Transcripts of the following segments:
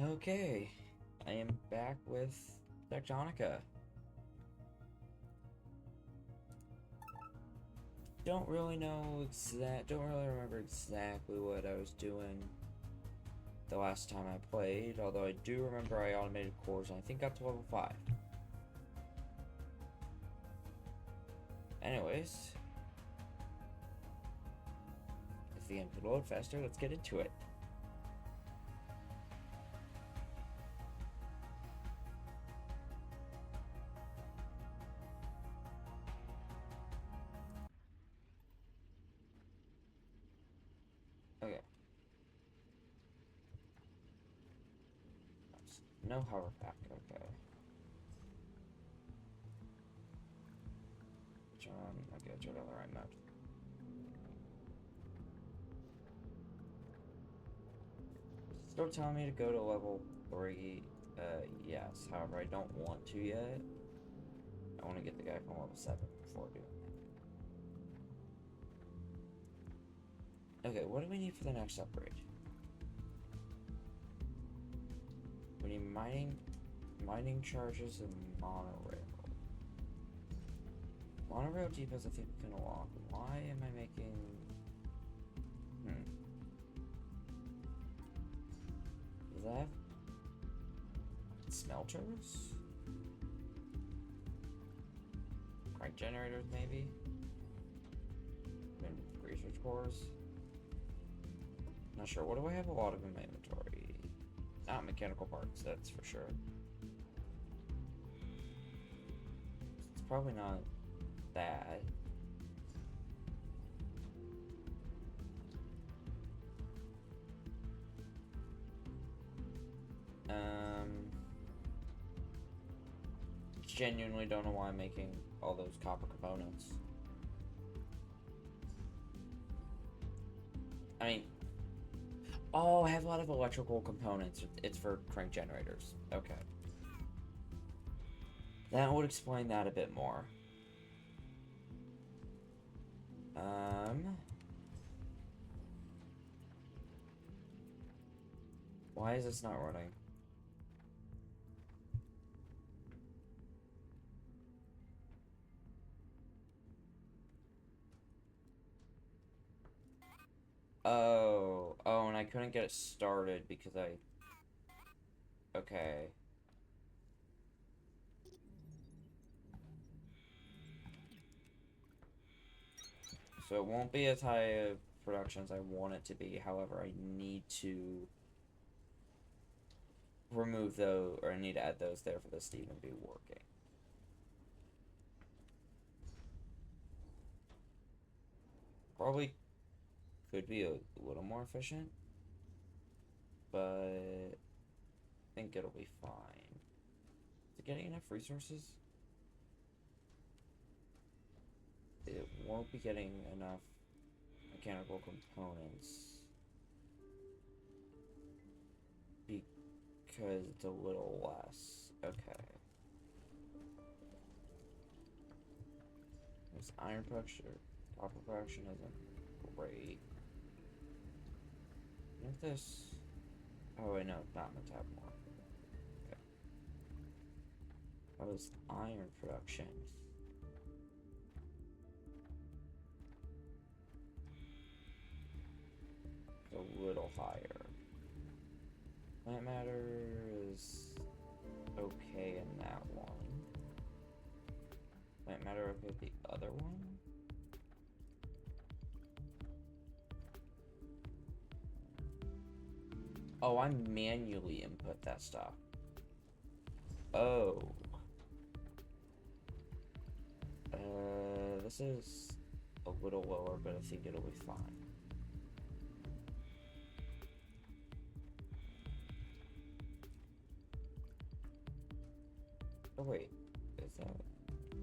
Okay, I am back with Tectonica. Don't really remember exactly what I was doing the last time I played, although I do remember I automated cores and I think got to level 5. Anyways, if the game could load faster, let's get into it. Okay. No hover pack, okay. Okay, turn on the right mode. Still telling me to go to level 3. Yes. However, I don't want to yet. I want to get the guy from level 7 before doing that. Okay, what do we need for the next upgrade? We need mining charges and monorail. Monorail depots I think we can unlock. Why am I making... Does that have smelters? Crank generators, maybe? Maybe research cores? Not sure. What do I have a lot of in my inventory? Not mechanical parts, that's for sure. It's probably not that. Genuinely don't know why I'm making all those copper components. I mean, oh, I have a lot of electrical components. It's for crank generators. Okay. That would explain that a bit more. Why is this not running? Oh, and I couldn't get it started because okay. So it won't be as high of production as I want it to be. However, I need to remove those, or I need to add those there for this to even be working. Probably could be a little more efficient, but I think it'll be fine. Is it getting enough resources? It won't be getting enough mechanical components because it's a little less. Okay. This iron production, copper production isn't great. If this... Oh wait, no, not meant to have more. Okay. That was iron production. A little higher. Plant matter is okay in that one. Plant matter okay with the other one? Oh, I manually input that stuff. Oh. This is a little lower, but I think it'll be fine. Oh wait, is that...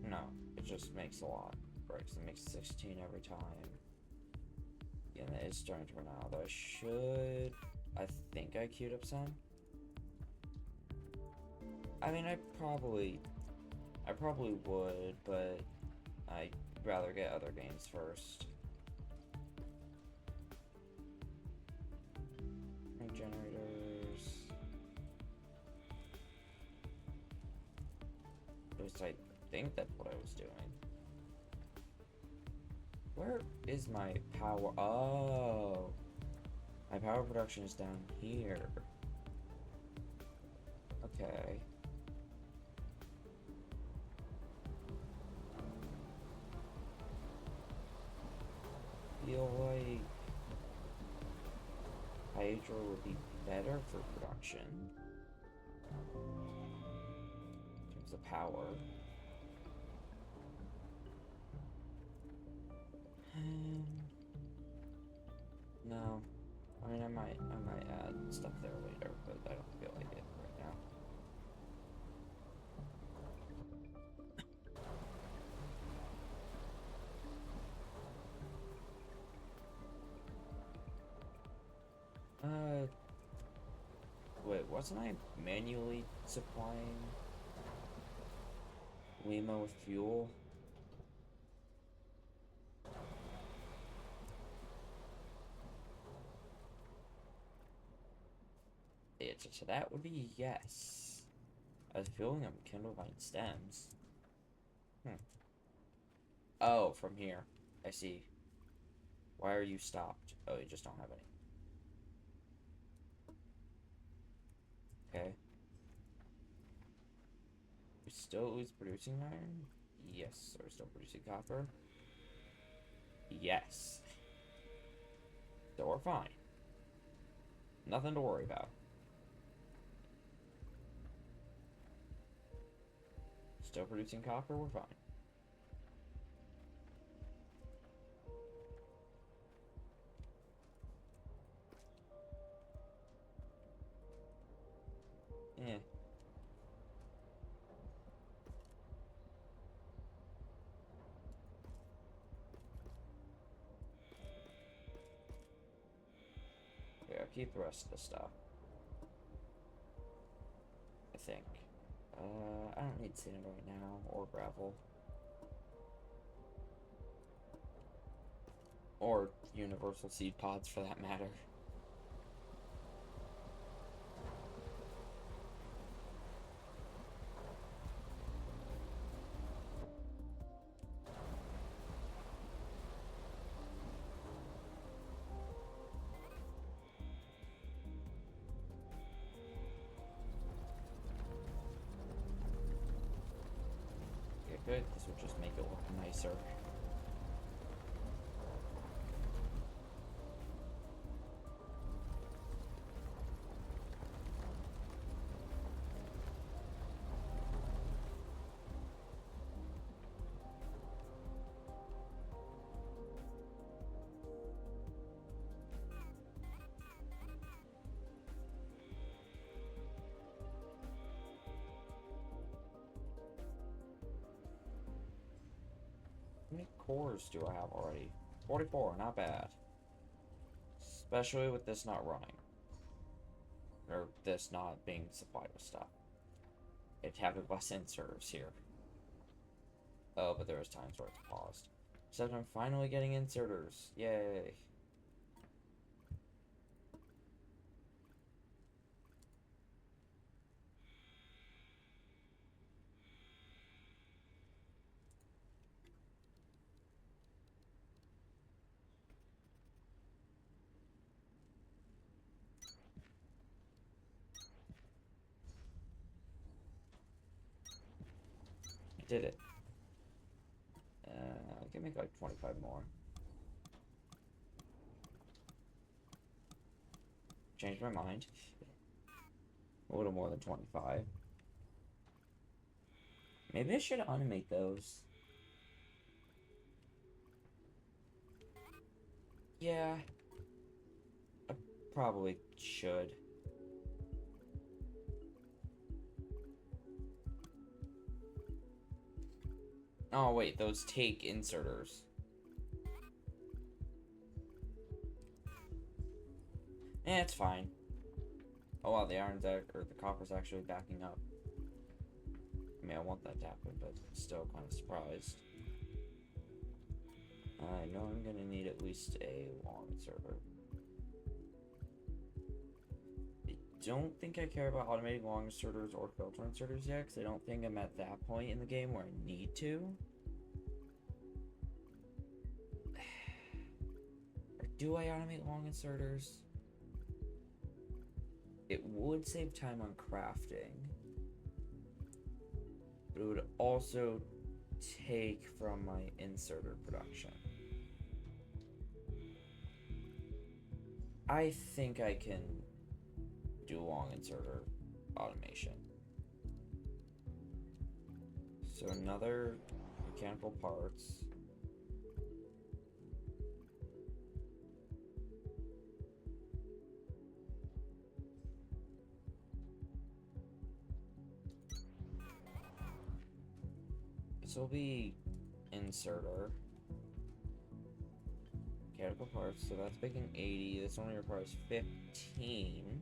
No, it just makes a lot. Right, so it makes 16 every time. Yeah, and it is starting to run out, although I think I queued up some. I mean, I probably would, but I'd rather get other games first. Generators. At least I think that's what I was doing. Where is my power? Oh. My power production is down here. Okay. Feel like Hydro would be better for production in terms of power. No. I mean, I might add stuff there later, but I don't feel like it right now. Wait, wasn't I manually supplying Lima with fuel? The answer to that would be yes. I was filling up Kindlevine stems. Oh, from here. I see. Why are you stopped? Oh, you just don't have any. Okay. We still is producing iron? Yes. Are we still producing copper? Yes. So we're fine. Nothing to worry about. Still producing copper, we're fine. Eh. Yeah, I'll keep the rest of the stuff. I think. I don't need sand right now, or gravel. Or universal seed pods for that matter. Yeah, good. This would just make it look nicer. How many cores do I have already? 44, not bad. Especially with this not running. Or this not being supplied with stuff. It having less inserters here. Oh, but there was times where it's paused. So I'm finally getting inserters. Yay. I did it. I can make like 25 more. Changed my mind. A little more than 25. Maybe I should automate those. Yeah. I probably should. Oh, wait, those take inserters. Eh, it's fine. Oh wow, the iron's or the copper's actually backing up. I mean, I want that to happen, but still kind of surprised. I know I'm gonna need at least a long inserter. don't think I care about automating long inserters or filter inserters yet, because I don't think I'm at that point in the game where I need to. Or do I automate long inserters? It would save time on crafting, but it would also take from my inserter production. I think I can do long inserter automation. So another mechanical parts. This will be inserter. Mechanical parts, so that's making 80. This only requires 15.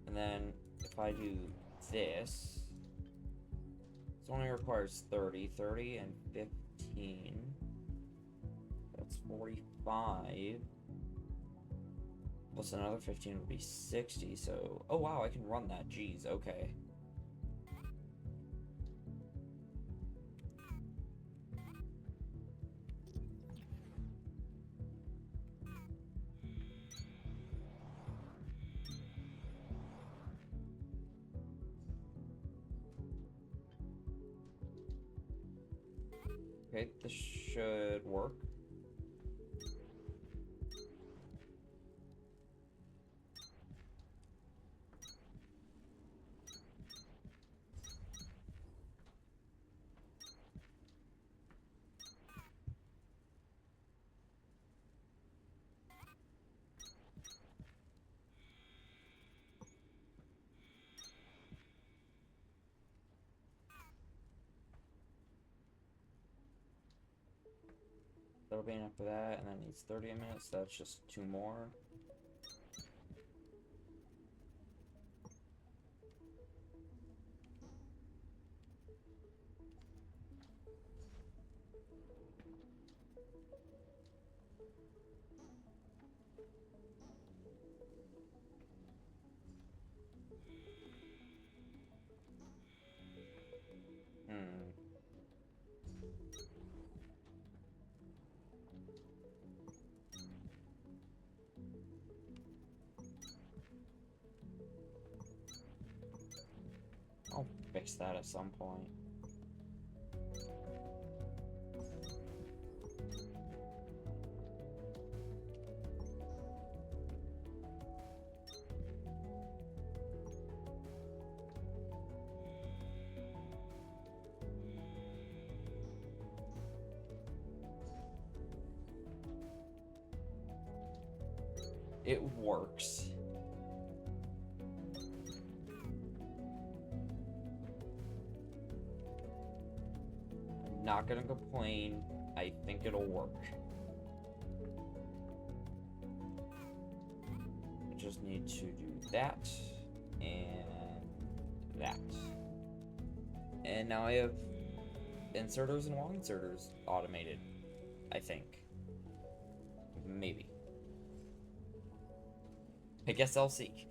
And then if I do this, this only requires 30. 30 and 15. That's 45. Plus another 15 would be 60. So, oh wow, I can run that. Jeez, okay. Okay, this should work. That'll be enough for that, and that needs 30 minutes, so that's just 2 more. I'll fix that at some point. It works. I'm not gonna complain. I think it'll work. I just need to do that and that. And now I have inserters and long inserters automated, I think. Maybe. I guess I'll see.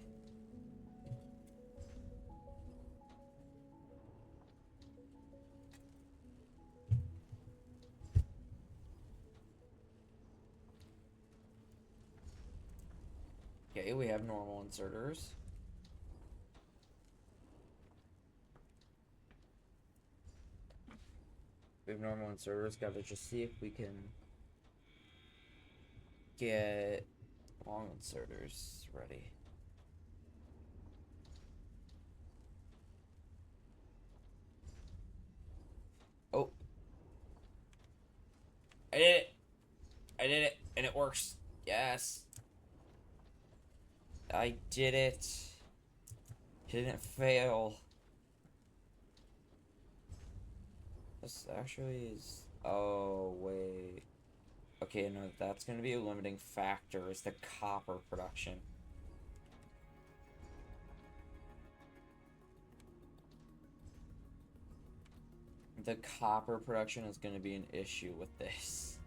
Okay, we have normal inserters. We have normal inserters. Gotta just see if we can get long inserters ready. Oh. I did it. I did it. And it works. Yes. I did it. It didn't fail. This actually is... Oh, wait. Okay, no, that's going to be a limiting factor, is the copper production. The copper production is going to be an issue with this.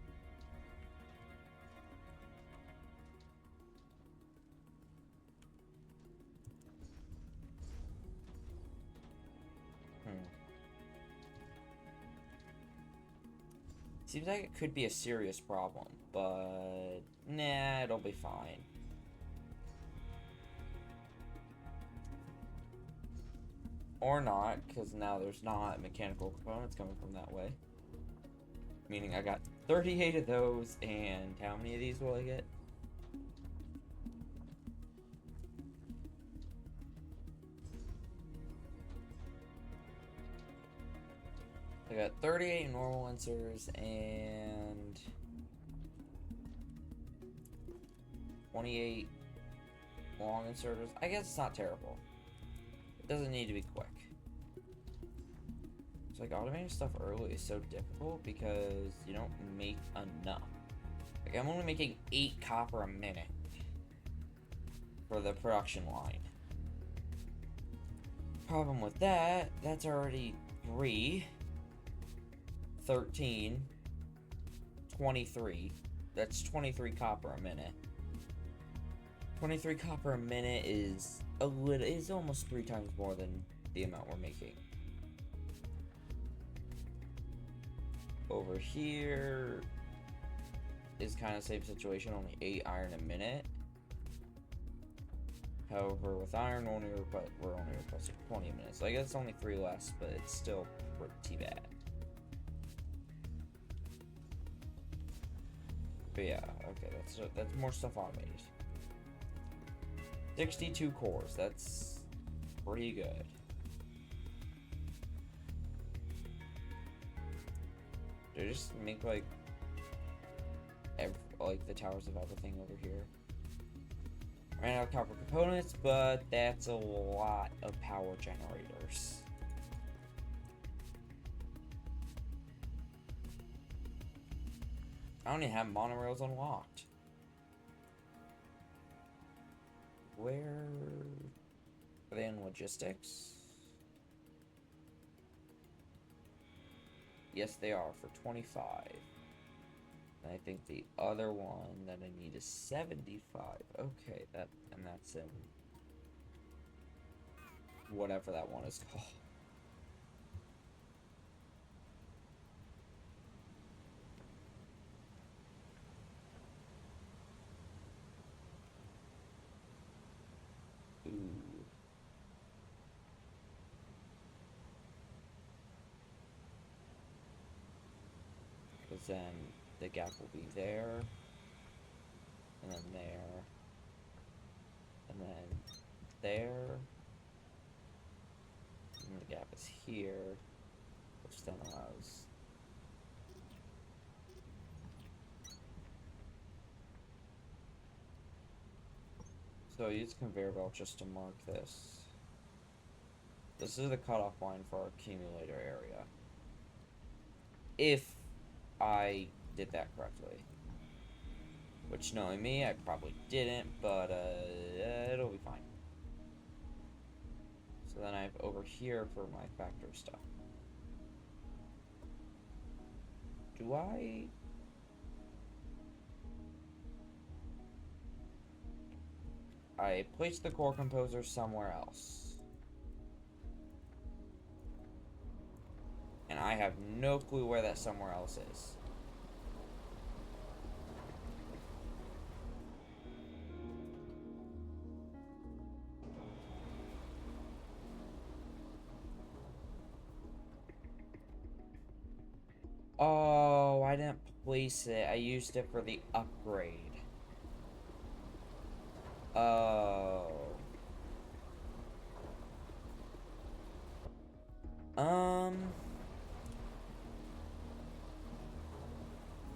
Seems like it could be a serious problem, but nah, it'll be fine. Or not, because now there's not mechanical components coming from that way. Meaning I got 38 of those, and how many of these will I get? I got 38 normal inserters and 28 long inserters. I guess it's not terrible. It doesn't need to be quick. It's like automating stuff early is so difficult because you don't make enough. Like I'm only making 8 copper a minute for the production line. Problem with that, that's already 3, 13, 23. That's 23 copper a minute. 23 copper a minute is almost 3 times more than the amount we're making. Over here is kind of the same situation, only 8 iron a minute. However, with iron, we're only requesting 20 minutes. So I guess it's only 3 less, but it's still pretty bad. But yeah, okay, that's more stuff automated. 62 cores, that's pretty good. They just make like the towers of everything over here. Ran out of copper components, but that's a lot of power generators. I don't even have monorails unlocked. Where are they in logistics? Yes, they are for 25. And I think the other one that I need is 75. Okay, that's in whatever that one is called. Ooh. Because then the gap will be there, and then there, and then there, and the gap is here, which then allows so I use conveyor belt just to mark this. This is the cutoff line for our accumulator area. If I did that correctly. Which, knowing me, I probably didn't, but it'll be fine. So then I have over here for my factory stuff. Do I placed the core composer somewhere else. And I have no clue where that somewhere else is. Oh, I didn't place it. I used it for the upgrade. Oh.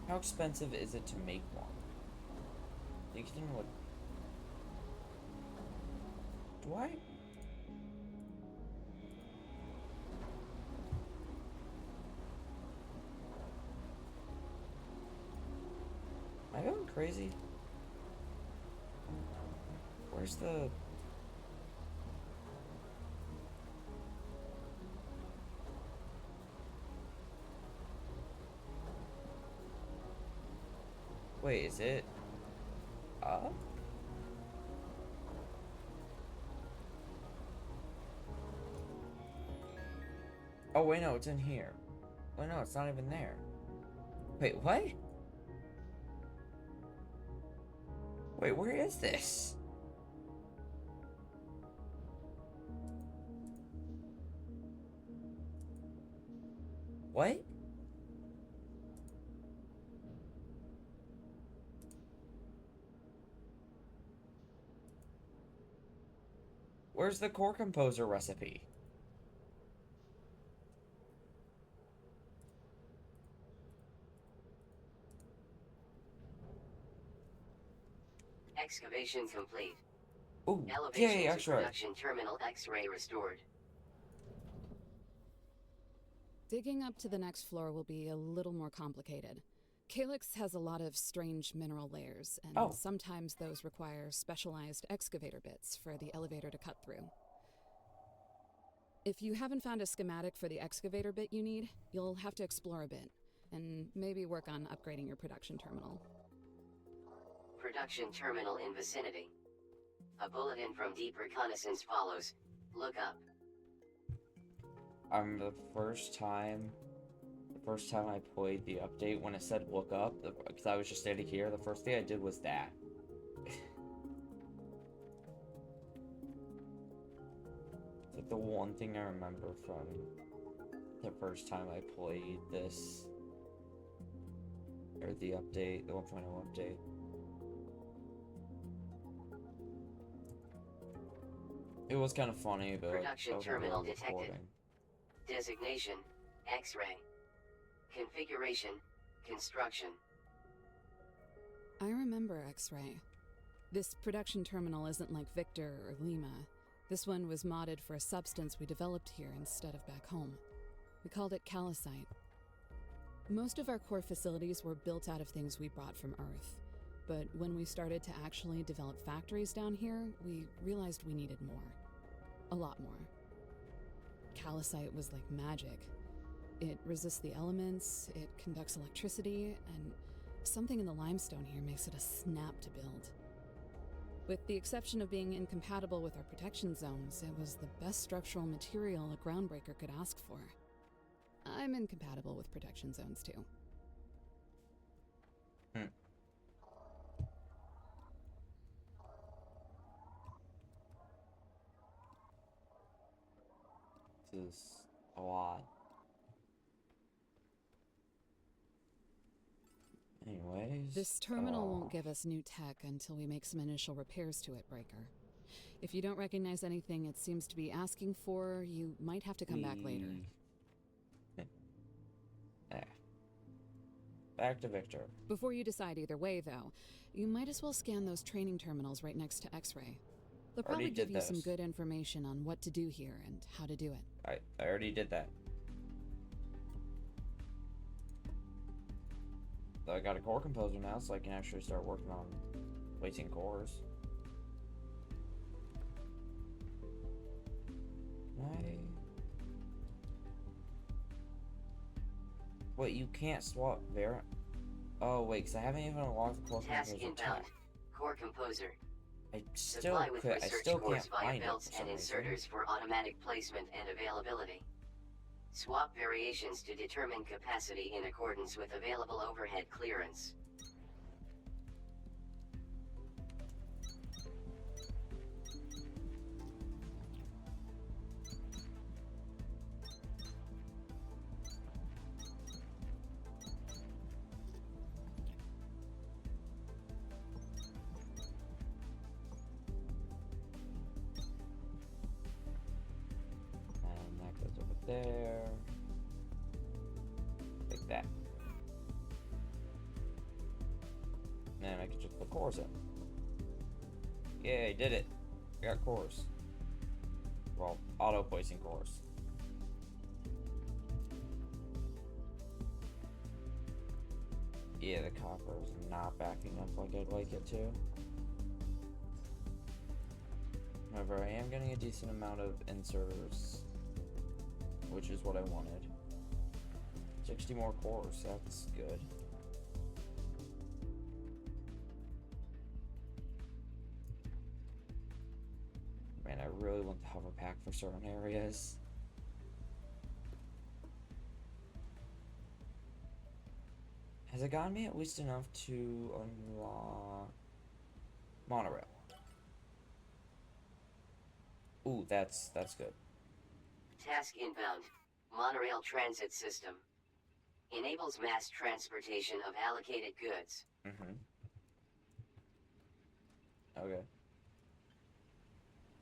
How expensive is it to make one? You can look. Do I? Am I going crazy? Where's the... Wait, is it up? Oh, wait, no, it's in here. Wait, no, it's not even there. Wait, what? Wait, where is this? What? Where's the core composer recipe? Excavation complete. Ooh, Elevation yay, to X-ray. production terminal X-ray restored. Digging up to the next floor will be a little more complicated. Calyx has a lot of strange mineral layers, and sometimes those require specialized excavator bits for the elevator to cut through. If you haven't found a schematic for the excavator bit you need, you'll have to explore a bit, and maybe work on upgrading your production terminal. Production terminal in vicinity. A bulletin from deep reconnaissance follows. Look up. The first time I played the update, when it said look up, because I was just standing here, the first thing I did was that. It's like the one thing I remember from the first time I played this, or the update, the 1.0 update. It was kind of funny, but Production terminal detected. Designation, X-ray. Configuration, construction. I remember X-ray. This production terminal isn't like Victor or Lima. This one was modded for a substance we developed here instead of back home. We called it calcite. Most of our core facilities were built out of things we brought from Earth. But when we started to actually develop factories down here, we realized we needed more. A lot more. Calcite was like magic. It resists the elements, it conducts electricity, and something in the limestone here makes it a snap to build. With the exception of being incompatible with our protection zones, it was the best structural material a groundbreaker could ask for. I'm incompatible with protection zones too. This is a lot. Anyways... This terminal won't give us new tech until we make some initial repairs to it, Breaker. If you don't recognize anything it seems to be asking for, you might have to come back later. Back to Victor. Before you decide either way, though, you might as well scan those training terminals right next to X-ray. They'll probably give you some good information on what to do here and how to do it. I already did that. So I got a core composer now, so I can actually start working on placing cores. Wait, you can't swap Oh wait, because I haven't even unlocked the core Task composer inbound. tech. Core composer. I still Supply with could. I research still cores can't via find it belts for some and reason. inserters for automatic placement and availability. Swap variations to determine capacity in accordance with available overhead clearance. And that goes over there. Like that. And I can just put cores in. Yay, did it. I got cores. Well, auto placing cores. Yeah, the copper is not backing up like I'd like it to. However, I am getting a decent amount of inserters, which is what I wanted. 60 more cores, that's good. Man, I really want the hover pack for certain areas. Has it gotten me at least enough to unlock monorail? Ooh, that's good. Task inbound. Monorail transit system. Enables mass transportation of allocated goods. Mm-hmm. Okay.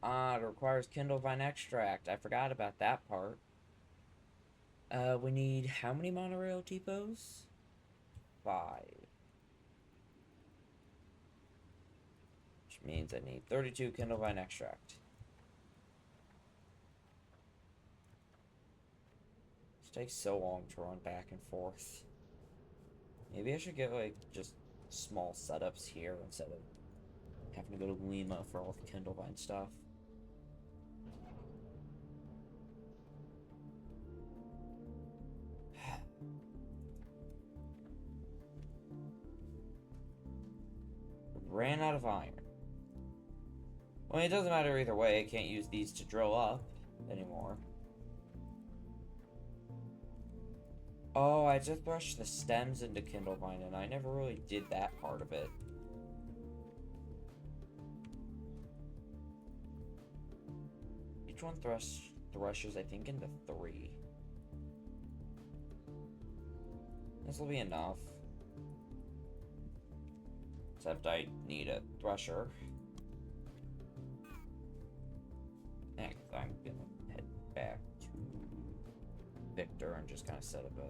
It requires Kindle Vine extract. I forgot about that part. We need how many monorail depots? 5. Which means I need 32 Kindle Vine extract. This takes so long to run back and forth. Maybe I should get, like, just small setups here instead of having to go to Lima for all the Kindle Vine stuff. Ran out of iron. Well, it doesn't matter either way. I can't use these to drill up anymore. Oh, I just brushed the stems into Kindle Vine, and I never really did that part of it. Each one thrushes, I think, into 3. This will be enough. Except I need a thresher. Next, I'm gonna head back to Victor and just kind of set up a...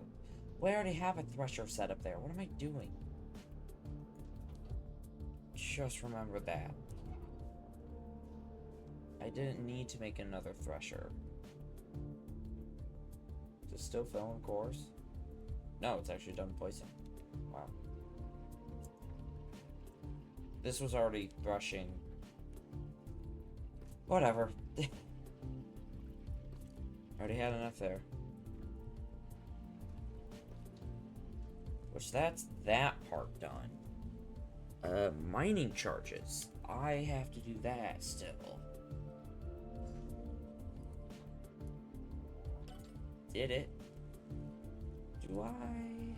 Well, I already have a thresher set up there. What am I doing? Just remember that. I didn't need to make another thresher. Is it still filling cores? No, it's actually done placing. Wow. This was already threshing. Whatever. Already had enough there. Which that's that part done. Mining charges. I have to do that still. Did it? Do I?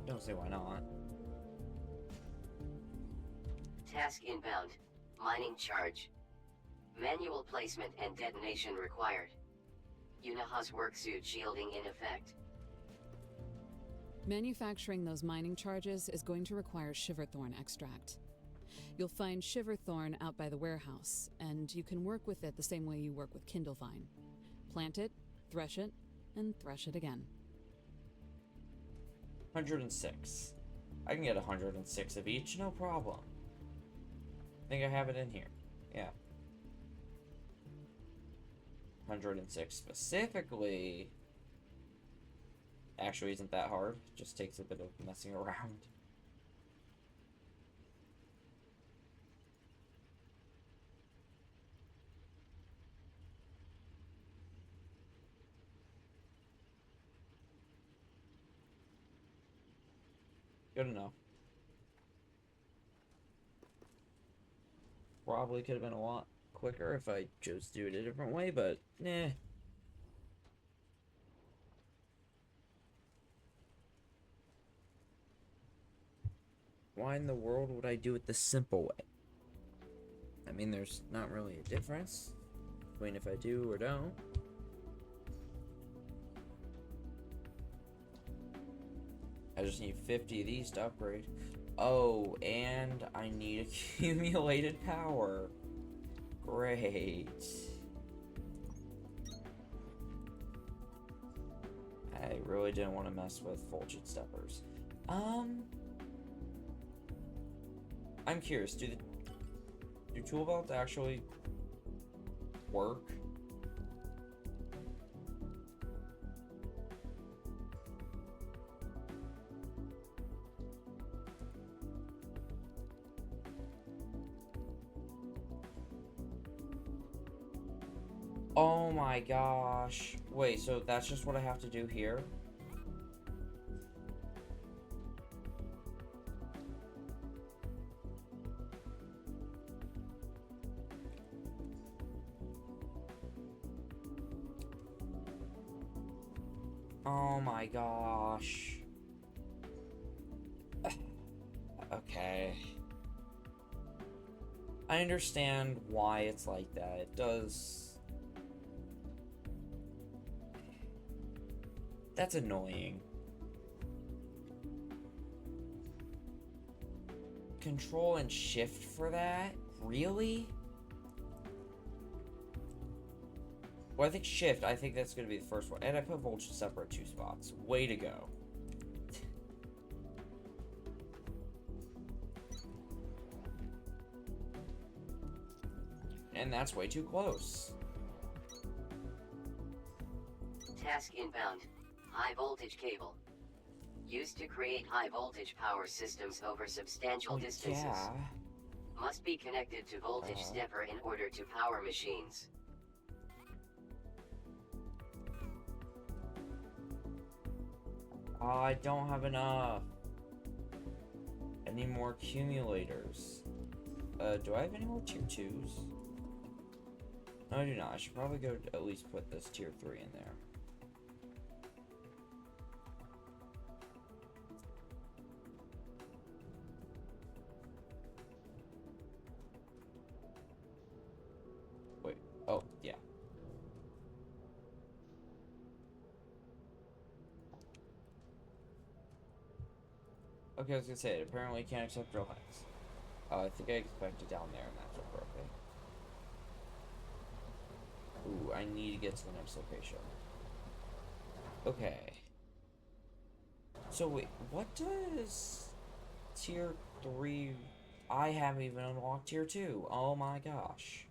Don't say why not. Task inbound. Mining charge. Manual placement and detonation required. Unaha's worksuit shielding in effect. Manufacturing those mining charges is going to require shiver thorn extract. You'll find shiver thorn out by the warehouse, and you can work with it the same way you work with Kindle Vine. Plant it, thresh it, and thresh it again. 106. I can get 106 of each, no problem. I think I have it in here. Yeah. 106 specifically actually isn't that hard. Just takes a bit of messing around. Good enough. Probably could have been a lot quicker if I chose to do it a different way, but nah. Why in the world would I do it the simple way? I mean, there's not really a difference between if I do or don't. I just need 50 of these to upgrade. Oh, and I need accumulated power. Great. I really didn't want to mess with Fulgid Steppers. I'm curious, do tool belts actually work? Oh my gosh. Wait, so that's just what I have to do here? Oh my gosh. Okay. I understand why it's like that. It does. That's annoying. Control and shift for that? Really? Well, I think shift. I think that's going to be the first one. And I put voltage separate 2 spots. Way to go. And that's way too close. Task inbound. High voltage cable. Used to create high voltage power systems over substantial distances. Yeah. Must be connected to voltage stepper in order to power machines. I don't have enough. I need more accumulators. Do I have any more tier 2s? No, I do not. I should probably go at least put this tier 3 in there. Wait. Oh, yeah. Okay, I was gonna say, it apparently can't accept drill heads. I think I expected down there, and that's what broke it. Ooh, I need to get to the next location. Okay. So wait, what does tier 3... I haven't even unlocked tier 2. Oh my gosh.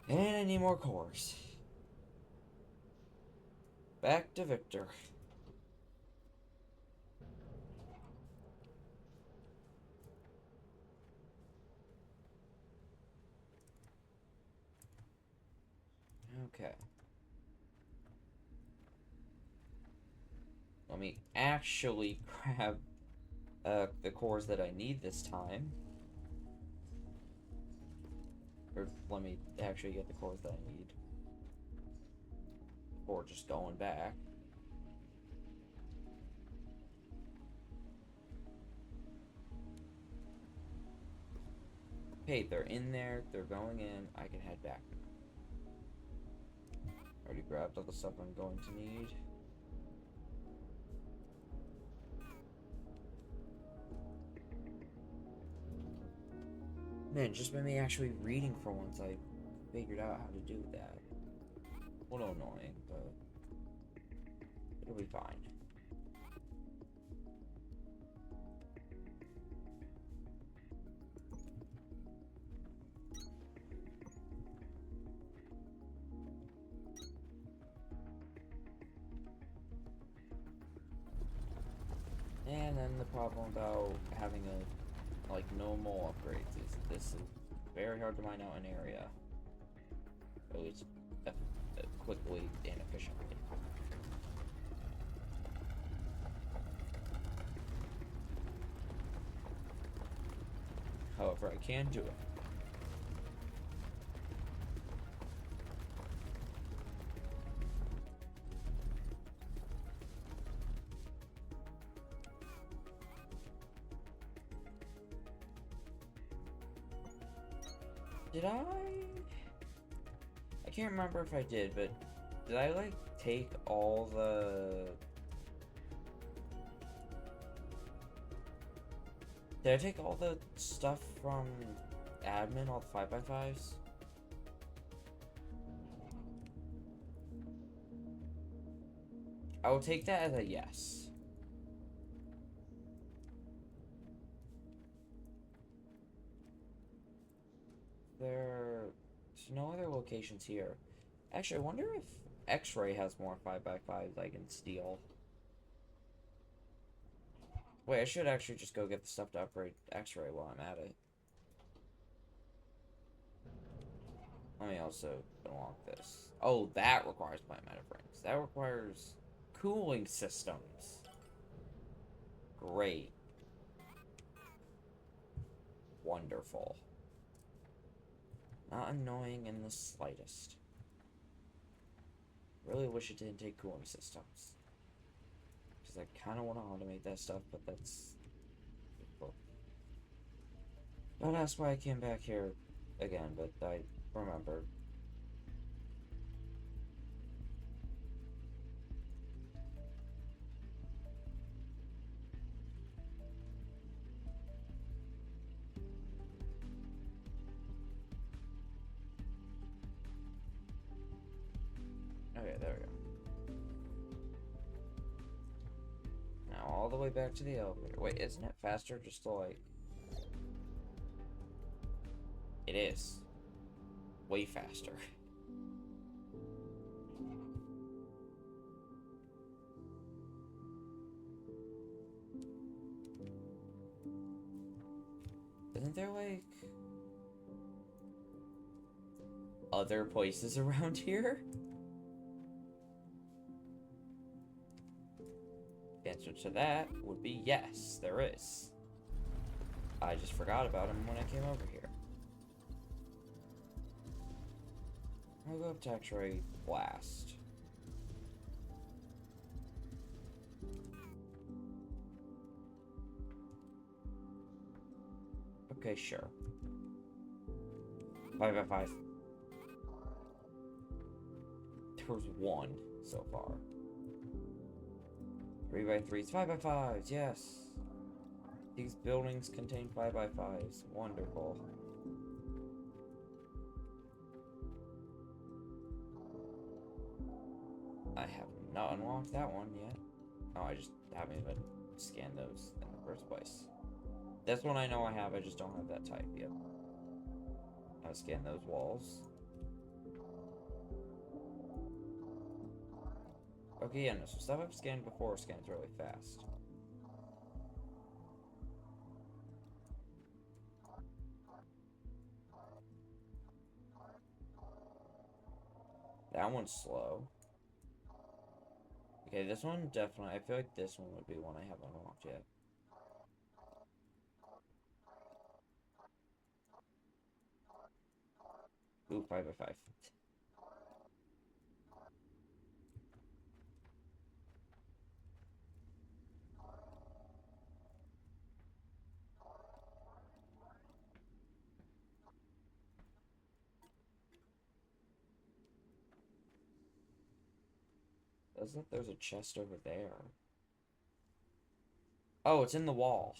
And I need more cores. Back to Victor. Okay. Let me actually grab the cores that I need this time. Or let me actually get the cores that I need. Or just going back. Okay, they're in there, they're going in, I can head back. Already grabbed all the stuff I'm going to need. Man, just by me actually reading for once, I figured out how to do that. A little annoying, but it'll be fine. And then the problem about having a, like, no mole upgrades is this is very hard to mine out an area. At least quickly and efficiently. However, I can do it. Did I can't remember if I did, but did I, like, take all the... Did I take all the stuff from admin, all the 5x5s? I will take that as a yes. There's no other locations here. Actually, I wonder if X-Ray has more 5x5s I can steal. Wait, I should actually just go get the stuff to upgrade X-Ray while I'm at it. Let me also unlock this. Oh, that requires plant matter frames. That requires cooling systems. Great. Wonderful. Not annoying in the slightest. Really wish it didn't take cooling systems. Because I kind of want to automate that stuff, but that's difficult. Don't ask why I came back here again, but I remember. Okay, there we go. Now all the way back to the elevator. Wait, isn't it faster just to like... It is. Way faster. Isn't there like... other places around here? The answer to that would be yes, there is. I just forgot about him when I came over here. I'll go up to X-ray blast. Okay, sure. 5 out 5. There was 1 so far. 3 by 3s, 5 by 5s, yes. These buildings contain 5 by 5s. Wonderful. I have not unlocked that one yet. Oh, I just haven't even scanned those in the first place. This one I know I have, I just don't have that type yet. I'll scan those walls. Okay, yeah, no, so stuff I've scanned before scans really fast. That one's slow. Okay, this one definitely, I feel like this one would be one I haven't unlocked yet. Ooh, 5 by 5. Does look there's a chest over there. Oh, it's in the wall.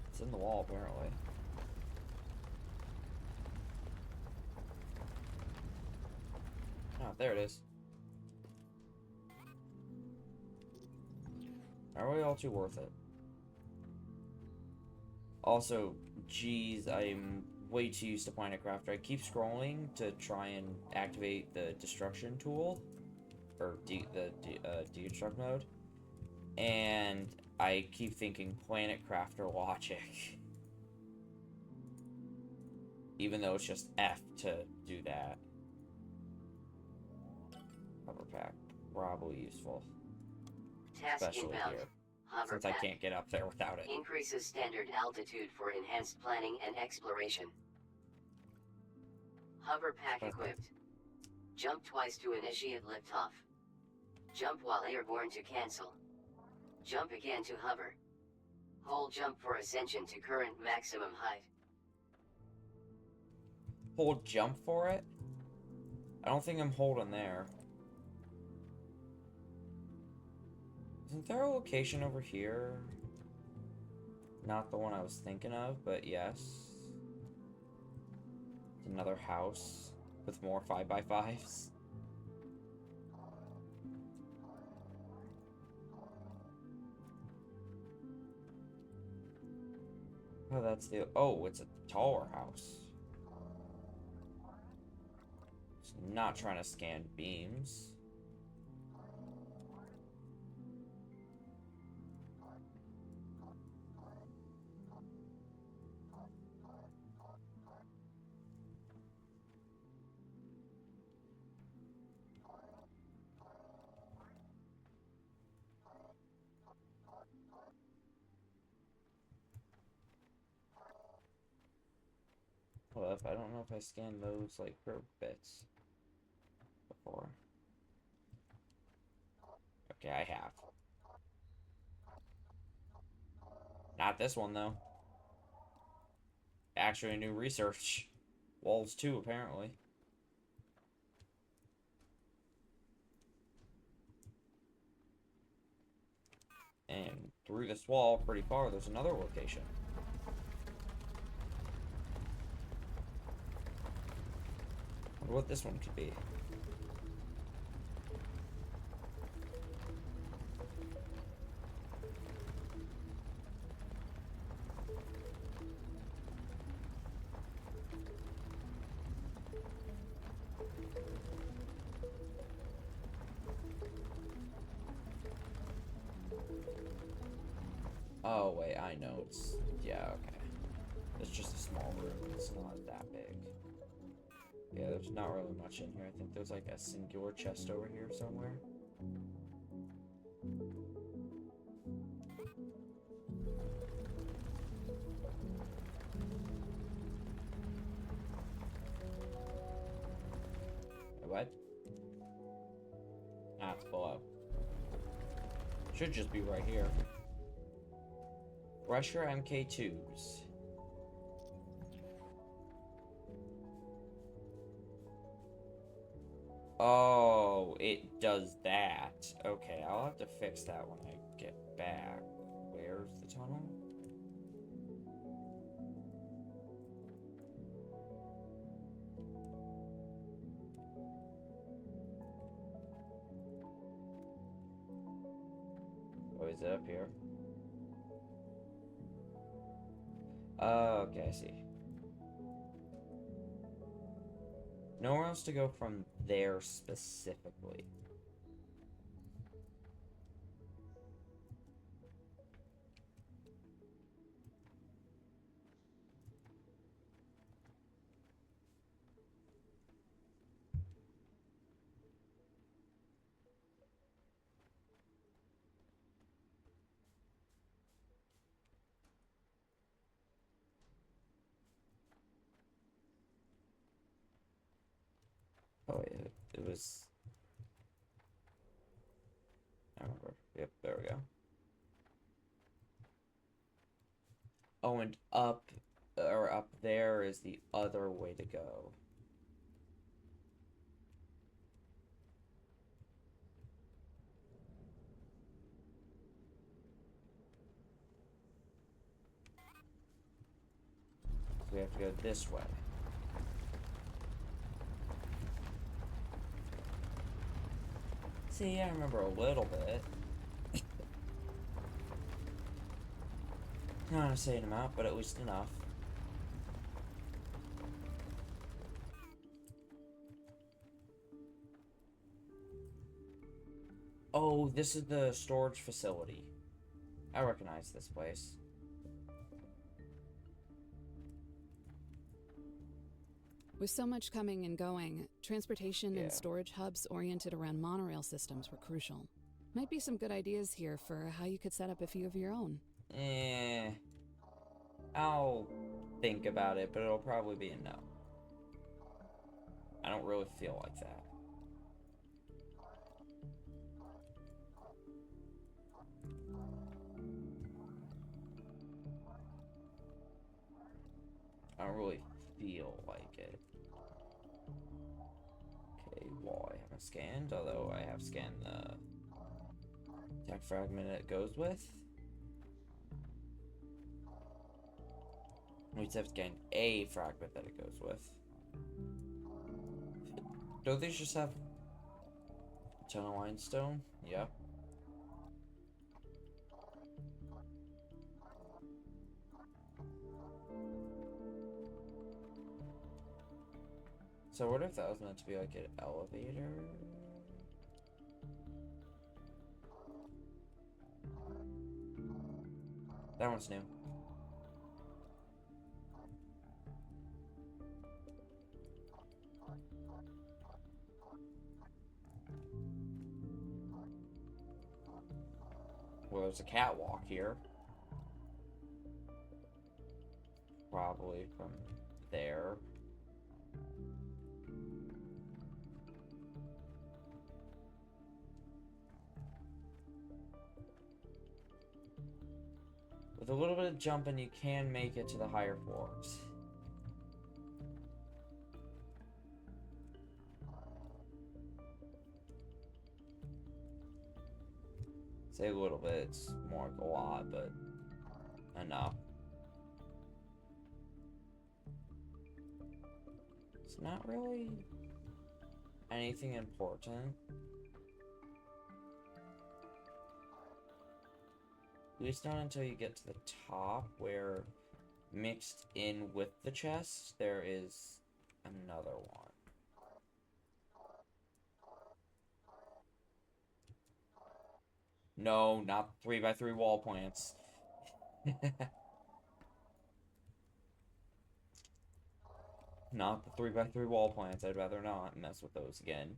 It's in the wall, apparently. Oh, there it is. Are we all too worth it? Also, geez, I'm way too used to Planet Crafter. I keep scrolling to try and activate the destruction tool, or the destruct mode, and I keep thinking Planet Crafter logic, even though it's just F to do that. Hover pack, probably useful, Task especially inbound. here, Hover since I pack. can't get up there without it. Increases standard altitude for enhanced planning and exploration. Hover pack equipped. Jump twice to initiate liftoff. Jump while airborne to cancel. Jump again to hover. Hold jump for ascension to current maximum height. Hold jump for it? I don't think I'm holding there. Isn't there a location over here? Not the one I was thinking of, but yes. Another house with more 5 by 5s. Oh, that's the... Oh, it's a taller house. It's not trying to scan beams. up. I don't know if I scanned those, like, per bits before. Okay, I have. Not this one, though. Actually, new research. Walls, too, apparently. And through this wall, pretty far, there's another location. Wonder what this one could be. Oh, wait, I know. It's... Yeah, okay. It's just a small room. It's not that big. Yeah, there's not really much in here. I think there's, like, a singular chest over here somewhere. What? Ah, it's below. Should just be right here. Brush your MK2s. Oh, it does that. Okay, I'll have to fix that when I get back. Where's the tunnel? Oh, is it up here? Oh, okay, I see. Nowhere else to go from there specifically. Oh, yeah, it was... I remember. Yep, there we go. Oh, and up, or up there is the other way to go. So we have to go this way. See, I remember a little bit. Not an insane amount, but at least enough. Oh, this is the storage facility. I recognize this place. With so much coming and going, transportation and storage hubs oriented around monorail systems were crucial. Might be some good ideas here for how you could set up a few of your own. I'll think about it, but it'll probably be a no. I don't really feel like that. I don't really feel like it. Okay, wall I haven't scanned, although I have scanned the tech fragment it goes with. We just have to scan a fragment that it goes with. Don't these just have tunnel limestone? Yep. So what if that was meant to be like an elevator? That one's new. Well, there's a catwalk here. Probably from there. With a little bit of jumping, you can make it to the higher floors. Say a little bit, it's more like a lot, but enough. It's not really anything important. At least not until you get to the top, where mixed in with the chest, there is another one. No, not 3x3 wall plants. Not the 3x3 wall plants. I'd rather not mess with those again.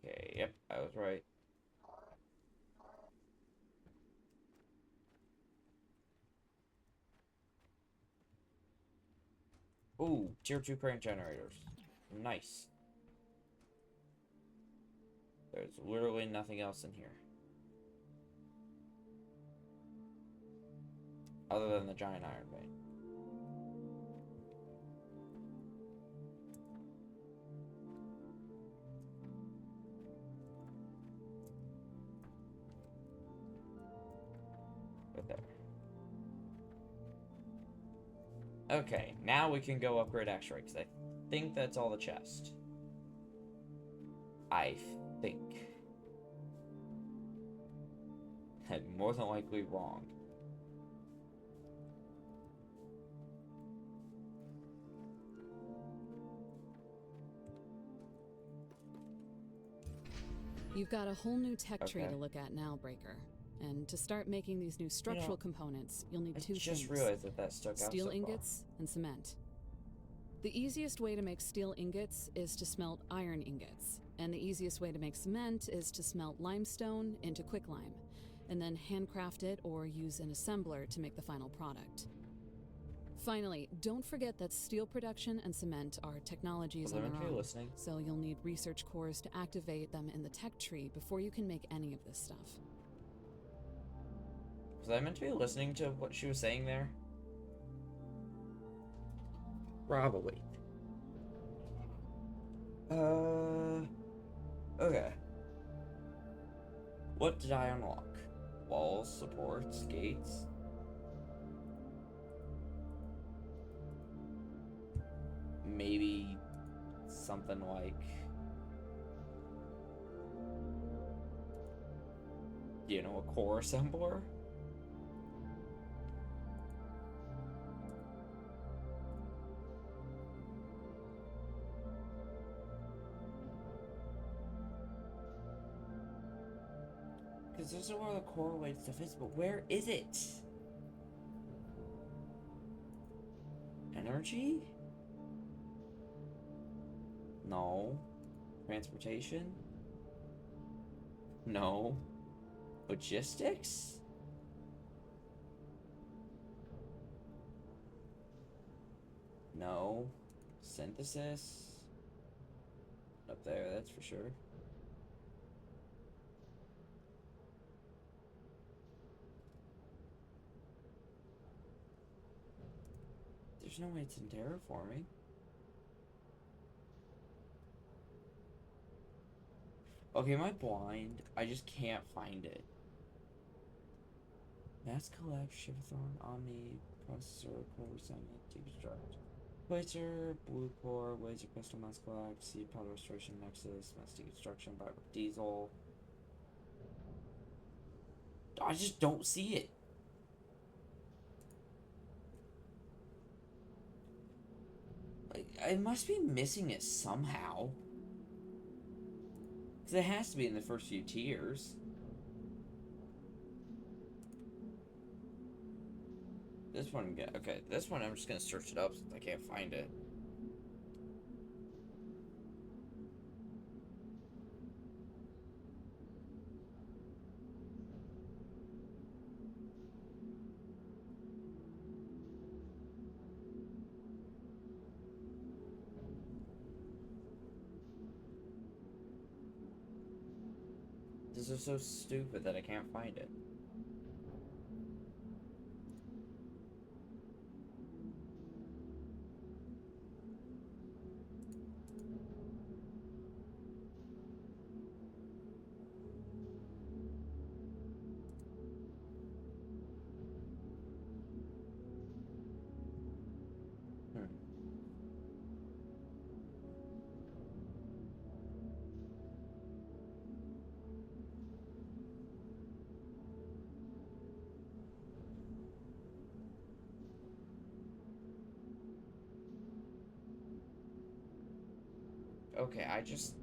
Okay, yep, I was right. Ooh, tier 2 crank generators. Nice. There's literally nothing else in here. Other than the giant iron vein. Right there. Okay, now we can go upgrade X-ray, because I think that's all the chest. I think. I'm more than likely wrong. You've got a whole new tech tree Okay. to look at now, Breaker. And to start making these new structural components, you'll need I two just things. realized that stuck out Steel so far. ingots and cement. The easiest way to make steel ingots is to smelt iron ingots, and the easiest way to make cement is to smelt limestone into quicklime, and then handcraft it or use an assembler to make the final product. Finally, don't forget that steel production and cement are technologies Was on I meant their to be own, listening? so you'll need research cores to activate them in the tech tree before you can make any of this stuff. Was I meant to be listening to what she was saying there? Probably. Okay. What did I unlock? Walls, supports, gates? Maybe something like, you know, a core assembler? Because there's where the core related stuff is, but where is it? Energy? No. Transportation? No. Logistics? No. Synthesis? Up there, that's for sure. There's no way it's in terraforming. Okay, am I blind? I just can't find it. Mass collapse, shiver, thorn, omni, processor, core resettlement, deconstruct. Laser, blue core, laser crystal, mass collapse, seed powder restoration, nexus, mass deconstruction, diesel. I just don't see it. Like, I must be missing it somehow. Because it has to be in the first few tiers. This one, okay, this one I'm just gonna search it up since I can't find it. This is so stupid that I can't find it. Hmm. Okay, I just...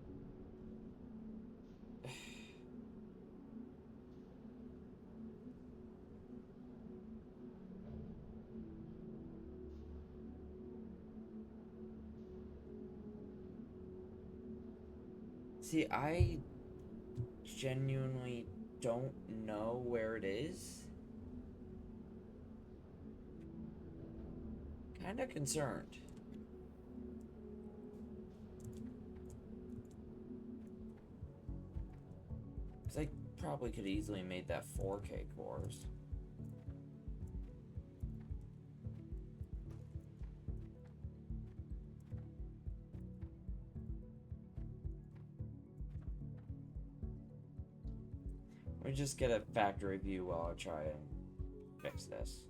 See, I genuinely don't know where it is. Kinda concerned. Because I probably could easily made that 4K course. Let me just get a factory view while I try and fix this.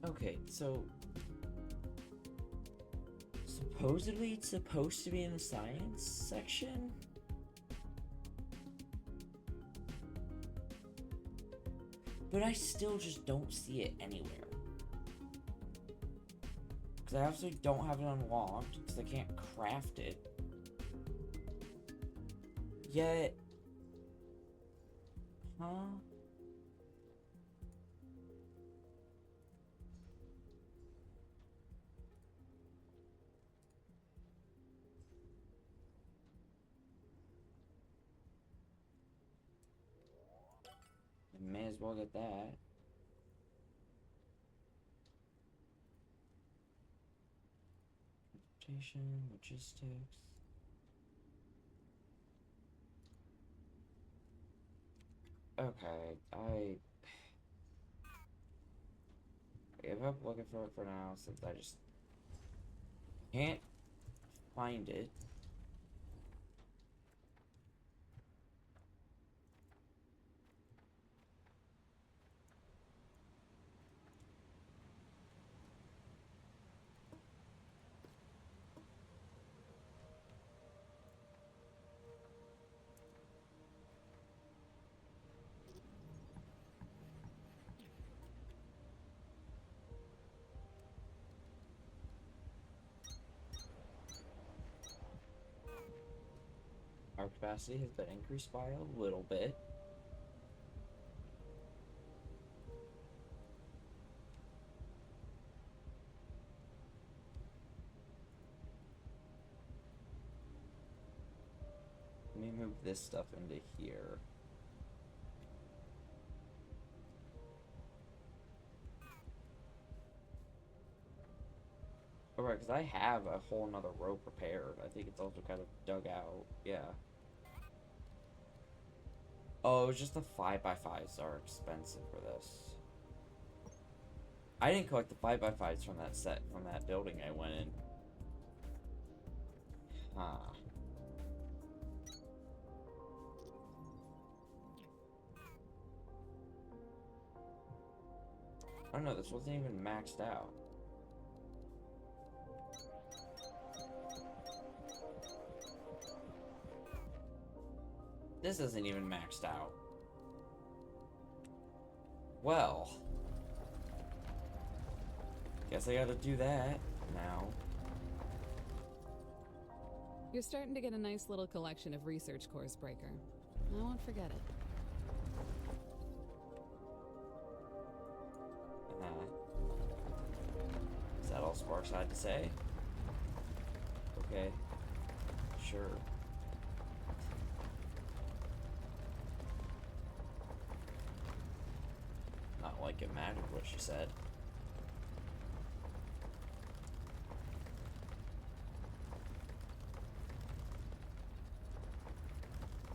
Okay, so supposedly it's supposed to be in the science section? But I still just don't see it anywhere. Because I absolutely don't have it unlocked, because I can't craft it. Yet... Huh? I may as well get that. Transportation, logistics. Okay, I give up looking for it for now since I just can't find it. our capacity has been increased by a little bit. Let me move this stuff into here. Alright, because I have a whole nother row prepared. I think it's also kind of dug out. Yeah. Oh, it was just the 5x5s are expensive for this. I didn't collect the 5x5s from that set, from that building I went in. Huh. Oh no, this wasn't even maxed out. This isn't even maxed out. Well. Guess I gotta do that now. You're starting to get a nice little collection of research cores, Breaker. I won't forget it. Is that all Sparks had to say? Okay. Sure. Not like it mattered what she said.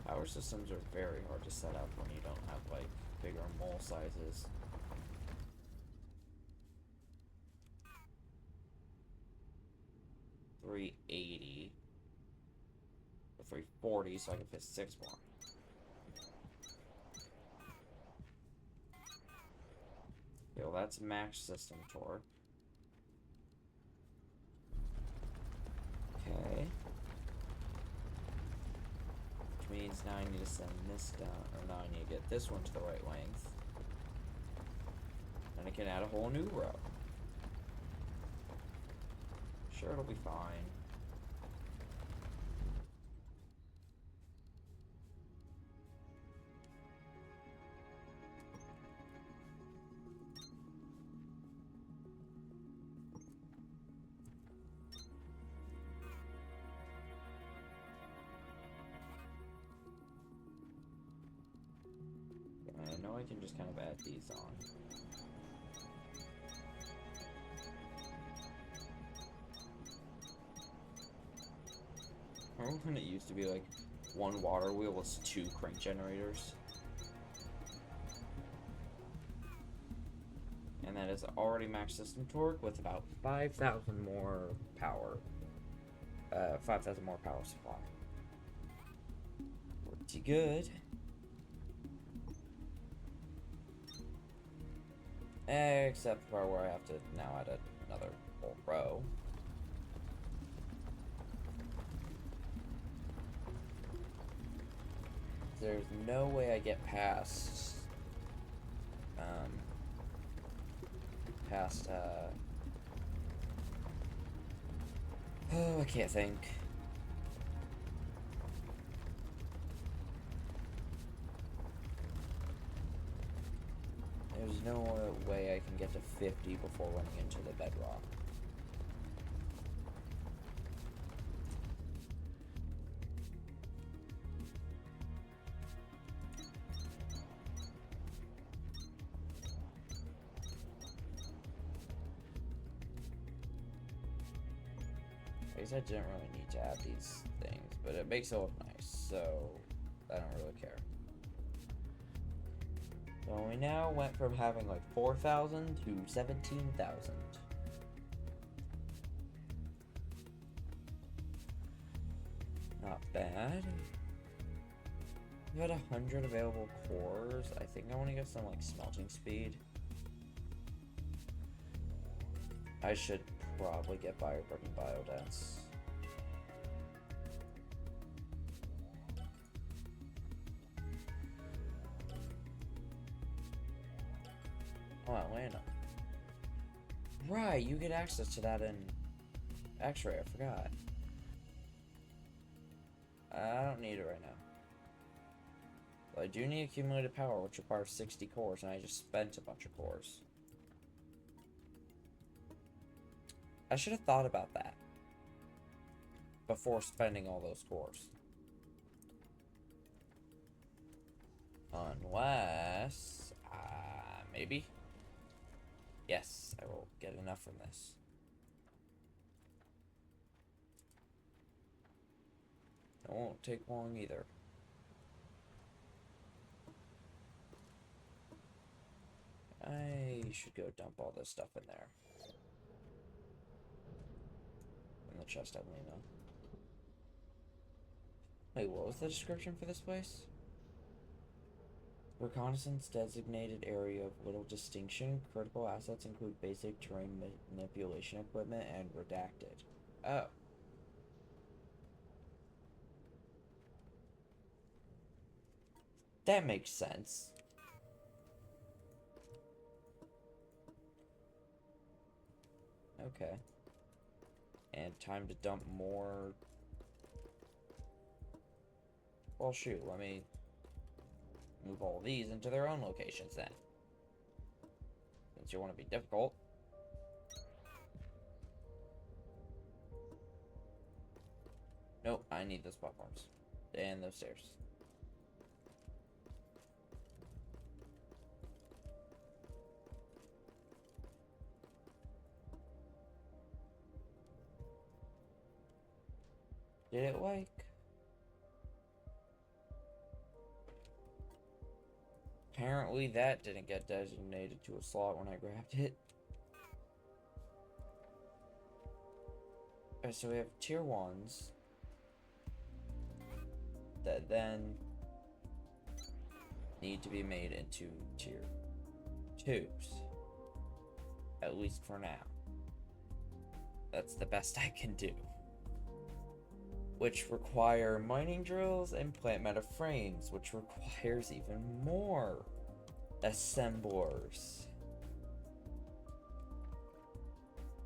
Power systems are very hard to set up when you don't have, like, bigger mole sizes. $380 or $340, so I can fit 6 more. Okay, well that's max system torque. Okay. Which means now I need to send this down, or now I need to get this one to the right length. And I can add a whole new row. Sure, it'll be fine. I know I can just kind of add these on. Remember when it used to be like one water wheel was 2 crank generators? And that is already max system torque with about 5,000 more power. 5,000 more power supply. Pretty good. Except the part where I have to now add another whole row. There's no way I get past oh, I can't think. There's no way I can get to 50 before running into the bedrock. I guess I didn't really need to add these things, but it makes it look nice, so I don't really care. So we now went from having like 4,000 to 17,000. Not bad. We had 100 available cores. I think I want to get some like smelting speed. I should probably get Bioburn and Biodense. Oh, Atlanta. Right, you get access to that in X-Ray, I forgot. I don't don't need it right now. But I do need accumulated power, which requires 60 cores, and I just spent a bunch of cores. I should have thought about that before spending all those cores. Unless... maybe? Yes, I will get enough from this. It won't take long either. I should go dump all this stuff in there. In the chest, I believe, though. Wait, what was the description for this place? Reconnaissance designated area of little distinction. Critical assets include basic terrain manipulation equipment and redacted. Oh. That makes sense. Okay. And time to dump more. Well, shoot, let me move all these into their own locations then. Since you want to be difficult. Nope, I need those platforms. And those stairs. Did it like? Apparently that didn't get designated to a slot when I grabbed it. Alright, so we have tier 1s that then need to be made into tier 2s. At least for now. That's the best I can do. Which require mining drills and plant meta frames, which requires even more assemblers.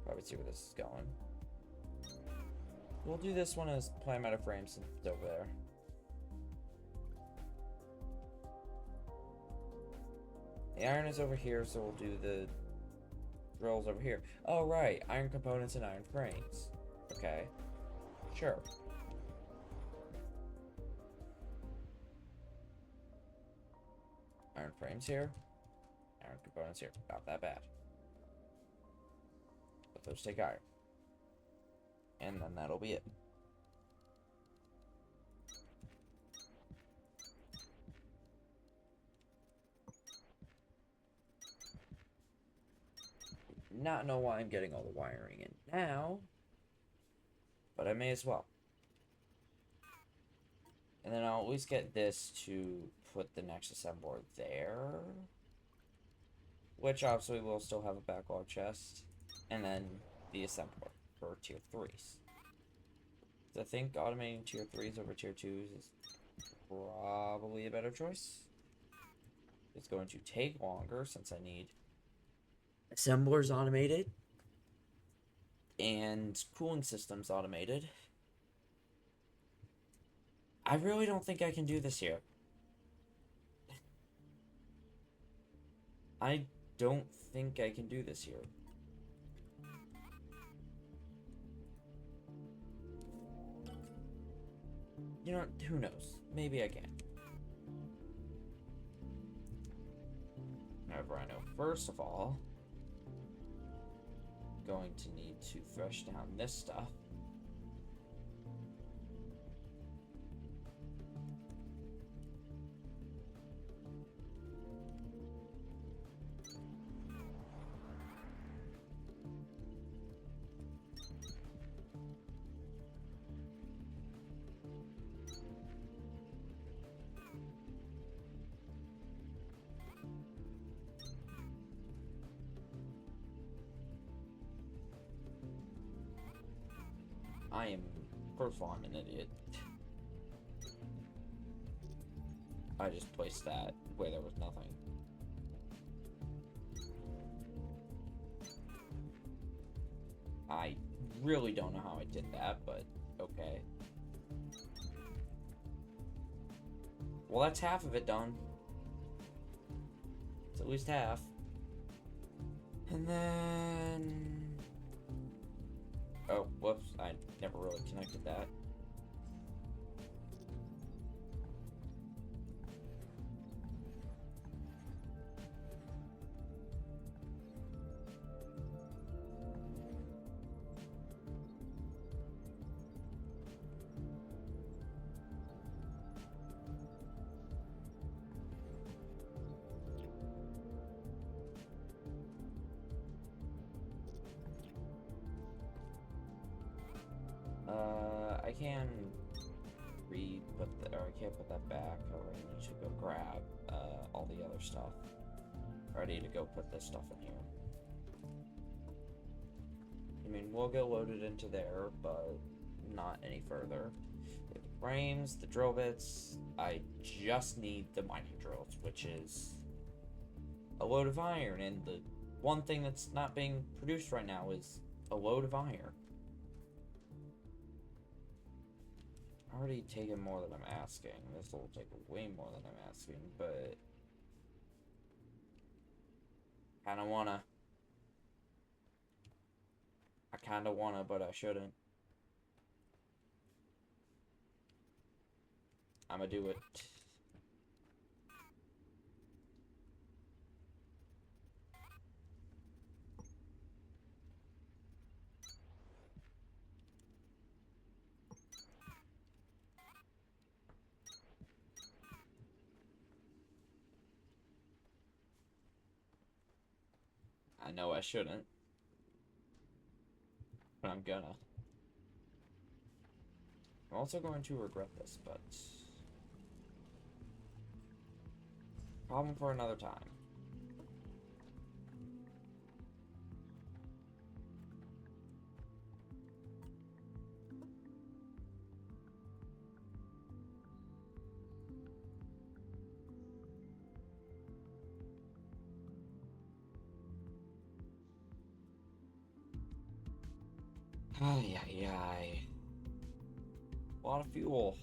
Probably see where this is going. We'll do this one as plant meta frames since it's over there. The iron is over here, so we'll do the drills over here. Oh, right. Iron components and iron frames. Okay. Sure. Iron frames here. Iron components here. Not that bad. But those take iron. And then that'll be it. Not know why I'm getting all the wiring in now, but I may as well. And then I'll always get this to put the next assembler there, which obviously will still have a backlog chest, and then the assembler for tier 3s. So I think automating tier 3s over tier 2s is probably a better choice. It's going to take longer since I need assemblers automated and cooling systems automated. I really don't think I can do this here. I don't think I can do this here. You know, who knows? Maybe I can. However, I know first of all, going to need to thresh down this stuff. First of all, I'm an idiot. I just placed that where there was nothing. I really don't know how I did that, but okay. Well, that's half of it done. It's at least half. And then... Oh, whoops. I never really connected that. I can re-put the, or I can't put that back. I really need to go grab all the other stuff. Or I need to go put this stuff in here. I mean, we'll get loaded into there, but not any further. The frames, the drill bits, I just need the mining drills, which is a load of iron, and the one thing that's not being produced right now is a load of iron. Already taken more than I'm asking. This will take way more than I'm asking, but I kinda wanna, but I shouldn't. I'ma do it. I know I shouldn't, but I'm gonna. I'm also going to regret this, but problem for another time. Ay, ay, ay. A lot of fuel.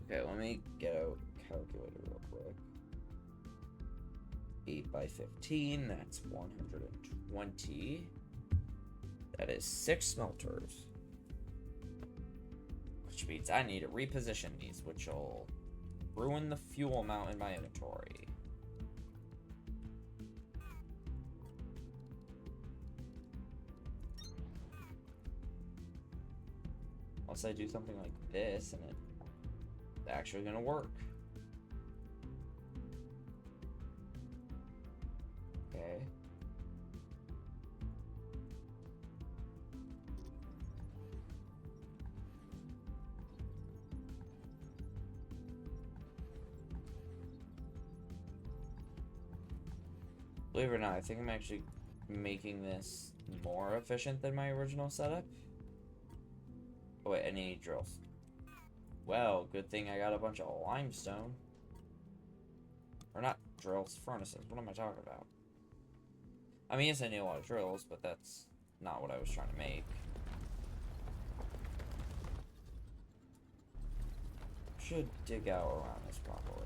Okay, let me get a calculator real quick. 8 by 15, that's 120. That is 6 smelters. Which means I need to reposition these, which will ruin the fuel amount in my inventory. Unless I do something like this and it's actually gonna work. Okay. Believe it or not, I think I'm actually making this more efficient than my original setup. Oh wait, I need drills. Well, good thing I got a bunch of limestone. Or not drills, furnaces. What am I talking about? I mean, yes, I need a lot of drills, but that's not what I was trying to make. Should dig out around this properly.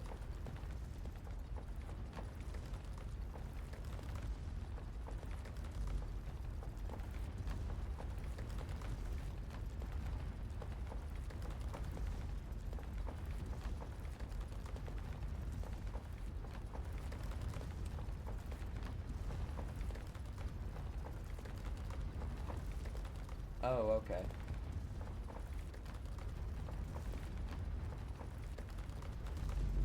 Oh, okay.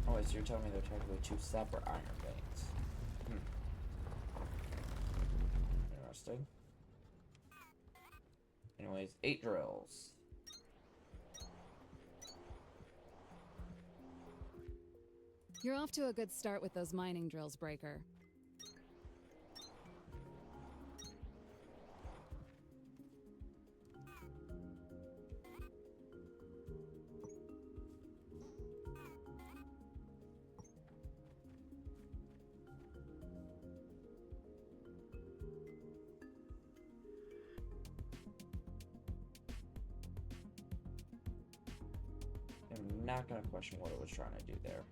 Oh, wait, so you're telling me they're technically 2 separate iron veins. Interesting. Anyways, 8 drills. You're off to a good start with those mining drills, Breaker. not gonna question what it was trying to do there.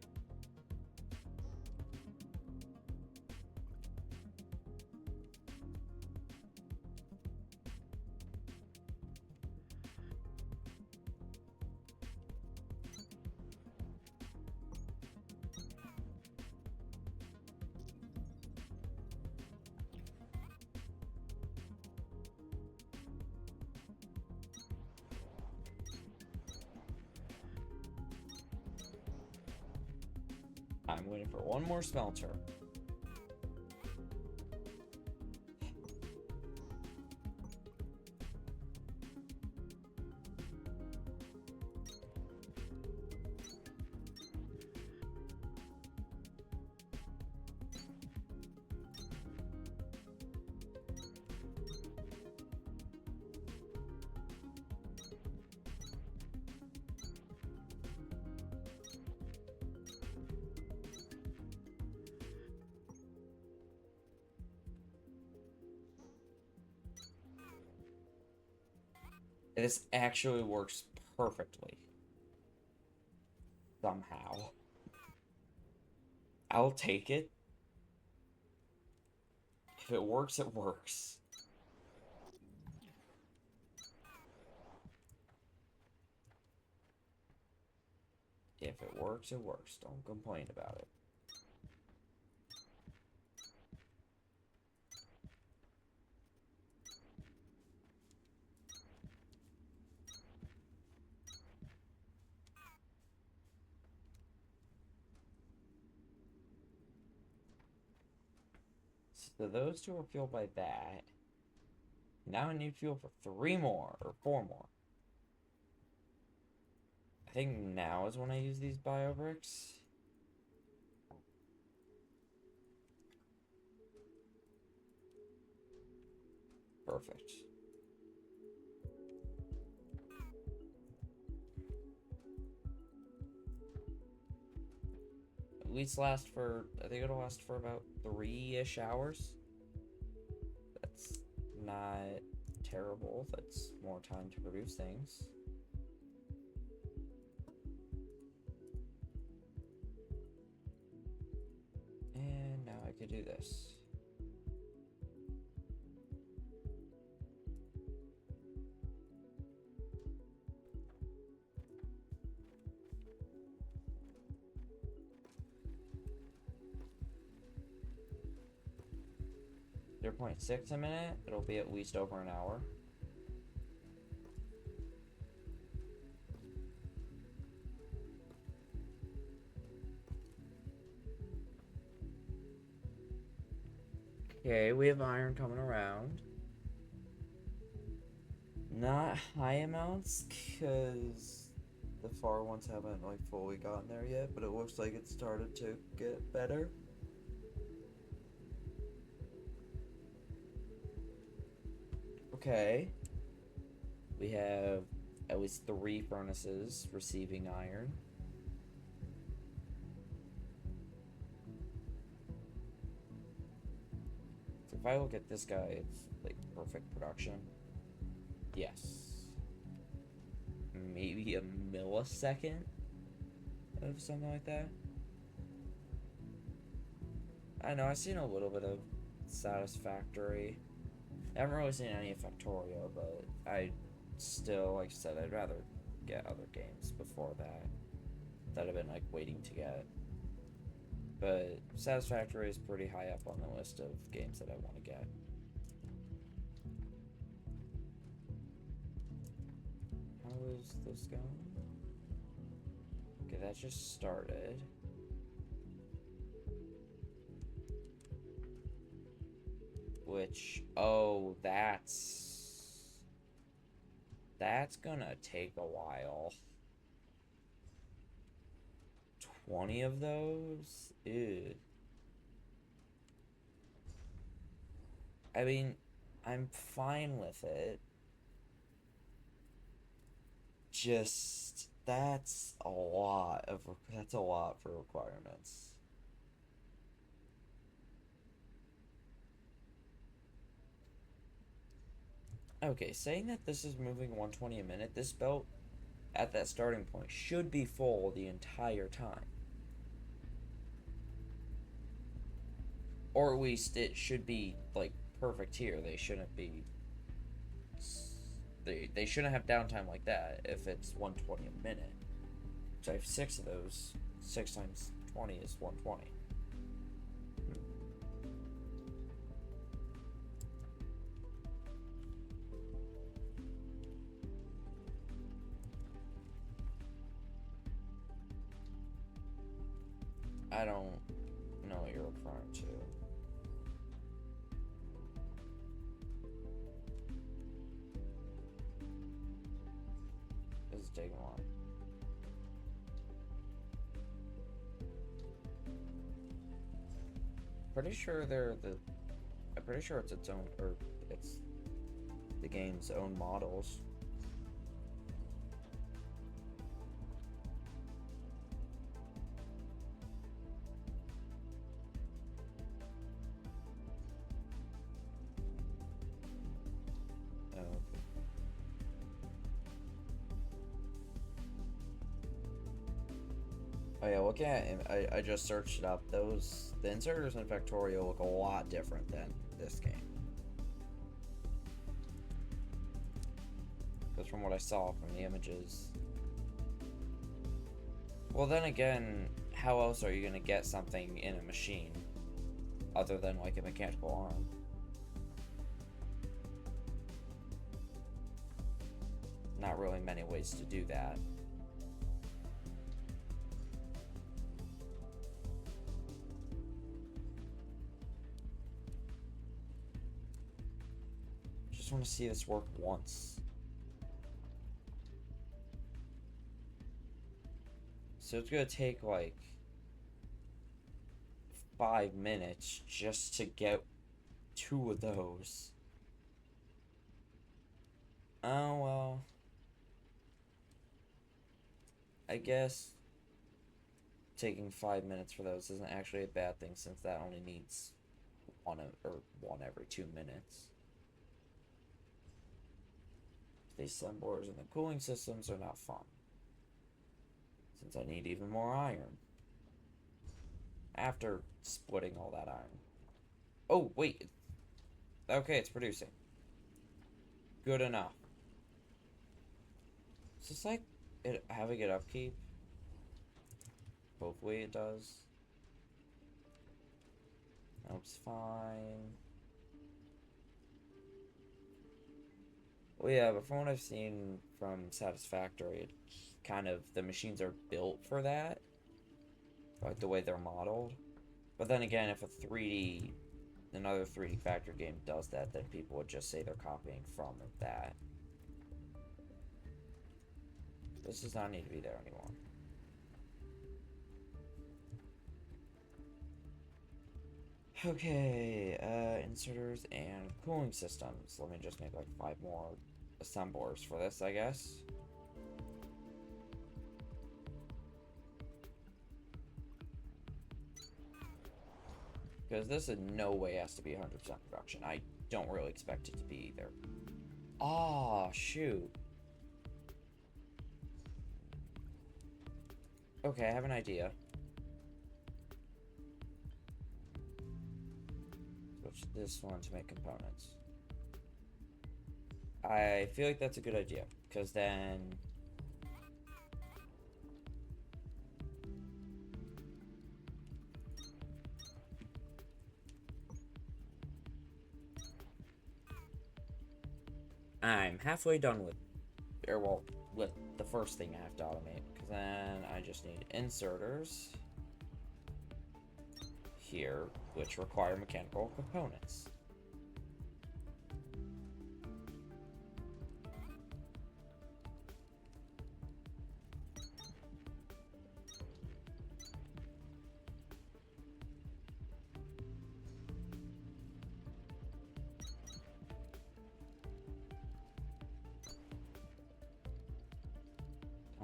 I'm waiting for one more smelter. This actually works perfectly. Somehow. I'll take it. If it works, it works. If it works, it works. Don't complain about it. So those two are fueled by that. Now I need fuel for 3 more, or 4 more. I think now is when I use these biobricks. Perfect. At least last for, I think it'll last for about 3-ish hours. That's not terrible. That's more time to produce things. And now I could do this. They're 0.6 a minute. It'll be at least over an hour. Okay, we have iron coming around. Not high amounts, because the far ones haven't like fully gotten there yet, but it looks like it started to get better. Okay. We have at least 3 furnaces receiving iron. So if I look at this guy, it's like perfect production. Yes. Maybe a millisecond of something like that. I know, I've seen a little bit of Satisfactory. I haven't really seen any of Factorio, but I still, like I said, I'd rather get other games before that I've been like waiting to get. But Satisfactory is pretty high up on the list of games that I want to get. How is this going? Okay, that just started. Which, oh, that's gonna take a while. 20 of those? Ew. I mean, I'm fine with it. Just, that's a lot for requirements. Okay, saying that this is moving 120 a minute, this belt at that starting point should be full the entire time. Or at least it should be, like, perfect here. They shouldn't be... They shouldn't have downtime like that if it's 120 a minute. So I have 6 of those. 6 times 20 is 120. I don't know what you're referring to. This is taking long. Pretty sure I'm pretty sure it's its own, or it's the game's own models. Oh yeah, looking at it, I just searched it up. The inserters in Factorio look a lot different than this game. Because from what I saw from the images. Well, then again, how else are you going to get something in a machine other than like a mechanical arm? Not really many ways to do that. Just want to see this work once. So it's gonna take like 5 minutes just to get 2 of those. Oh well. I guess taking 5 minutes for those isn't actually a bad thing, since that only needs one every 2 minutes. The assemblers and the cooling systems are not fun, since I need even more iron after splitting all that iron. Oh wait, okay, it's producing. Good enough. Is this like having it upkeep? Hopefully it does. That's fine. Well, yeah, but from what I've seen from Satisfactory, it's kind of, the machines are built for that, like the way they're modeled. But then again, if another 3D Factory game does that, then people would just say they're copying from that. This does not need to be there anymore. Okay, inserters and cooling systems. Let me just make like 5 more assemblers for this, I guess. Because this in no way has to be 100% production. I don't really expect it to be either. Oh, shoot. Okay, I have an idea. Switch this one to make components. I feel like that's a good idea, because then I'm halfway done with, with the first thing I have to automate, because then I just need inserters here, which require mechanical components.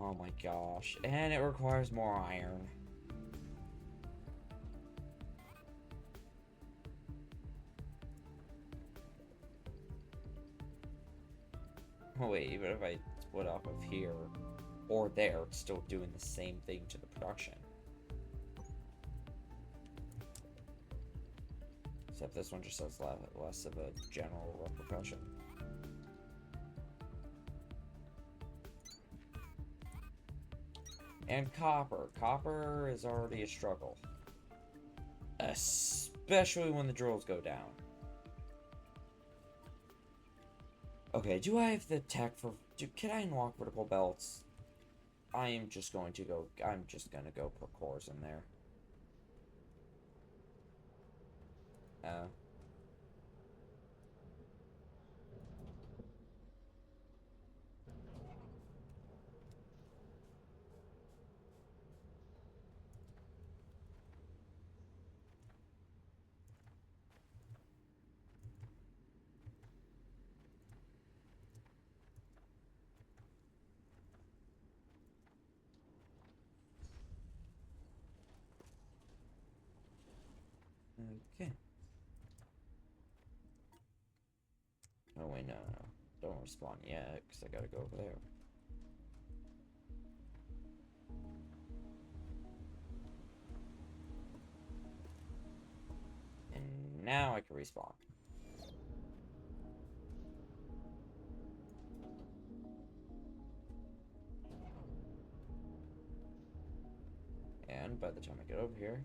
Oh my gosh, and it requires more iron. Oh wait, even if I split off of here, or there. It's still doing the same thing to the production. Except this one just has less of a general repercussion. And copper. Copper is already a struggle. Especially when the drills go down. Okay, do I have the tech for... Can I unlock vertical belts? I'm just gonna go put cores in there. Okay. Oh wait, no. Don't respawn yet, because I gotta go over there. And now I can respawn. And by the time I get over here,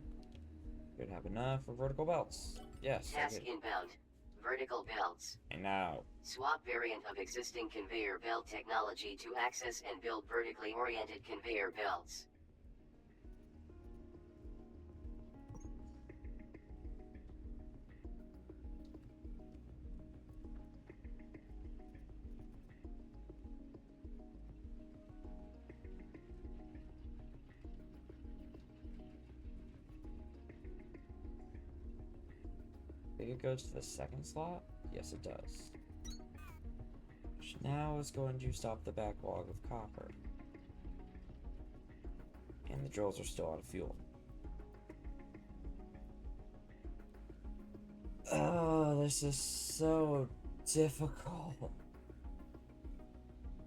should have enough for vertical belts. Yes. Task inbound. Vertical belts. And now. Swap variant of existing conveyor belt technology to access and build vertically oriented conveyor belts. I think it goes to the second slot? Yes, it does. Which now is going to stop the backlog of copper. And the drills are still out of fuel. Oh, this is so difficult.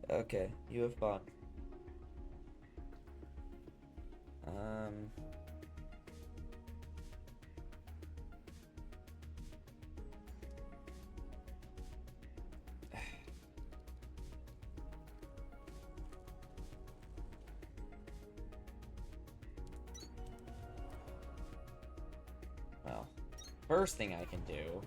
Okay, you have fun. Well, first thing I can do.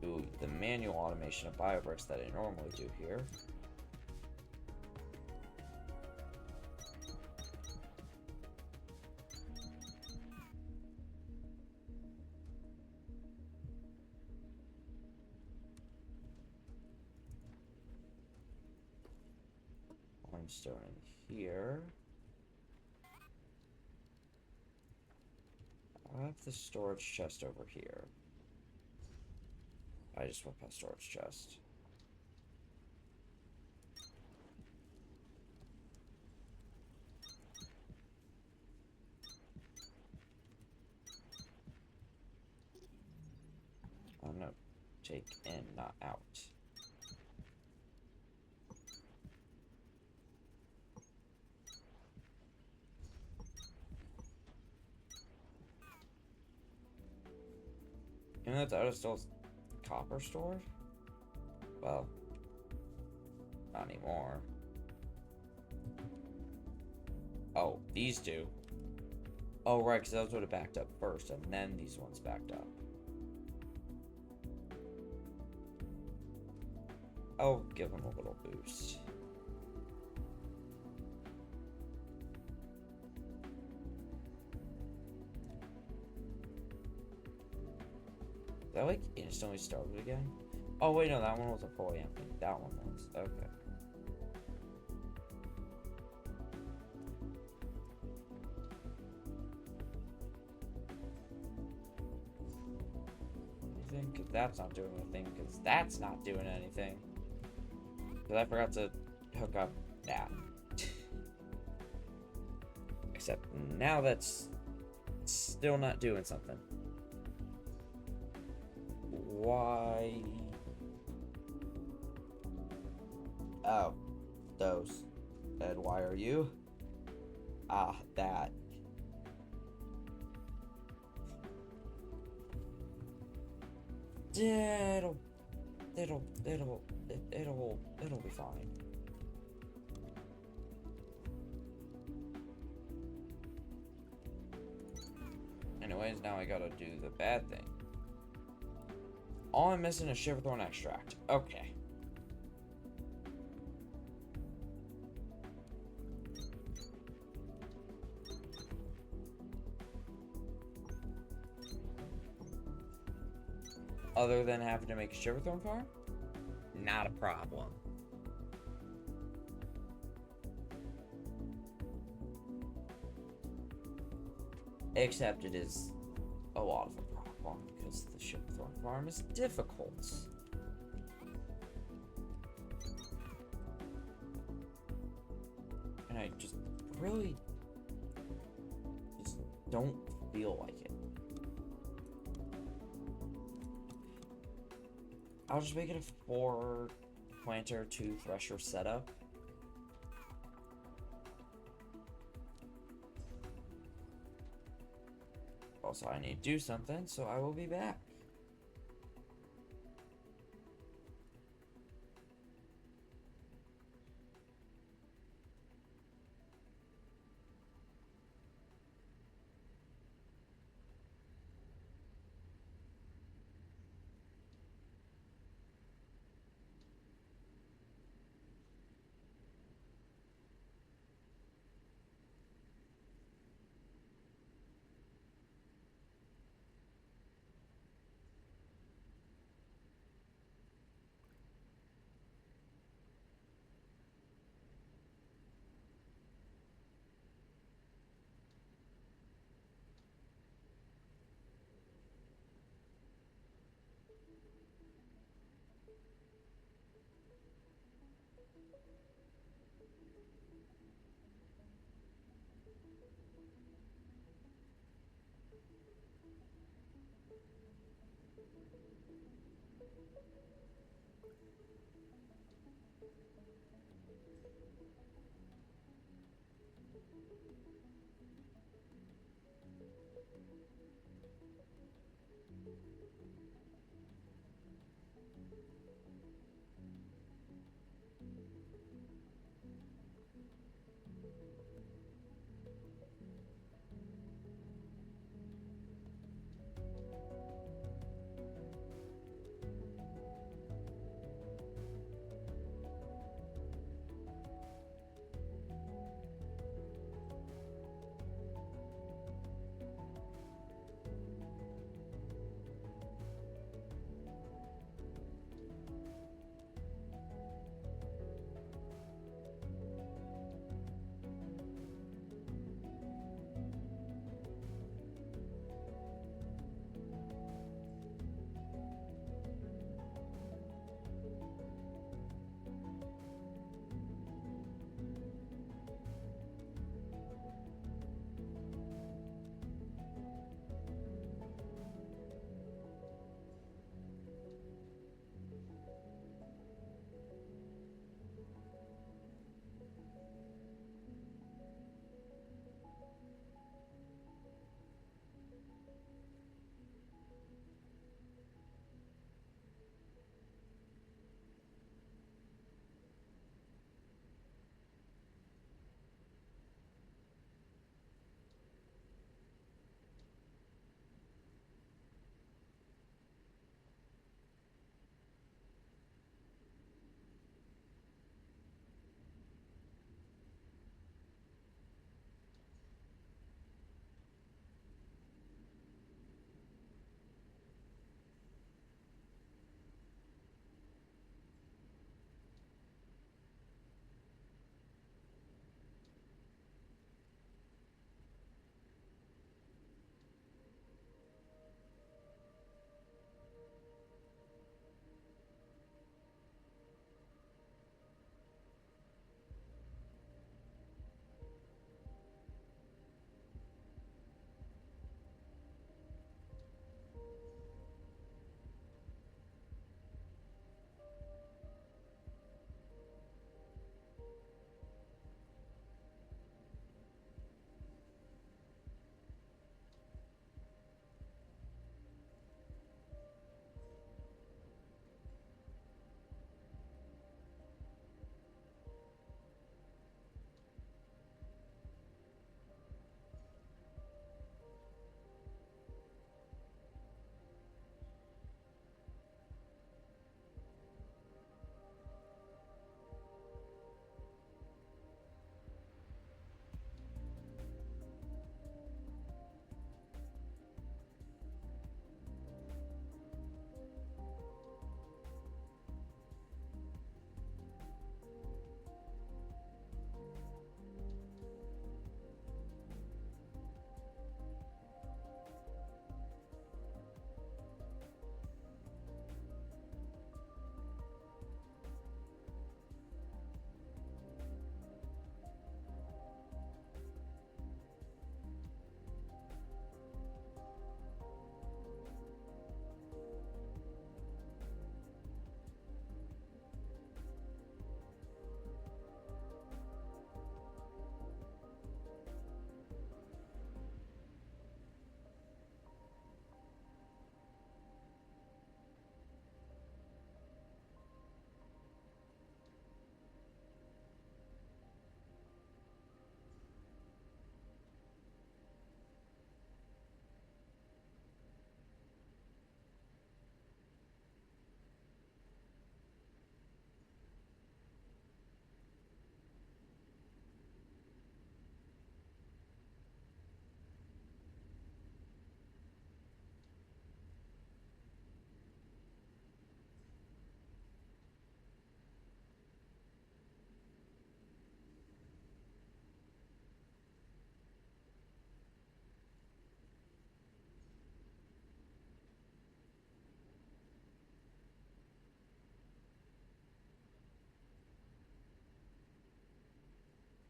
Ooh, the manual automation of biobricks that I normally do here. Limestone in here. I'll have the storage chest over here. I just went past storage chest. Oh no, take in, not out. You know that's out of still copper stored? Well, not anymore. Oh, these two. Oh, right, because those would have backed up first, and then these ones backed up. I'll give them a little boost. That like instantly started again? Oh wait, no, that one wasn't fully empty. That one was. Okay. Anything? Because that's not doing anything. Because that's not doing anything. Because I forgot to hook up that. Except now that's still not doing something. Why? Oh, those. And why are you? Ah, that. It'll be fine. Anyways, now I gotta do the bad thing. All I'm missing is shiver thorn extract. Okay. Other than having to make a shiver thorn farm? Not a problem. Except it is a lot of a problem because the shiver thorn farm is difficult. And I just really just don't feel like it. I'll just make it a 4 planter, 2 thresher setup. Also, I need to do something, so I will be back.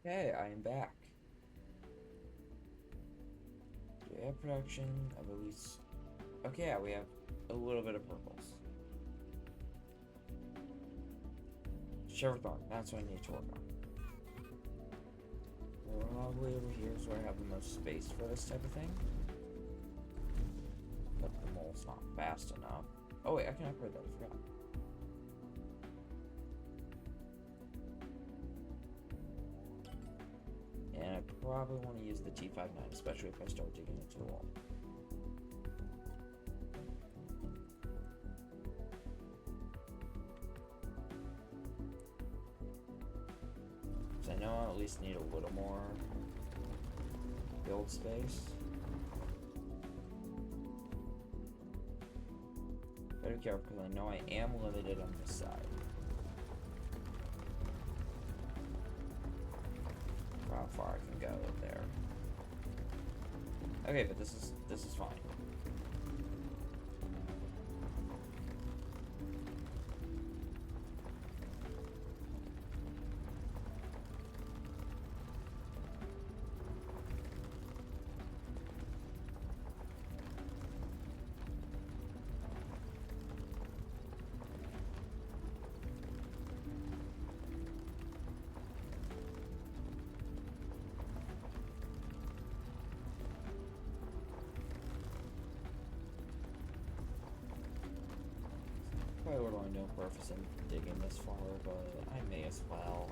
Okay, I am back. Do we have production of at least... Okay, yeah, we have a little bit of purples. Shiver thorn, that's what I need to work on. Probably over here is where I have the most space for this type of thing. But the mole's not fast enough. Oh wait, I can upgrade that, I forgot. And I probably want to use the T59, especially if I start digging into the wall. So I know I at least need a little more build space. Better be careful because I know I am limited on this side. How far I can go there. Okay, but this is fine. Probably really no purpose in digging this far, but I may as well.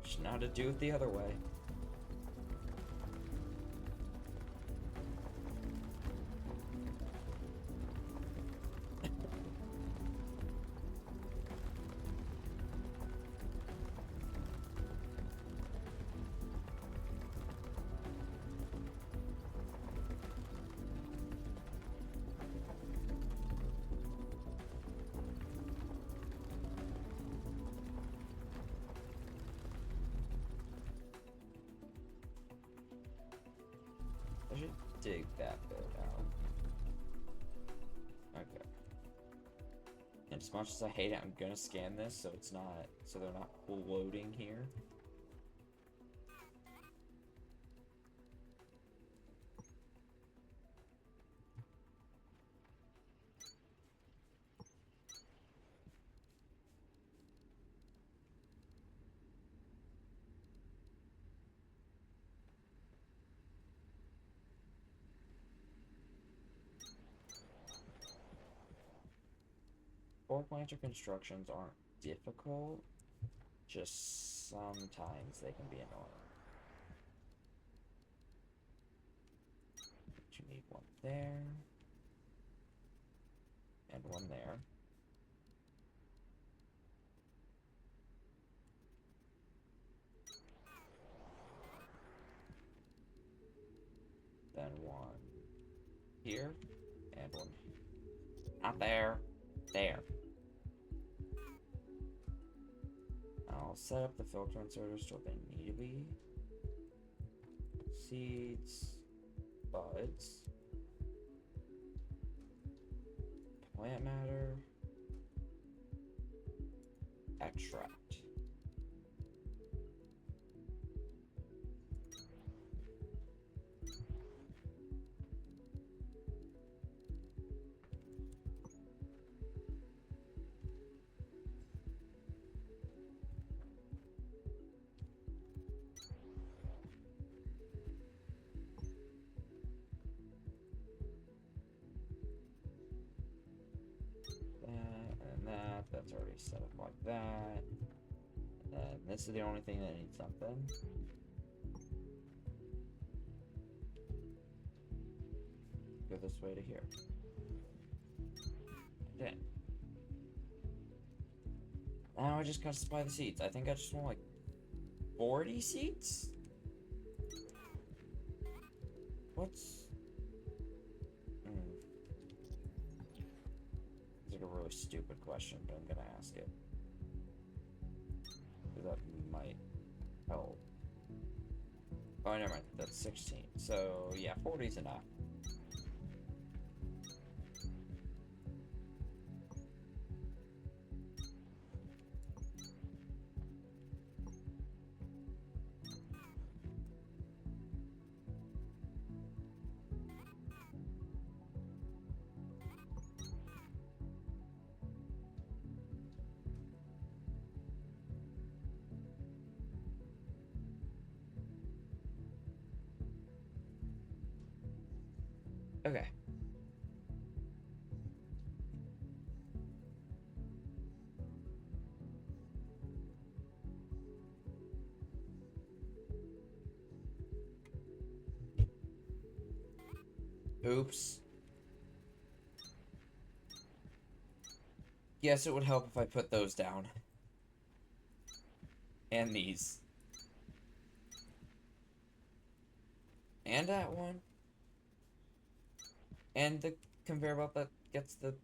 Just know how to do it the other way. I should dig that bit out. Okay. And as much as I hate it, I'm gonna scan this so it's not, so they're not loading here. Floor planter constructions aren't difficult, just sometimes they can be annoying. But you need one there, and one there. Then one here, and one not there, there. I'll set up the filter inserters so they need to be. Seeds, buds, plant matter, extract. That's already set up like that. And this is the only thing that needs something. Go this way to here. Okay. Now I just gotta supply the seeds. I think I just want like 40 seeds? What's... It's like a really stupid question, but I'm gonna ask it. That might help. Oh, never mind. That's 16. So, yeah, 40 is enough. Okay. Oops. Yes, it would help if I put those down. And these. And that one. And the conveyor belt that gets the...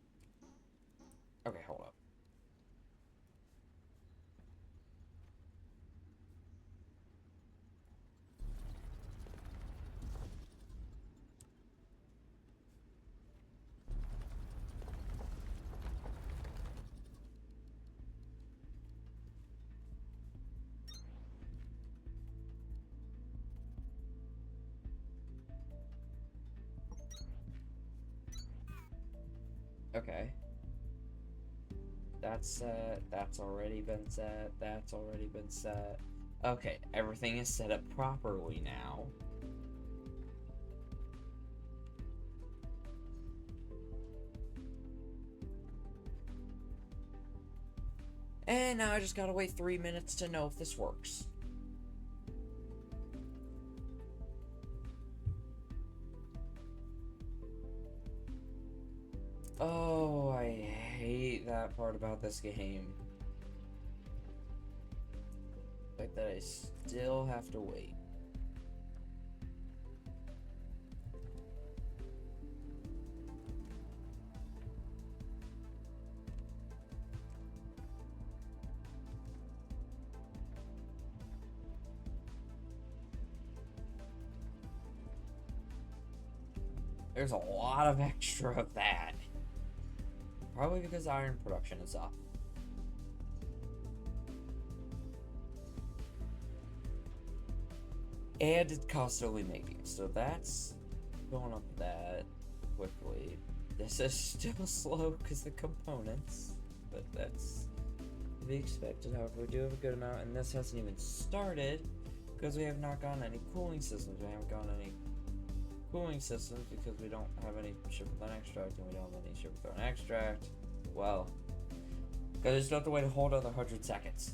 Okay, hold up. Okay. That's set. That's already been set. That's already been set. Okay, everything is set up properly now. And now I just gotta wait 3 minutes to know if this works. Oh, I hate that part about this game. The fact that I still have to wait. There's a lot of extra of that. Probably because iron production is up. And it constantly making. So that's going up that quickly. This is still slow because the components. But that's to be expected. However, we do have a good amount. And this hasn't even started because we have not gotten any cooling systems. We haven't gotten any cooling systems because we don't have any shiver-thorn extract, and we don't have any shiver-thorn extract. Well, because I just have to wait a whole other 100 seconds.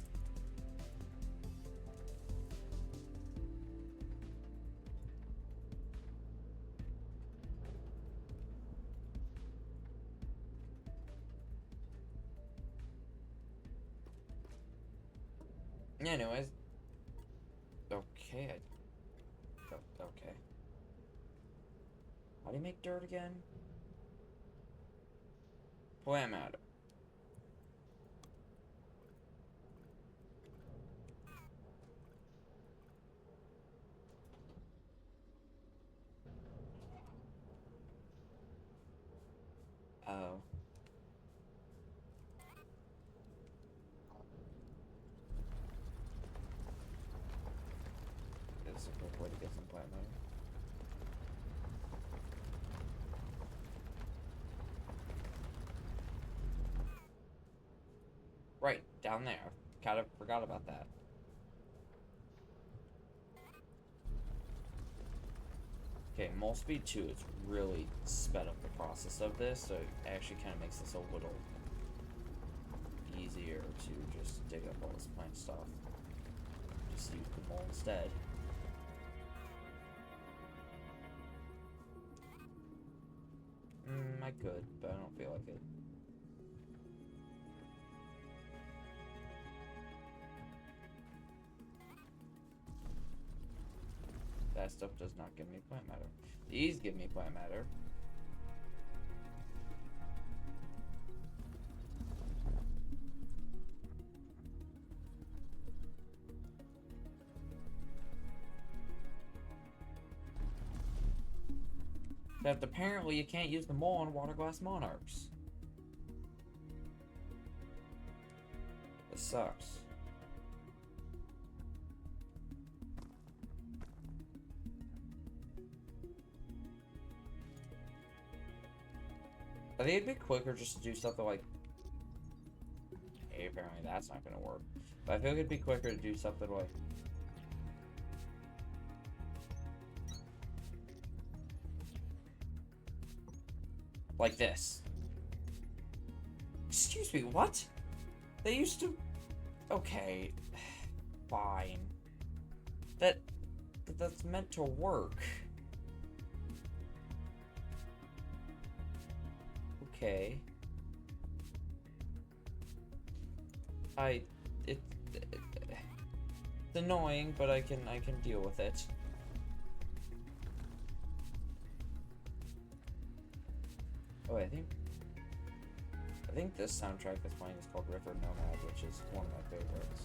Anyways, okay. Okay. How do you make dirt again? Plant matter. Oh. This is a quick way to get some plant matter. Right, down there. Kind of forgot about that. Okay, mole speed 2 has really sped up the process of this, so it actually kind of makes this a little easier to just dig up all this plant stuff. Just use the mole instead. I could, but I don't feel like it. That stuff does not give me plant matter. These give me plant matter. Except apparently you can't use the mole on water glass monarchs. This sucks. I think it'd be quicker just to do something like... Hey, apparently that's not gonna work. But I feel like it'd be quicker to do something like... Like this. Excuse me, what? They used to... Okay. Fine. That's meant to work. Okay. It's annoying, but I can deal with it. Oh, I think this soundtrack that's playing is called River Nomad, which is one of my favorites.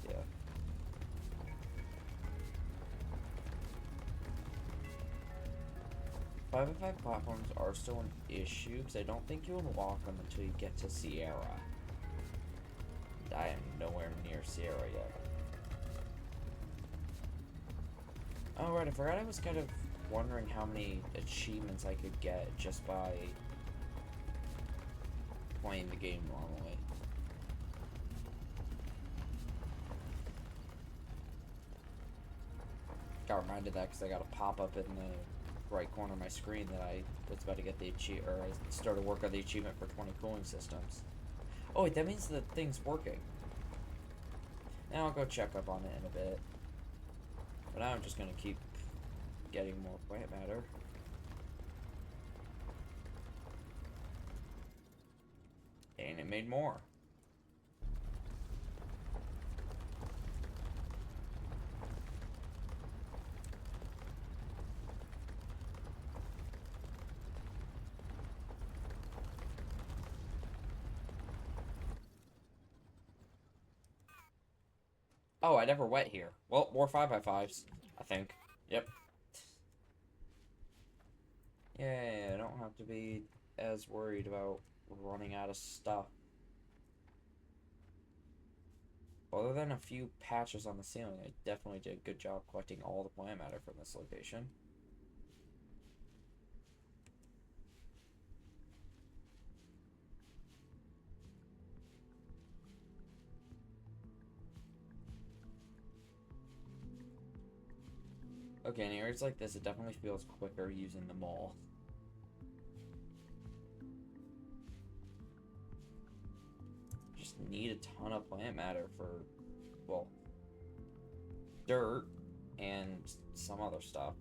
Yeah. Five by five platforms are still an issue because I don't think you unlock them until you get to Sierra. I am nowhere near Sierra yet. Oh right, I forgot I was kind of wondering how many achievements I could get just by playing the game normally. Got reminded of that because I got a pop-up in the right corner of my screen that I was about to get the achievement, or I started work on the achievement for 20 cooling systems. Oh wait, that means the thing's working. Now I'll go check up on it in a bit. But now I'm just gonna keep getting more plant matter. And it made more. Oh, I never went here. Well, more 5x5s, I think. Yep. Yeah, I don't have to be as worried about running out of stuff. Other than a few patches on the ceiling, I definitely did a good job collecting all the plant matter from this location. Okay, in areas like this, it definitely feels quicker using the mall. Just need a ton of plant matter for, well, dirt and some other stuff.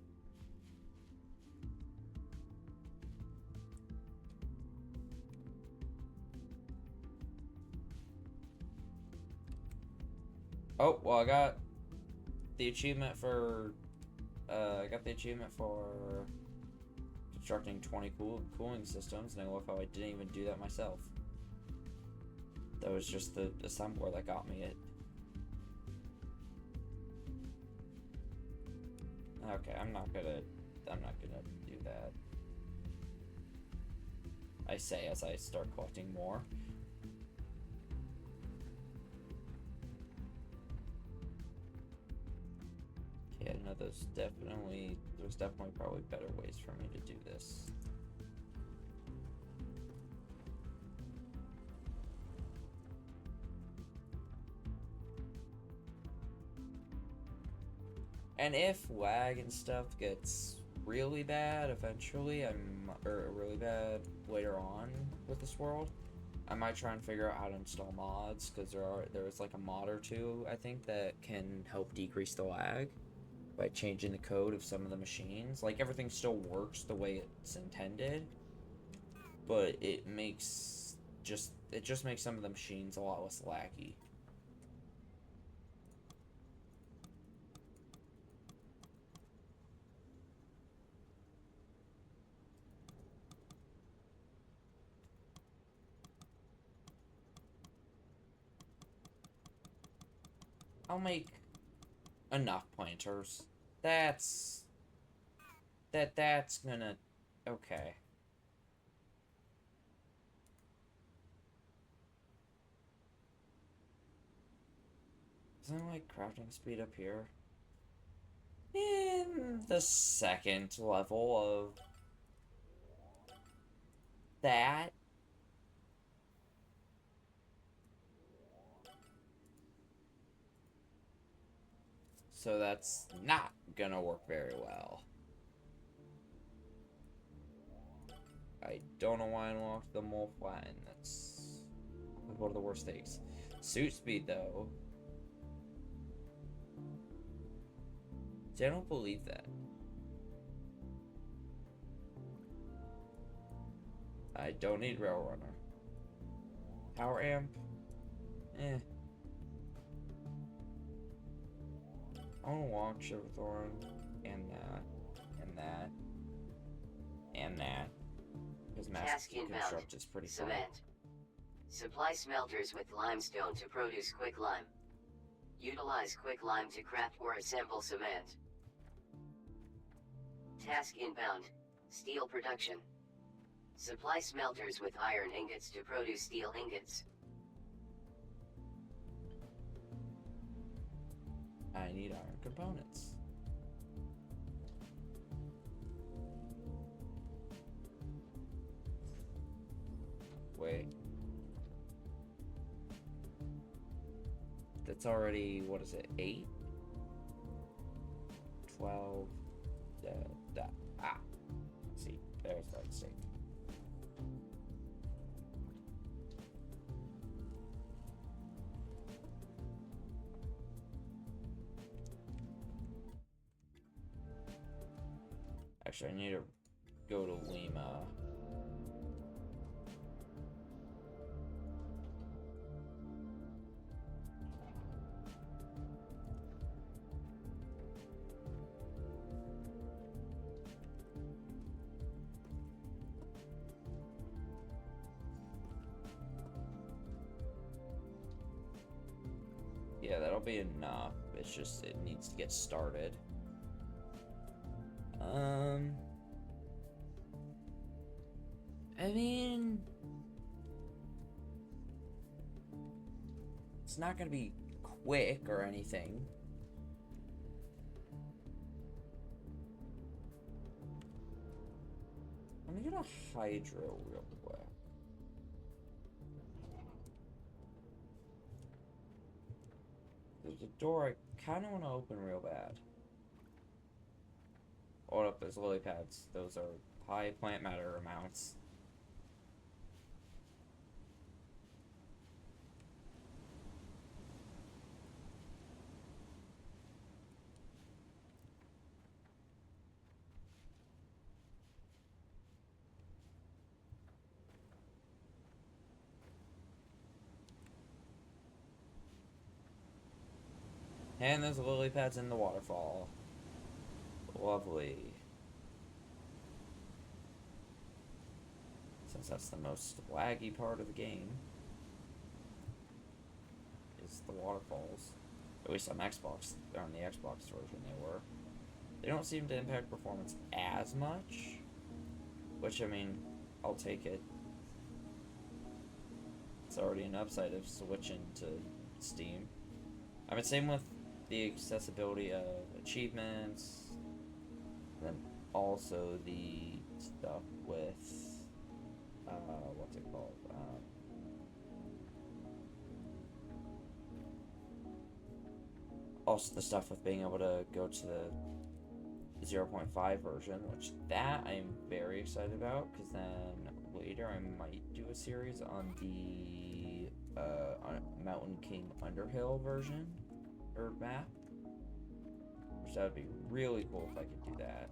Oh, well, I got the achievement for constructing 20 cooling systems, and I love how I didn't even do that myself. That was just the assembler that got me it. Okay, I'm not gonna do that. I say as I start collecting more. Yeah, no, there's definitely probably better ways for me to do this. And if lag and stuff gets really bad eventually, or really bad later on with this world, I might try and figure out how to install mods, because there's like a mod or two, I think, that can help decrease the lag by changing the code of some of the machines. Like, everything still works the way it's intended, but it just makes some of the machines a lot less laggy. I'll make enough planters. That's gonna... Okay. Isn't like crafting speed up here? In the second level of that. So that's not gonna work very well. I don't know why I unlocked the mole flatten. That's one of the worst things. Suit speed, though. See, I don't believe that. I don't need Rail Runner. Power Amp? Eh. I want to walk Shiver Thorn, and that, and that, and that. Because Mass Task inbound. Construct is pretty fun. Cement. Supply smelters with limestone to produce quick lime. Utilize quick lime to craft or assemble cement. Task inbound. Steel production. Supply smelters with iron ingots to produce steel ingots. I need iron components. Wait. That's already, what is it, 8? 12. See, there's that mistake. Actually, I need to go to Lima. Yeah, that'll be enough. It's just, it needs to get started. I mean, it's not gonna be quick or anything. Let me get a hydro real quick. There's a door I kind of want to open real bad. Hold up, there's lily pads. Those are high plant matter amounts. And there's lily pads in the waterfall. Lovely. Since that's the most laggy part of the game, is the waterfalls. At least on Xbox, or on the Xbox version they were. They don't seem to impact performance as much, which, I mean, I'll take it. It's already an upside of switching to Steam. I mean, same with the accessibility of achievements, and then also the stuff with, what's it called? Also the stuff with being able to go to the 0.5 version, which that I'm very excited about, because then later I might do a series on the Mountain King Underhill version, or map, which that would be really cool if I could do that.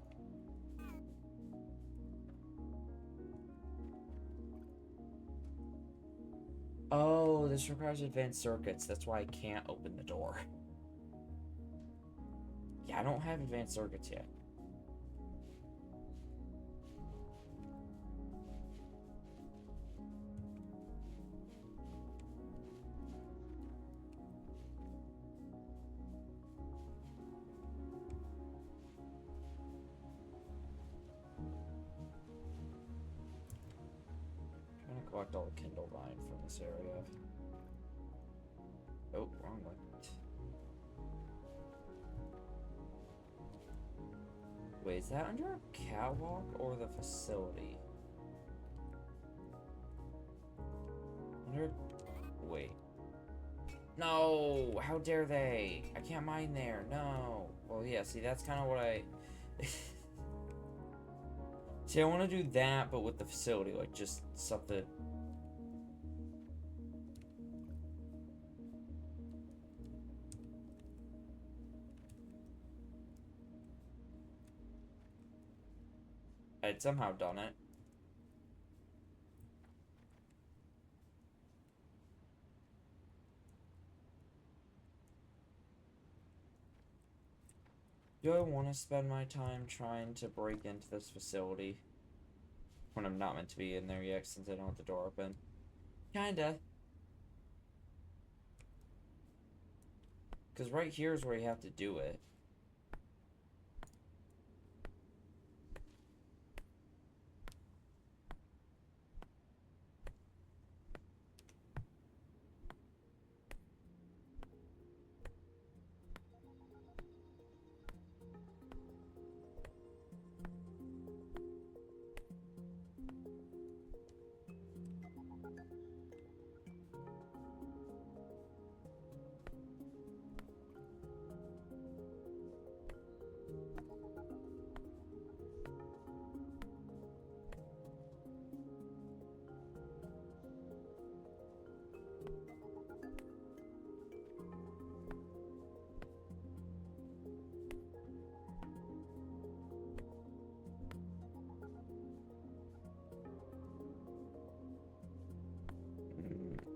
Oh, this requires advanced circuits. That's why I can't open the door. Yeah, I don't have advanced circuits yet. Trying to collect all the Kindle Vine from this area. Oh, wrong one. Wait, is that under a catwalk or the facility? Under... Wait. No! How dare they? I can't mine there. No. Well, yeah, see, that's kind of what I... See, I want to do that, but with the facility, like, just something. I'd somehow done it. Do I want to spend my time trying to break into this facility when I'm not meant to be in there yet since I don't have the door open? Kinda. Because right here is where you have to do it.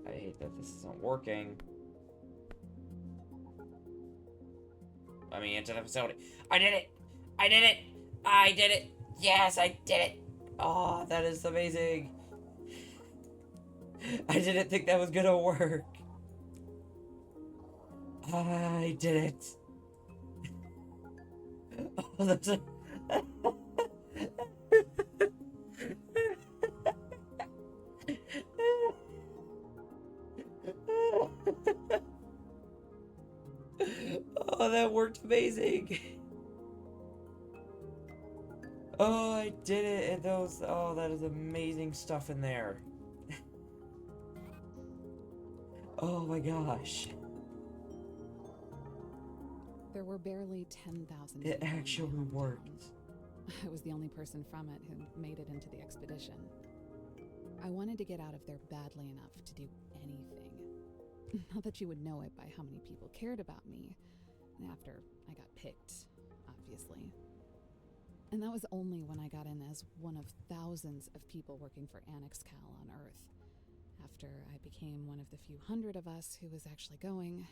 I hate that this isn't working. Let me into the facility. I did it! I did it! I did it! Yes, I did it! Oh, that is amazing! I didn't think that was gonna work. I did it! Oh, that's a... Oh, that worked amazing. Oh, I did it. And those, oh, that is amazing stuff in there. Oh my gosh. There were barely 10,000 It people in my actually hometown. worked. I was the only person from it who made it into the expedition. I wanted to get out of there badly enough to do anything. Not that you would know it by how many people cared about me after I got picked, obviously. And that was only when I got in as one of thousands of people working for Annex Cal on Earth. After I became one of the few hundred of us who was actually going,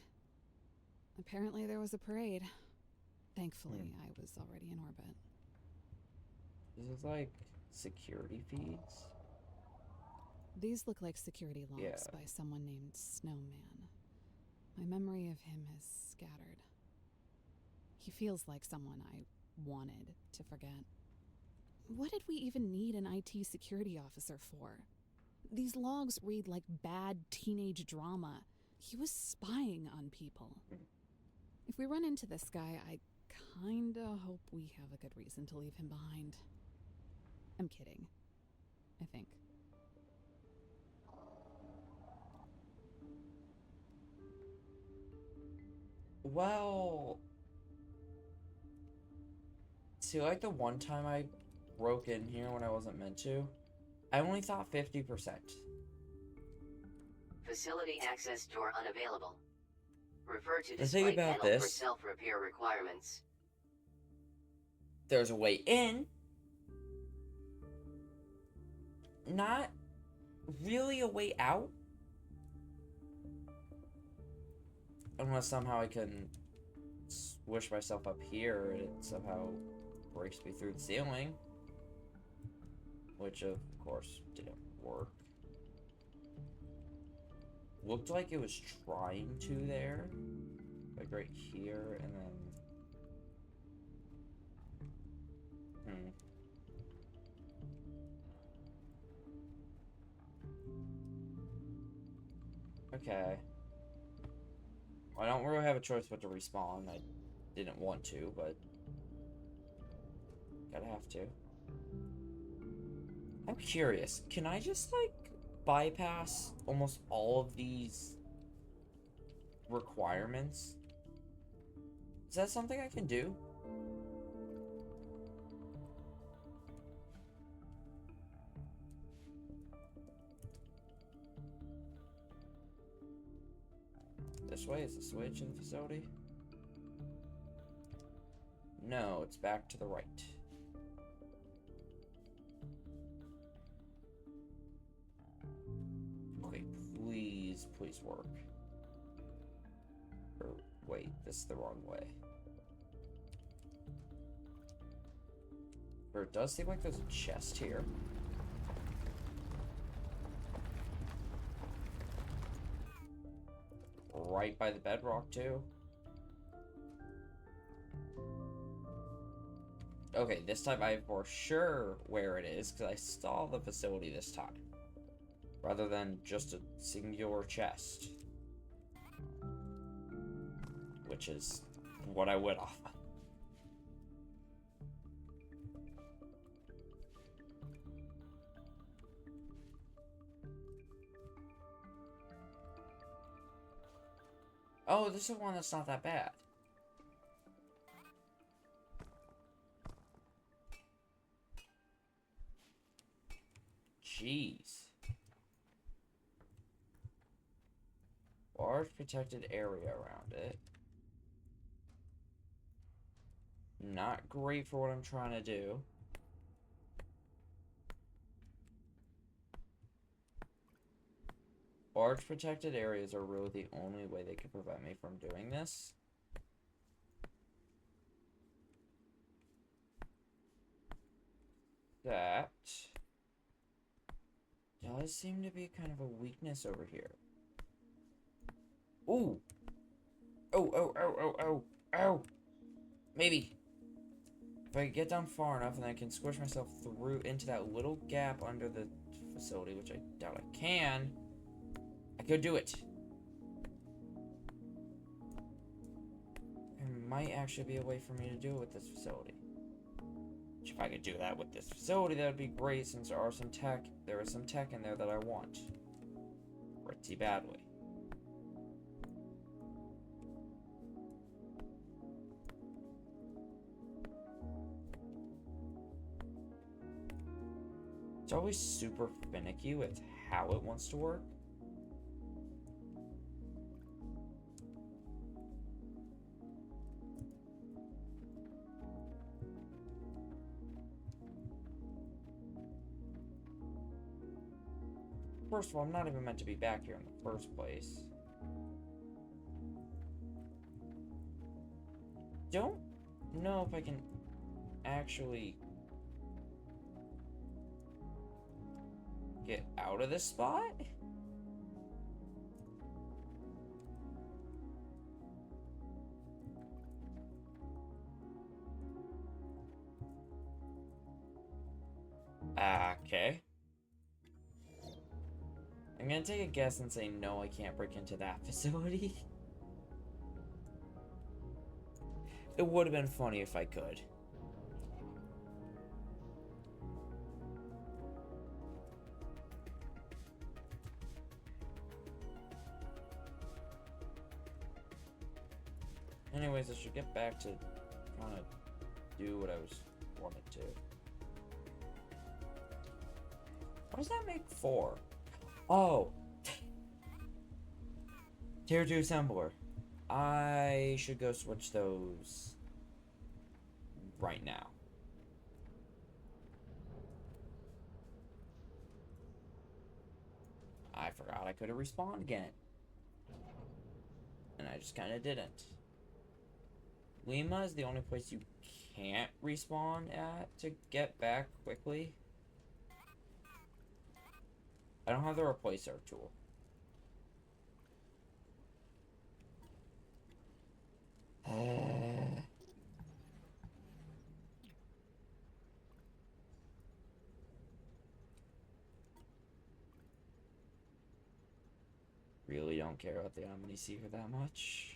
apparently there was a parade. Thankfully, I was already in orbit. This is like security feeds. These look like security logs Yeah. by someone named Snowman. My memory of him is scattered. He feels like someone I wanted to forget. What did we even need an IT security officer for? These logs read like bad teenage drama. He was spying on people. If we run into this guy, I kinda hope we have a good reason to leave him behind. I'm kidding. I think. Well, see, like the one time I broke in here when I wasn't meant to, I only thought 50%. Facility access door unavailable. Refer to The thing display about panel for this- self-repair requirements. There's a way in. Not really a way out. Unless somehow I can swish myself up here and it somehow breaks me through the ceiling. Which, of course, didn't work. Looked like it was trying to there. Like right here, and then... Okay. Well, I don't really have a choice but to respawn. I didn't want to, but... Gotta have to. I'm curious, can I just, like, bypass almost all of these requirements? Is that something I can do? this way? Is this the way to the facility? No, it's back to the right. Okay, please work. Or, wait, this is the wrong way. Or it does seem like there's a chest here. Right by the bedrock, too. Okay, this time I for sure where it is, because I saw the facility this time. Rather than just a singular chest. Which is what I went off of. Oh, this is one that's not that bad. Jeez. Large protected area around it. Not great for what I'm trying to do. Large protected areas are really the only way they can prevent me from doing this. That does seem to be kind of a weakness over here. Ooh! Oh! Maybe. If I get down far enough and I can squish myself through into that little gap under the facility, which I doubt I can, I could do it. There might actually be a way for me to do it with this facility. Which if I could do that with this facility, that would be great, since there is some tech in there that I want. Pretty badly. It's always super finicky with how it wants to work. First of all, I'm not even meant to be back here in the first place. Don't know if I can actually get out of this spot? Okay. I'm gonna take a guess and say no, I can't break into that facility. It would have been funny if I could. Anyways, I should get back to trying to do what I was wanted to. What does that make 4? Oh! Tier 2 assembler. I should go switch those right now. I forgot I could have respawned again. And I just kind of didn't. Lima is the only place you can't respawn at to get back quickly. I don't have the replacer tool. Really don't care about the Omni-Seeker that much.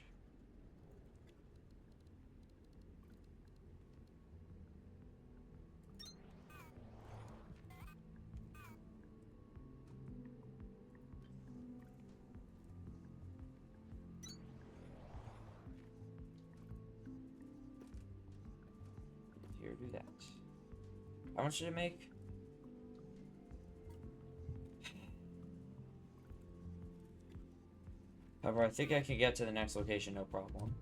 Here, do that. How much did it make? However, I think I can get to the next location, no problem.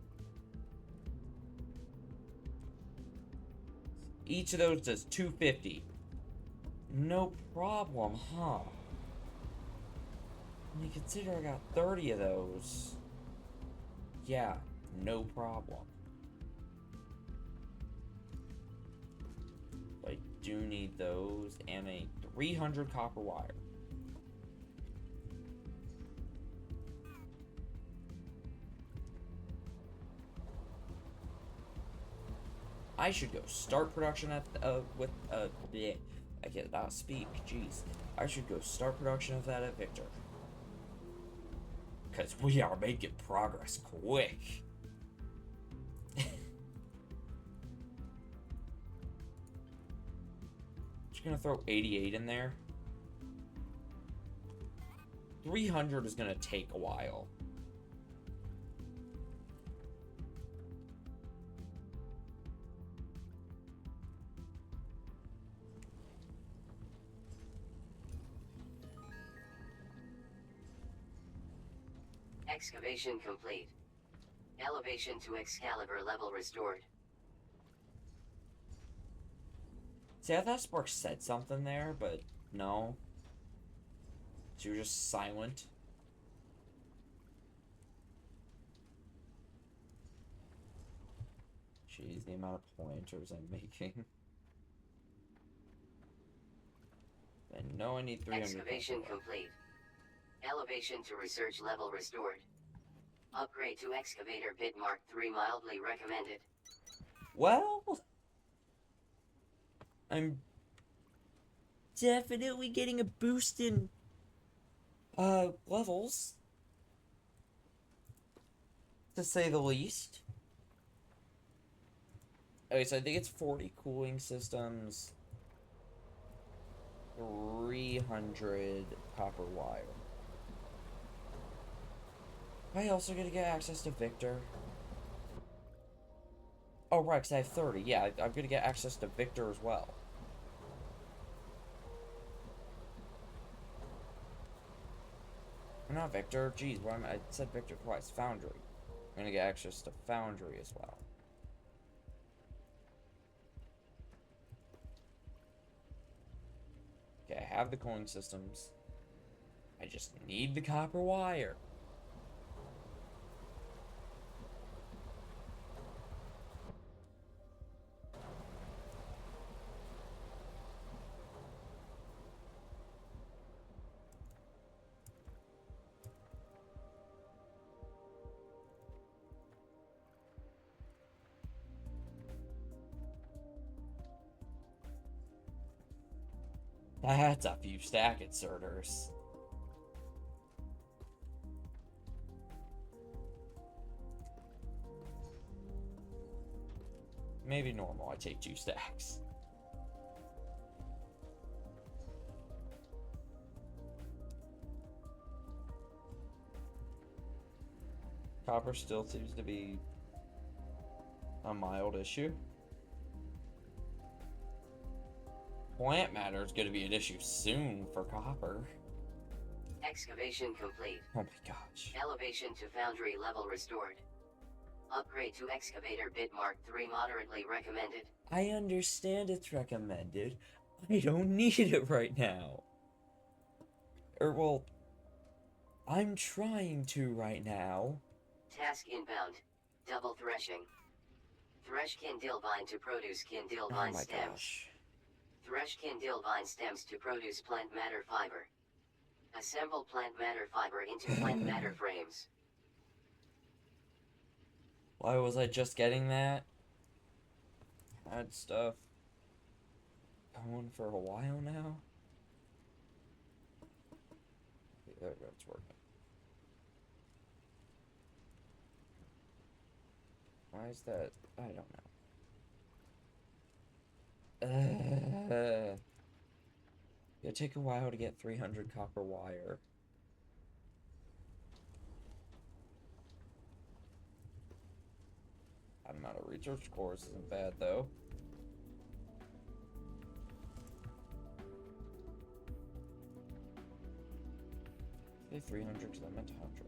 Each of those does 250. No problem, huh? When you consider I got 30 of those. Yeah, no problem. I do need those and a 300 copper wire. I should go start production at bleh. I cannot speak. Jeez, I should go start production of that at Victor. Cause we are making progress quick. Just gonna throw 88 in there. 300 is gonna take a while. Excavation complete. Elevation to Excalibur level restored. See, I thought Spark said something there, but no. She was just silent. Jeez, the amount of pointers I'm making. And no, I need 300. Excavation complete. Elevation to research level restored. Upgrade to excavator bit mark 3 mildly recommended. Well, I'm definitely getting a boost in levels, to say the least. Okay, so I think it's 40 cooling systems, 300 copper wire. Am I also gonna get access to Victor? Oh, right, because I have 30. Yeah, I'm gonna get access to Victor as well. Or not Victor. Jeez, I said Victor twice. Foundry. I'm gonna get access to Foundry as well. Okay, I have the cooling systems. I just need the copper wire. That's a few stack inserters. Maybe normal, I take 2 stacks. Copper still seems to be a mild issue. Plant matter is going to be an issue soon for copper. Excavation complete. Oh my gosh. Elevation to foundry level restored. Upgrade to excavator bit mark 3 moderately recommended. I understand it's recommended. I don't need it right now. Or, well, I'm trying to right now. Task inbound. Double threshing. Thresh kindle vine to produce kindle vine Oh my stems. gosh. Thresh kindle vine stems to produce plant matter fiber. Assemble plant matter fiber into plant matter frames. Why was I just getting that? Had stuff going for a while now. Okay, there we go, it's working. Why is that? I don't know. It'll take a while to get 300 copper wire. That amount of research cores isn't bad though. Say 300 because I meant 100.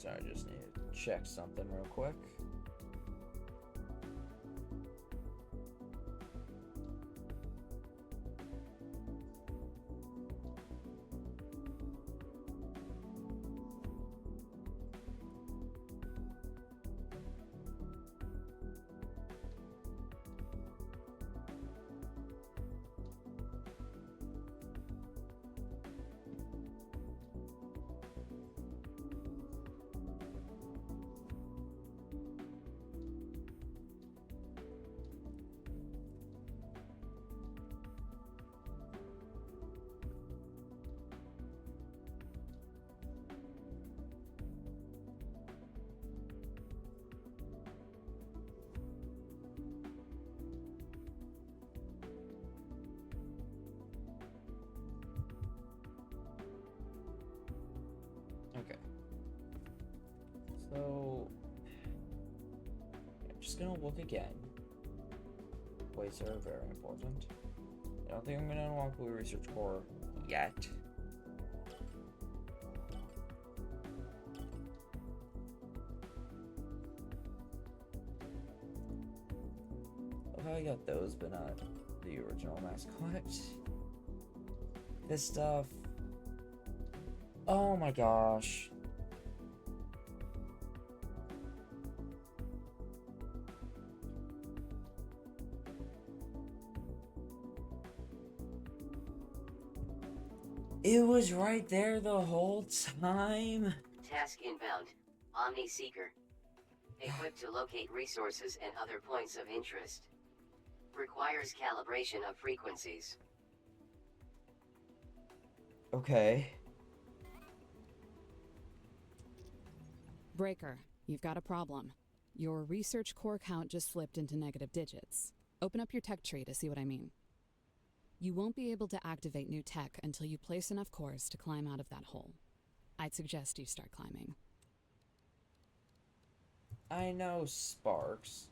So I just need to check something real quick. Okay. So, I'm just gonna look again. Weights are very important. I don't think I'm gonna unlock Blue Research Core yet. Love how I got those, but not the original Mass Collect. This stuff. Oh my gosh. It was right there the whole time. Task inbound. Omni Seeker. Equipped to locate resources and other points of interest. Requires calibration of frequencies. Okay. Breaker, you've got a problem. Your research core count just slipped into negative digits. Open up your tech tree to see what I mean. You won't be able to activate new tech until you place enough cores to climb out of that hole. I'd suggest you start climbing. I know Sparks.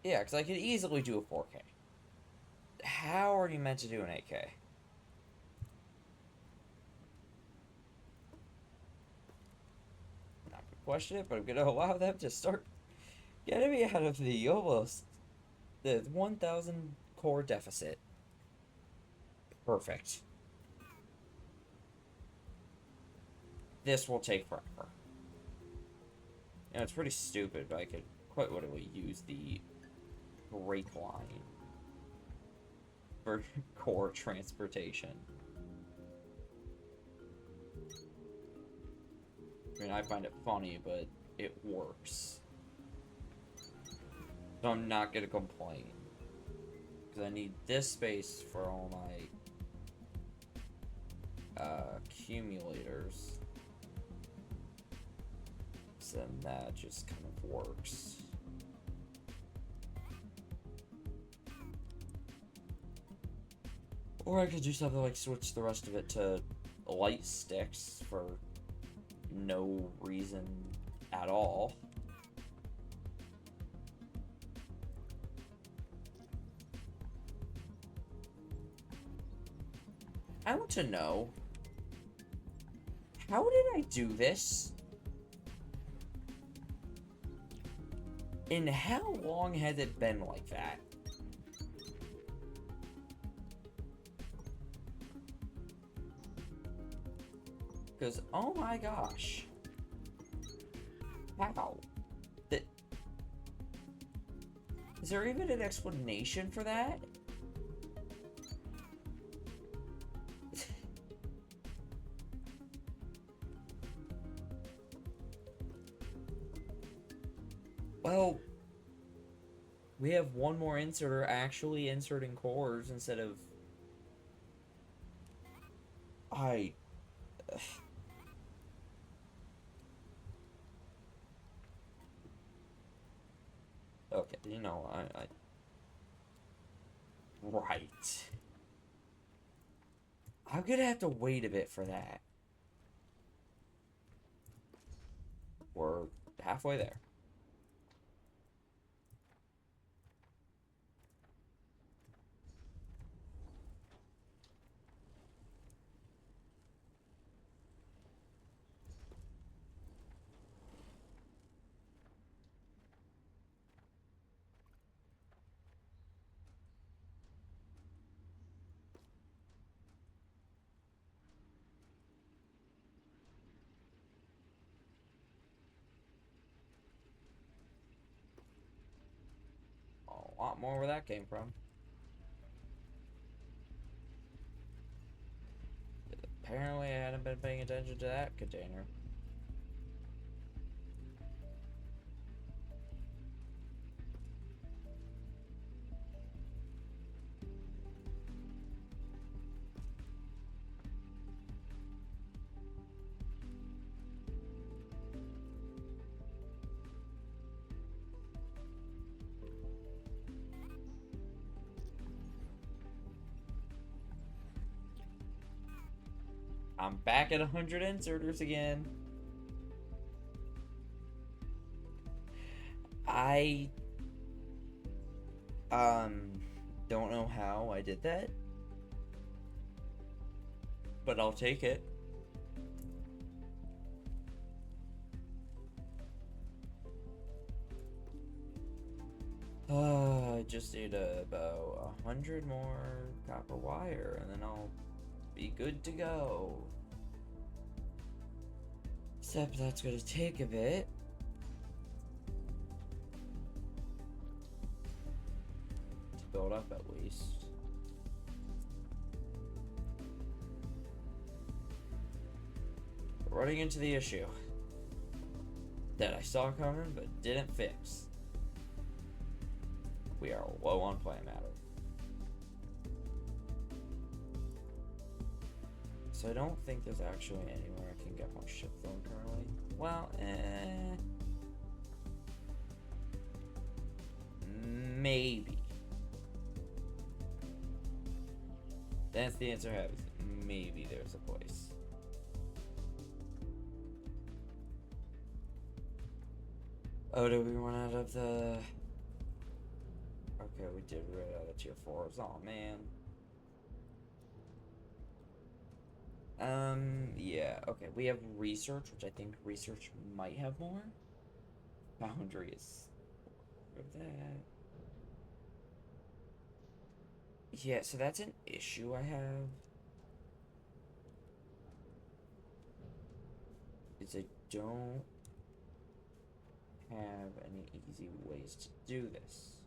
Yeah, because I could easily do a 4K. How are you meant to do an 8K? Not gonna question it, but I'm gonna allow them to start getting me out of the 1,000 core deficit. Perfect. This will take forever. You know, it's pretty stupid, but I could quite literally use the brake line for core transportation. I mean, I find it funny, but it works. So I'm not gonna complain. Because I need this space for all my accumulators. So then that just kind of works. Or I could do something like switch the rest of it to light sticks for no reason at all. I want to know, how did I do this? And how long has it been like that? Because, oh my gosh. How? Is there even an explanation for that? Well, we have one more inserter actually inserting cores instead of... Okay, you know, Right. I'm gonna have to wait a bit for that. We're halfway there. more where that came from. Apparently, I hadn't been paying attention to that container. I'm back at 100 inserters again. I don't know how I did that, but I'll take it. I just need about 100 more copper wire, and then I'll be good to go. Except that's gonna take a bit. To build up at least. Running into the issue that I saw coming but didn't fix. We are low on plant matter. So I don't think there's actually anywhere I can get more ship thrown currently. Well, maybe. That's the answer I have. Maybe there's a place. Oh, did we run out of the... Okay, we did run out of tier 4s. Oh, man. Yeah, okay. We have research, which I think research might have more. Foundry is of that. Yeah, so that's an issue I have. Is I don't have any easy ways to do this.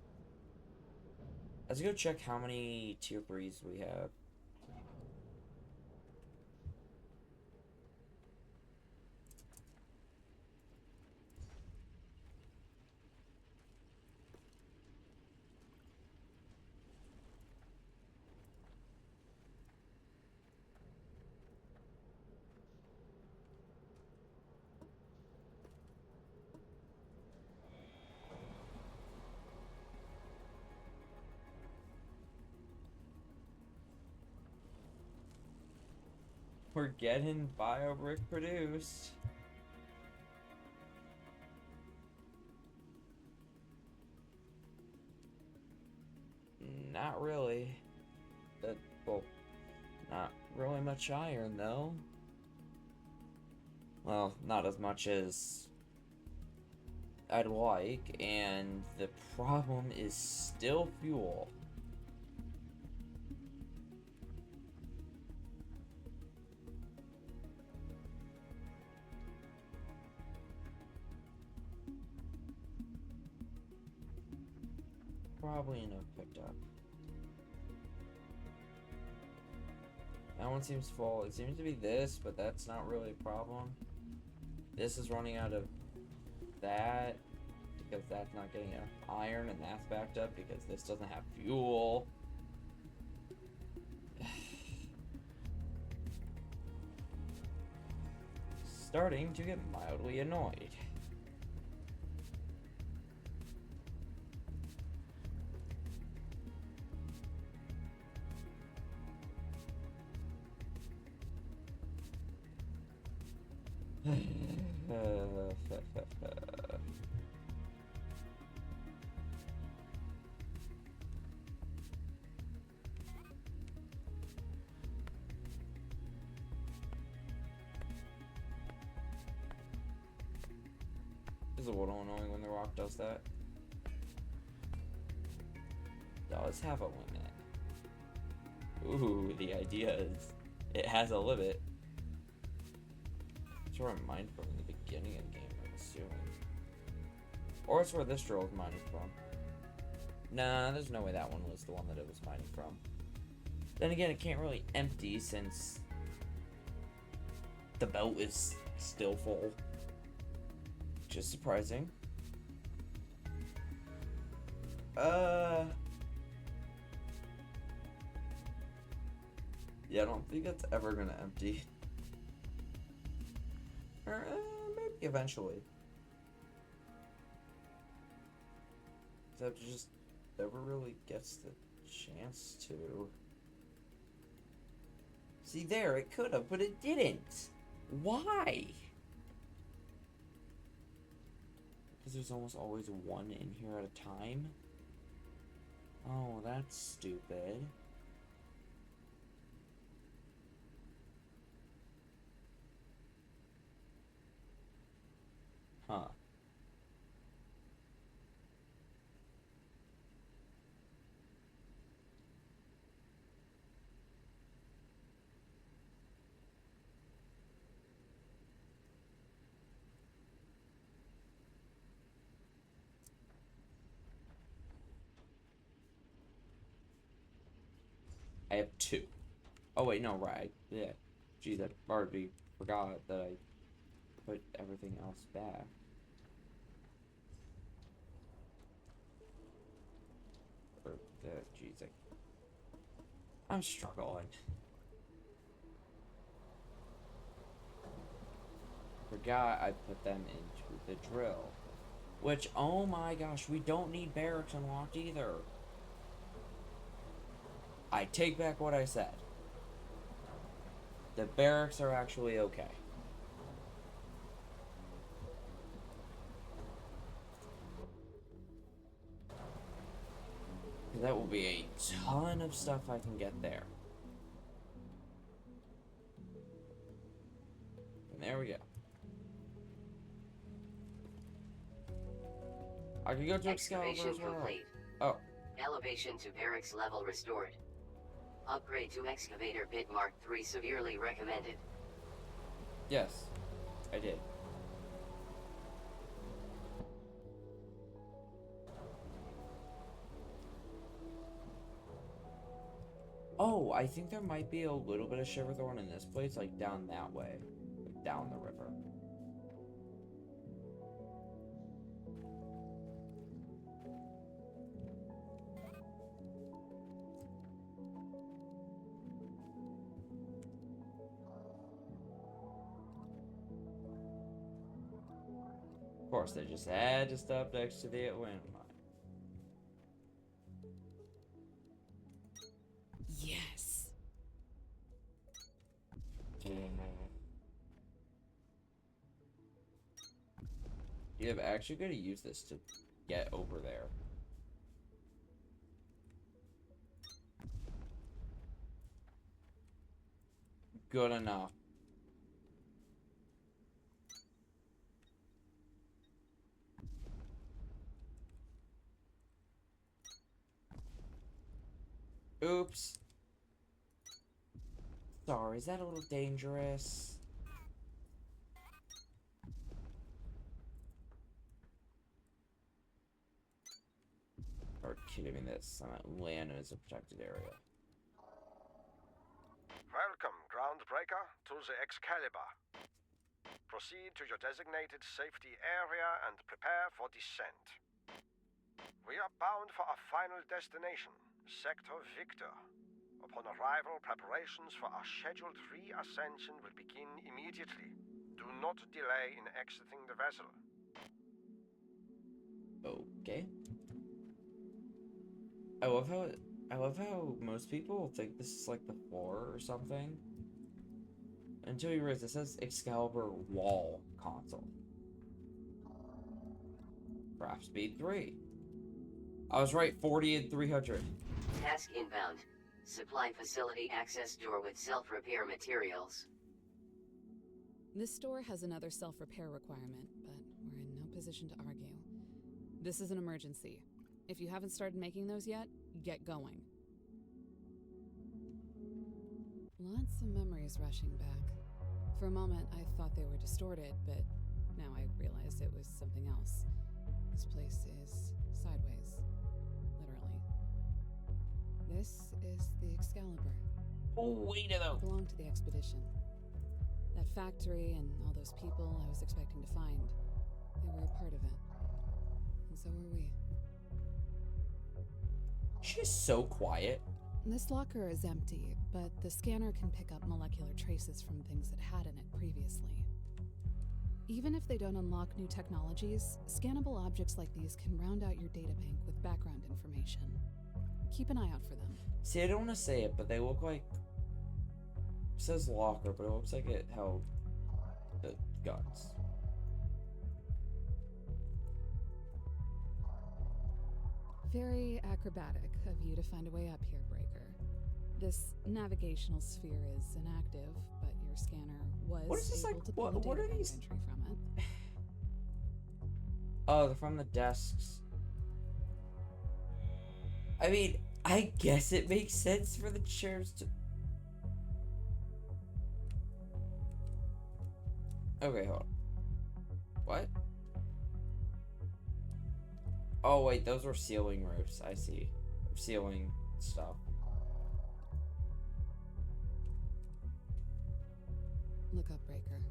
Let's go check how many tier 3s we have. We're getting biobrick produced. Not really. Well, not really much iron though. Well, not as much as I'd like, and the problem is still fuel. Probably enough picked up. That one seems full. It seems to be this, but that's not really a problem. This is running out of that because that's not getting enough iron, and that's backed up because this doesn't have fuel. Starting to get mildly annoyed. Is a little annoying when the rock does that. Does have a limit. Ooh, the idea is it has a limit. It's where I'm mined from in the beginning of the game, I'm assuming. Or it's where this drill is mined from. Nah, there's no way that one was the one that it was mining from. Then again, it can't really empty since the belt is still full. Which is surprising. Yeah, I don't think it's ever gonna empty. Or, maybe eventually. Except it just never really gets the chance to. See there, it could have, but it didn't. Why? Because there's almost always one in here at a time. Oh, that's stupid. Huh. I have two. Oh wait, no, right. Yeah. Geez, I already forgot that I put everything else back. Or geez, I'm struggling. Forgot I put them into the drill. Which, oh my gosh, we don't need barracks unlocked either. I take back what I said. The barracks are actually okay. That will be a ton of stuff I can get there. And there we go. I can go to Excalibur Excavation as well. complete. Oh. Elevation to barracks level restored. Upgrade to excavator pit Mark 3 severely recommended. Yes, I did. Oh, I think there might be a little bit of shiver thorn in this place, like down that way, like down the river. Of course, they just had to stop next to the wind mine. Yes. Yeah, I'm actually going to use this to get over there. Good enough. Oops. Sorry, is that a little dangerous? Are kidding me, this land is a protected area. Welcome, Groundbreaker, to the Excalibur. Proceed to your designated safety area and prepare for descent. We are bound for our final destination, Sector Victor. Upon arrival, preparations for our scheduled re-ascension will begin immediately. Do not delay in exiting the vessel. Okay. I love how most people think this is like the floor or something. Until you realize it says Excalibur wall console. Craft speed 3. I was right, 40 and 300. Task inbound. Supply facility access door with self-repair materials. This store has another self-repair requirement, but we're in no position to argue. This is an emergency. If you haven't started making those yet, get going. Lots of memories rushing back. For a moment, I thought they were distorted, but now I realize it was something else. This place is sideways. Literally. is the Excalibur. Oh, wait a It though. belonged to the expedition. That factory and all those people I was expecting to find, they were a part of it. And so were we. She's so quiet. This locker is empty, but the scanner can pick up molecular traces from things it had in it previously. Even if they don't unlock new technologies, scannable objects like these can round out your databank with background information. Keep an eye out for them. See, I don't want to say it, but they look like... It says locker, but it looks like it held the guns. Very acrobatic of you to find a way up here, Breaker. This navigational sphere is inactive, but your scanner was What is this, able like, to pull what a are databank these- entry from it. Oh, they're from the desks. I mean, I guess it makes sense for the chairs to... Okay, hold on. What? Oh, wait, those were ceiling roofs. I see. Ceiling stuff. Look up, Breaker.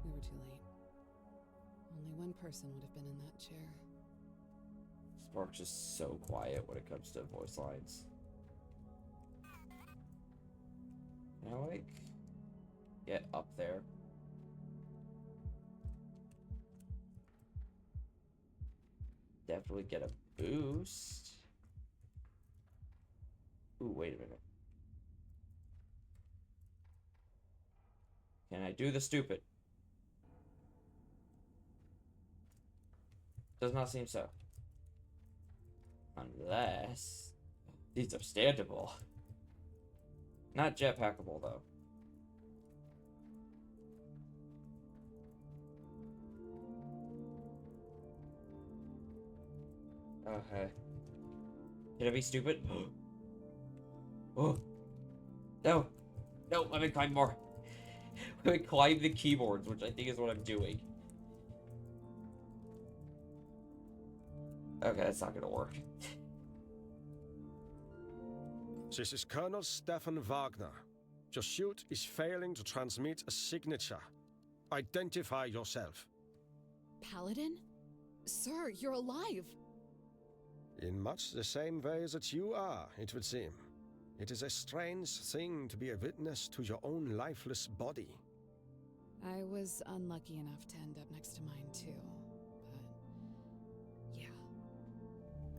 We were too late. Only one person would have been in that chair. Spark's just so quiet when it comes to voice lines. Can I, like, get up there? Definitely get a boost. Ooh, wait a minute. Can I do the stupid? Does not seem so. Unless... These are standable. Not jetpackable, though. Okay. Can I be stupid? Oh. No. No, let me climb more. Let me climb the keyboards, which I think is what I'm doing. Okay, that's not gonna work. This is Colonel Stefan Wagner. Your suit is failing to transmit a signature. Identify yourself. Paladin? Sir, you're alive! In much the same way that you are, it would seem. It is a strange thing to be a witness to your own lifeless body. I was unlucky enough to end up next to mine, too. But... yeah.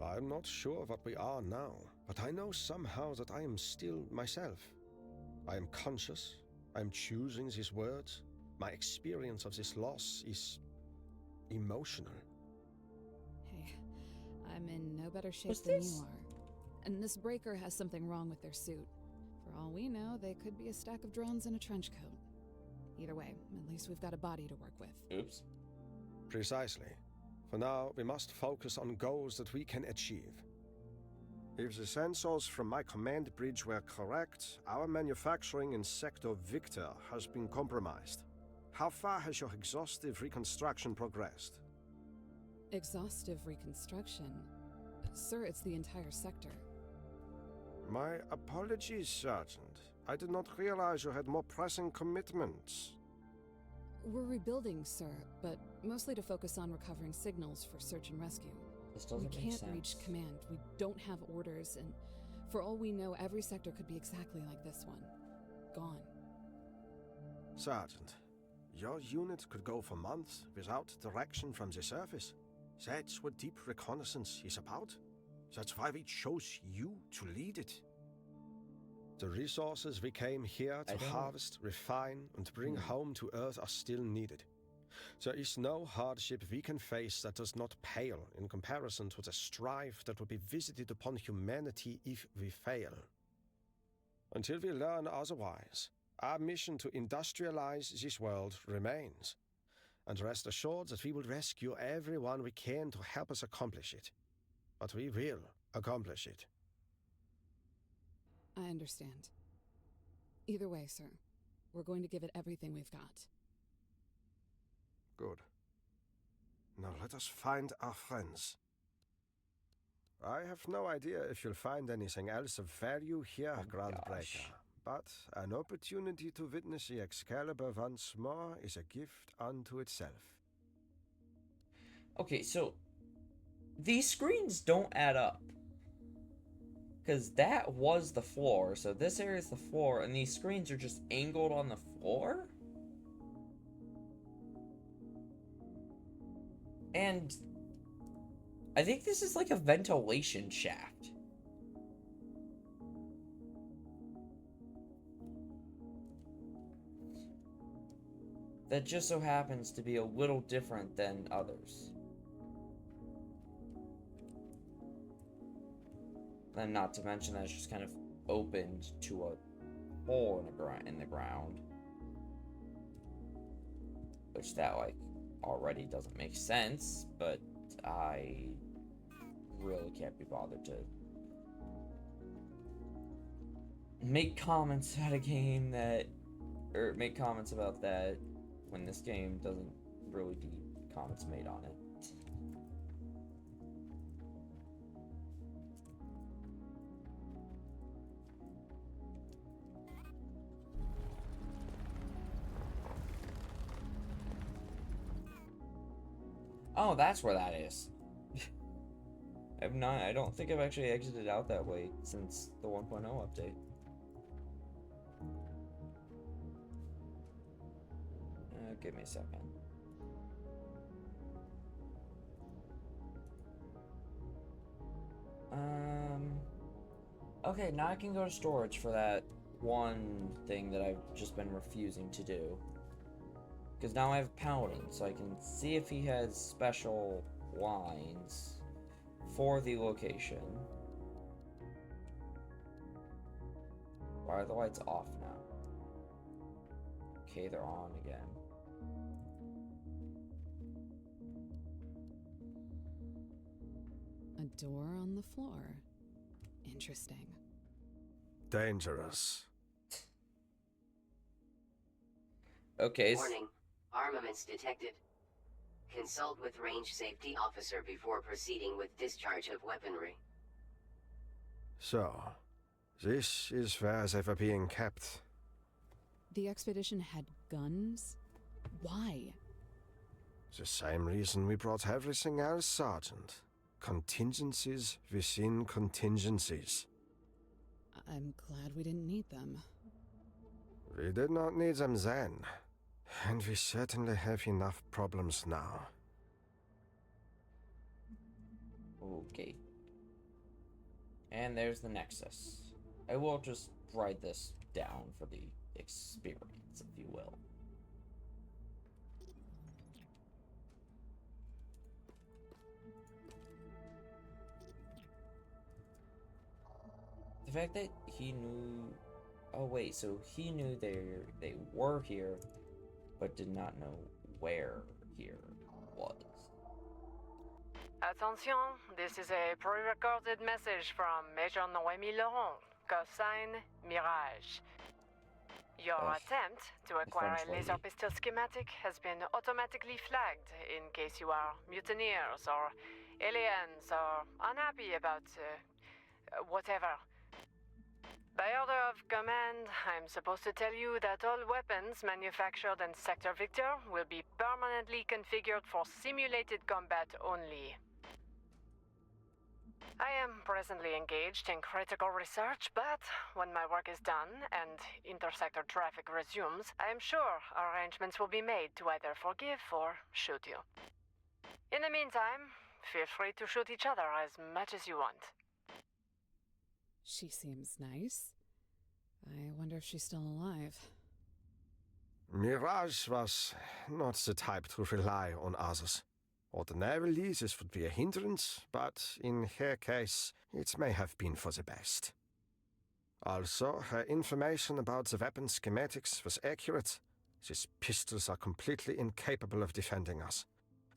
I'm not sure what we are now, but I know somehow that I am still myself. I am conscious. I am choosing these words. My experience of this loss is... emotional. Hey, I'm in no better shape What's than this? you are. And this Breaker has something wrong with their suit. For all we know, they could be a stack of drones in a trench coat. Either way, at least we've got a body to work with. Oops. Precisely. For now, we must focus on goals that we can achieve. If the sensors from my command bridge were correct, our manufacturing in Sector Victor has been compromised. How far has your exhaustive reconstruction progressed? Exhaustive reconstruction? Sir, it's the entire sector. My apologies, Sergeant. I did not realize you had more pressing commitments. We're rebuilding, sir, but mostly to focus on recovering signals for search and rescue. This We doesn't make can't sense. reach command. We don't have orders, and for all we know, every sector could be exactly like this one. Gone. Sergeant, your unit could go for months without direction from the surface. That's what deep reconnaissance is about. That's why we chose you to lead it. The resources we came here I to don't- harvest, refine, and bring home to Earth are still needed. There is no hardship we can face that does not pale in comparison to the strife that will be visited upon humanity if we fail. Until we learn otherwise, our mission to industrialize this world remains. And rest assured that we will rescue everyone we can to help us accomplish it. But we will accomplish it. I understand. Either way, sir, we're going to give it everything we've got. Good. Now let us find our friends. I have no idea if you'll find anything else of value here, Oh, Groundbreaker. gosh. But an opportunity to witness the Excalibur once more is a gift unto itself. Okay, so these screens don't add up. Because that was the floor, so this area is the floor, and these screens are just angled on the floor? And I think this is like a ventilation shaft. That just so happens to be a little different than others. And not to mention that it's just kind of opened to a hole in the ground. Which that, like, already doesn't make sense, but I really can't be bothered to make comments about a game that, or make comments about that when this game doesn't really need comments made on it. Oh, that's where that is. I don't think I've actually exited out that way since the 1.0 update. Give me a second. Okay, now I can go to storage for that one thing that I've just been refusing to do. Because now I have Paladin, so I can see if he has special lines for the location. Why are the lights off now? Okay, they're on again. A door on the floor. Interesting. Dangerous. Okay. Warning. Armaments detected. Consult with range safety officer before proceeding with discharge of weaponry. So, this is where they were being kept. The expedition had guns? Why? The same reason we brought everything else, Sergeant. Contingencies within contingencies. I'm glad we didn't need them. We did not need them then. And we certainly have enough problems now. Okay. And there's the Nexus. I will just write this down for the experience, if you will. The fact that he knew... Oh wait, so he knew they were here, but did not know where here was. Attention, this is a pre-recorded message from Major Noémie Laurent, cosine Mirage. Your Ugh, attempt to acquire French a laser lady. pistol schematic has been automatically flagged in case you are mutineers or aliens or unhappy about whatever. By order of command, I'm supposed to tell you that all weapons manufactured in Sector Victor will be permanently configured for simulated combat only. I am presently engaged in critical research, but when my work is done and intersector traffic resumes, I am sure arrangements will be made to either forgive or shoot you. In the meantime, feel free to shoot each other as much as you want. She seems nice. I wonder if she's still alive. Mirage was not the type to rely on others. Ordinarily, this would be a hindrance, but in her case, it may have been for the best. Also, her information about the weapon schematics was accurate. These pistols are completely incapable of defending us.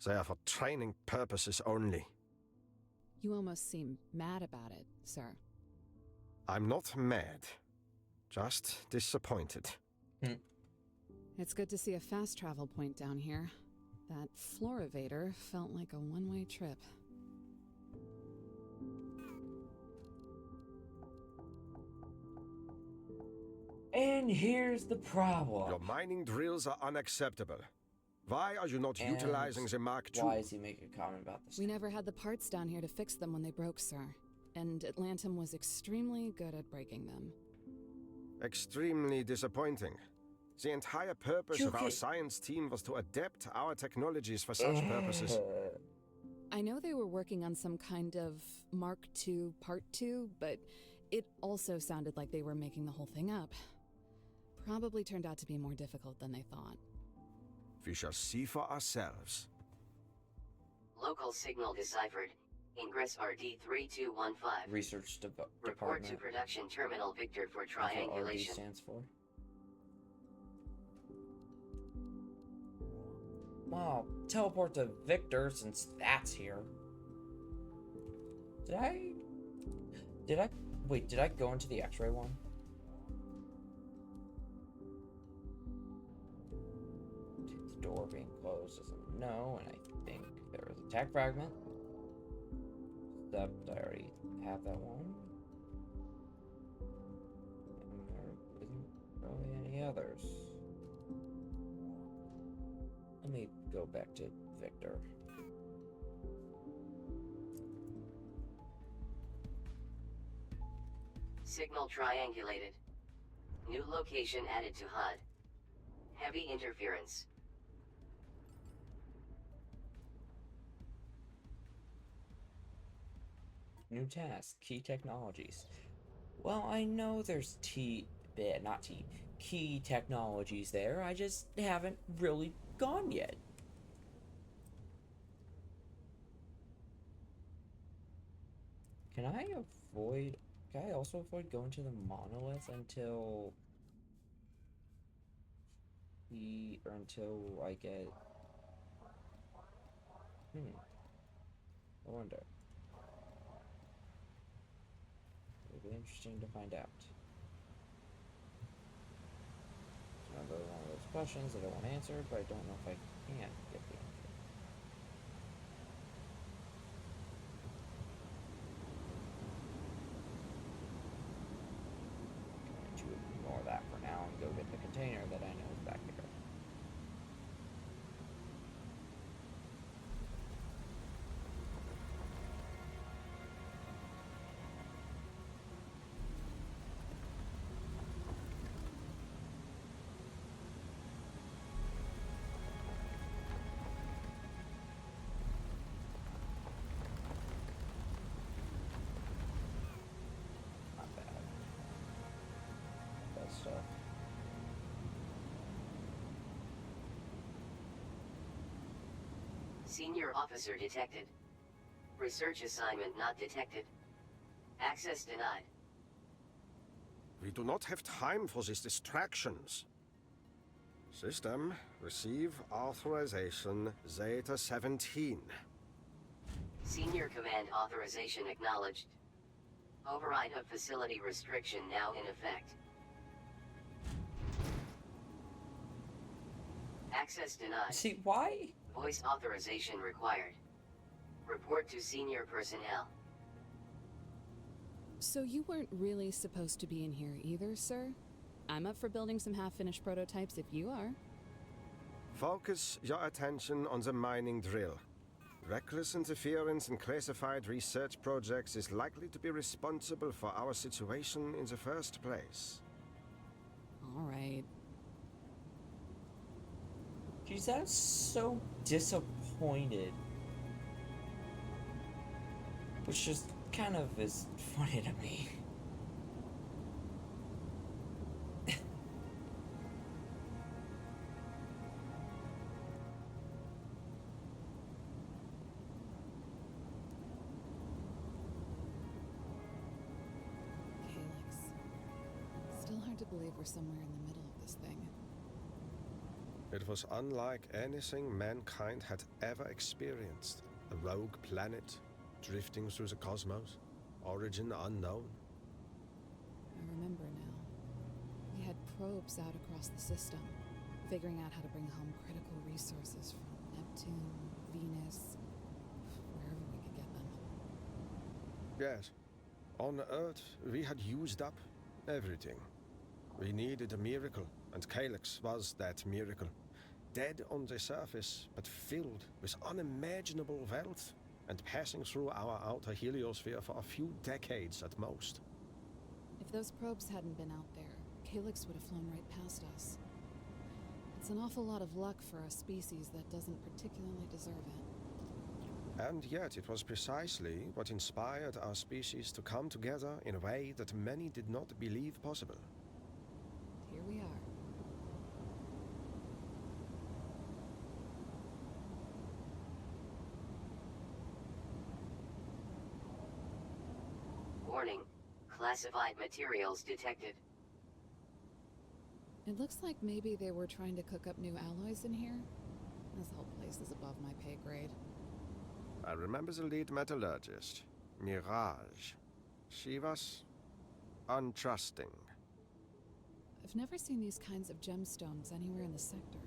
They are for training purposes only. You almost seem mad about it, sir. I'm not mad, just disappointed. It's good to see a fast travel point down here. That floor evader felt like a one-way trip. And here's the problem. Your mining drills are unacceptable. Why are you not And utilizing the Mark II? Why is he making a comment about this? We never had the parts down here to fix them when they broke, sir. And Atlantum was extremely good at breaking them. Extremely disappointing. The entire purpose of our science team was to adapt our technologies for such purposes. I know they were working on some kind of Mark II Part 2, but it also sounded like they were making the whole thing up. Probably turned out to be more difficult than they thought. We shall see for ourselves. Local signal deciphered. Ingress RD3215. Research Report department. to production terminal Victor for That's what RD triangulation. stands for. Wow, teleport to Victor since that's here. Did I wait, did I go into the X-ray one? The door being closed is a no, and I think there was a tech fragment. Except I already have that one. And there isn't really any others. Let me go back to Victor. Signal triangulated. New location added to HUD. Heavy interference. New task, key technologies. Well, I know there's key technologies there. I just haven't really gone yet. Can I also avoid going to the monolith until I get I wonder. It'll be interesting to find out. It's another one of those questions that I won't answer, but I don't know if I can get the answer. I'm going to ignore that for now and go get the container that I know is back there. Not bad. That stuff. Senior officer detected. Research assignment not detected. Access denied. We do not have time for these distractions. System, receive authorization Zeta 17. Senior command authorization acknowledged. Override of facility restriction now in effect. Access denied. See, why? Voice authorization required. Report to senior personnel. So you weren't really supposed to be in here either, sir? I'm up for building some half-finished prototypes if you are. Focus your attention on the mining drill. Reckless interference in classified research projects is likely to be responsible for our situation in the first place. All right. She sounds so disappointed. Which just kind of is funny to me. Calyx. Still hard to believe we're somewhere in the middle of this thing. It was unlike anything mankind had ever experienced. A rogue planet, drifting through the cosmos, origin unknown. I remember now. We had probes out across the system, figuring out how to bring home critical resources from Neptune, Venus, wherever we could get them. Yes. On Earth, we had used up everything. We needed a miracle, and Calyx was that miracle. Dead on the surface, but filled with unimaginable wealth, and passing through our outer heliosphere for a few decades at most. If those probes hadn't been out there, Calyx would have flown right past us. It's an awful lot of luck for a species that doesn't particularly deserve it. And yet it was precisely what inspired our species to come together in a way that many did not believe possible. Here we are. Warning. Classified materials detected. It looks like maybe they were trying to cook up new alloys in here. This whole place is above my pay grade. I remember the lead metallurgist, Mirage. She was untrusting. I've never seen these kinds of gemstones anywhere in the sector.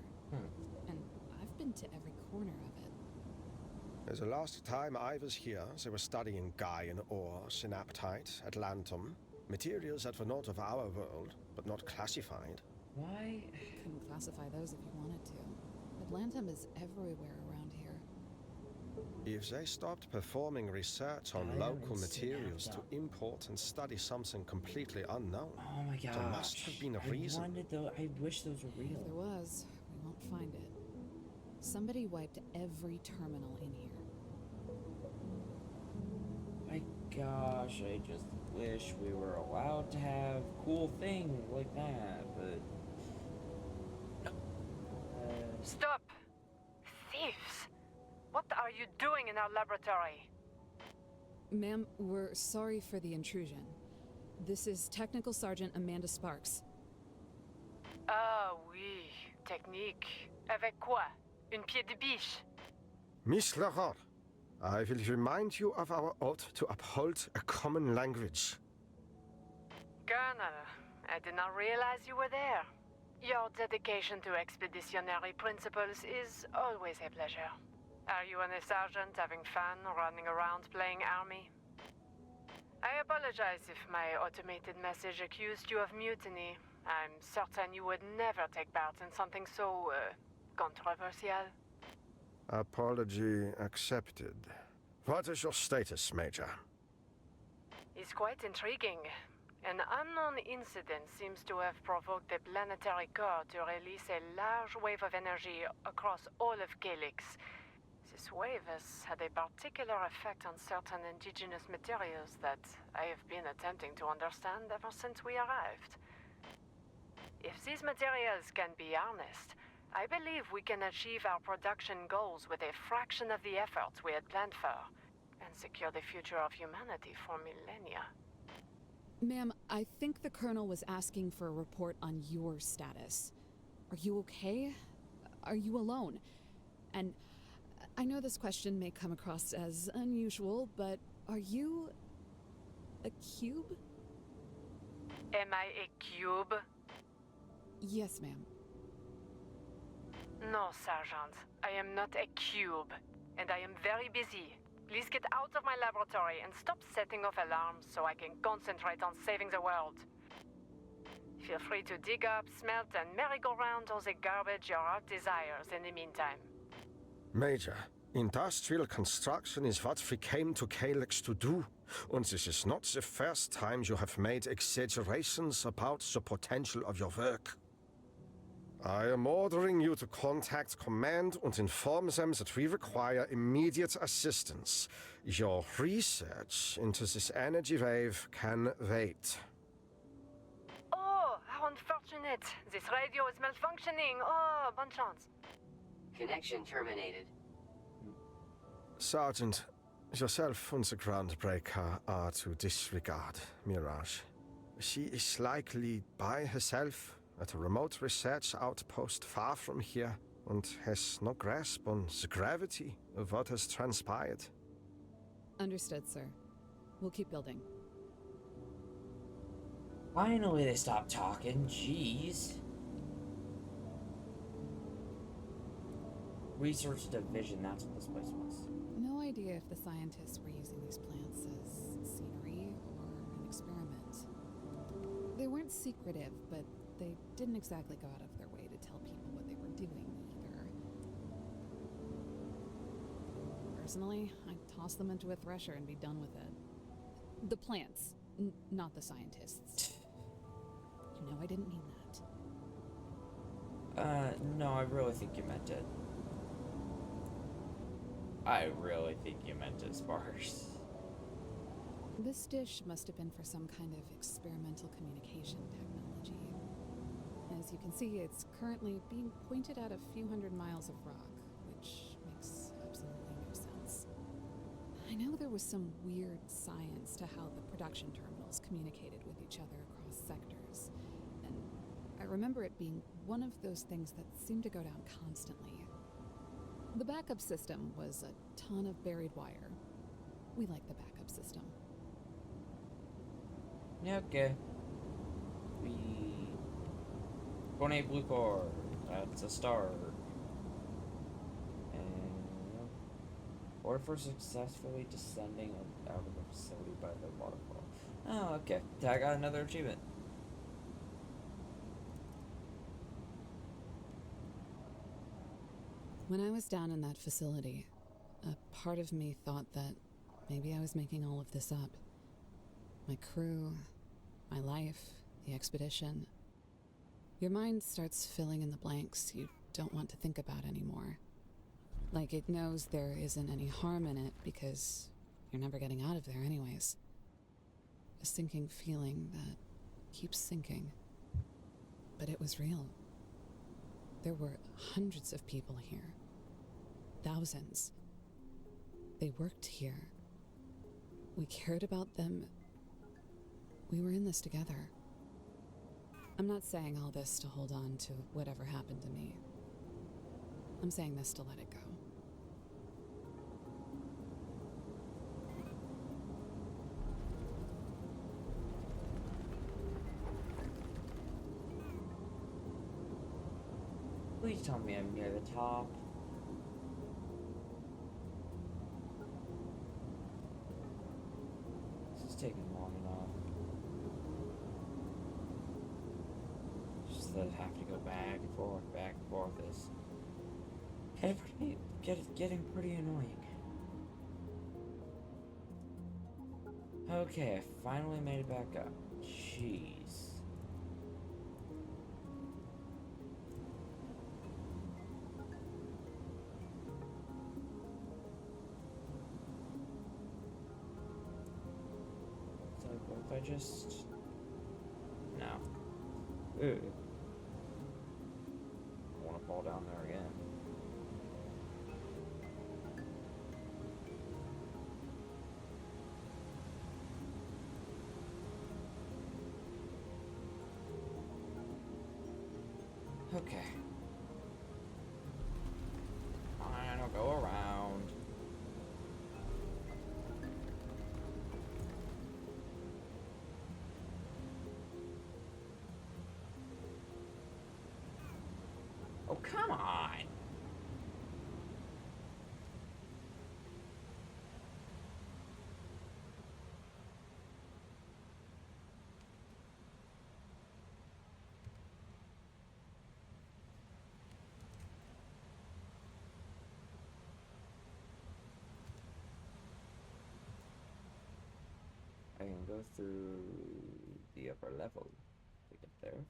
And I've been to every corner of it. The last time I was here, they were studying Gaian ore, synaptite, atlantum, materials that were not of our world, but not classified. Why? Couldn't classify those if you wanted to. Atlantum is everywhere around here. If they stopped performing research on Gaian local and materials to synapta. import and study something completely unknown, Oh my gosh. there must have been a reason. I wish those were If there real. was, we won't find it. Somebody wiped every terminal in here. My gosh, I just wish we were allowed to have cool things like that, but... Stop! Thieves! What are you doing in our laboratory? Ma'am, we're sorry for the intrusion. This is Technical Sergeant Amanda Sparks. Ah oui, technique. Avec quoi? Une pied de biche? Miss Lahore, I will remind you of our oath to uphold a common language. Colonel, I did not realize you were there. Your dedication to expeditionary principles is always a pleasure. Are you and the sergeant having fun running around playing army? I apologize if my automated message accused you of mutiny. I'm certain you would never take part in something so, controversial. Apology accepted. What is your status, Major? It's quite intriguing. An unknown incident seems to have provoked the planetary core to release a large wave of energy across all of Calyx. This wave has had a particular effect on certain indigenous materials that I have been attempting to understand ever since we arrived. If these materials can be harnessed, I believe we can achieve our production goals with a fraction of the efforts we had planned for, and secure the future of humanity for millennia. Ma'am, I think the Colonel was asking for a report on your status. Are you okay? Are you alone? And I know this question may come across as unusual, but are you a cube? Am I a cube? Yes, ma'am. No, Sergeant. I am not a cube, and I am very busy. Please get out of my laboratory and stop setting off alarms so I can concentrate on saving the world. Feel free to dig up, smelt, and merry-go-round all the garbage your heart desires in the meantime. Major, industrial construction is what we came to Calyx to do, and this is not the first time you have made exaggerations about the potential of your work. I am ordering you to contact Command and inform them that we require immediate assistance. Your research into this energy wave can wait. Oh, how unfortunate. This radio is malfunctioning. Oh, bonne chance. Connection terminated. Sergeant, yourself and the Groundbreaker are to disregard Mirage. She is likely by herself at a remote research outpost far from here and has no grasp on the gravity of what has transpired. Understood, sir. We'll keep building. Finally they stopped talking, jeez. Research Division, that's what this place was. No idea if the scientists were using these plants as scenery or an experiment. They weren't secretive, but they didn't exactly go out of their way to tell people what they were doing either. Personally, I'd toss them into a thresher and be done with it. The plants, not the scientists. You know I didn't mean that. No, I really think you meant it. I really think you meant it, Sparks. This dish must have been for some kind of experimental communication technology. As you can see, it's currently being pointed at a few hundred miles of rock, which makes absolutely no sense. I know there was some weird science to how the production terminals communicated with each other across sectors, and I remember it being one of those things that seemed to go down constantly. The backup system was a ton of buried wire. We like the backup system. Yeah, okay. We... 28 blue core. That's a start. And... Order for successfully descending out of the facility by the waterfall. Oh, okay. I got another achievement. When I was down in that facility, a part of me thought that maybe I was making all of this up. My crew, my life, the expedition. Your mind starts filling in the blanks you don't want to think about anymore. Like it knows there isn't any harm in it because you're never getting out of there anyways. A sinking feeling that keeps sinking. But it was real. There were hundreds of people here. Thousands. They worked here. We cared about them. We were in this together. I'm not saying all this to hold on to whatever happened to me. I'm saying this to let it go. Please tell me I'm near the top. This is taking long enough. Just that I have to go back and forth is getting pretty annoying. Okay, I finally made it back up. Jeez. What if I just... No. Ooh. I want to fall down there again. Okay. Fine, I'll go around. Oh, come on! I can go through the upper level to get there.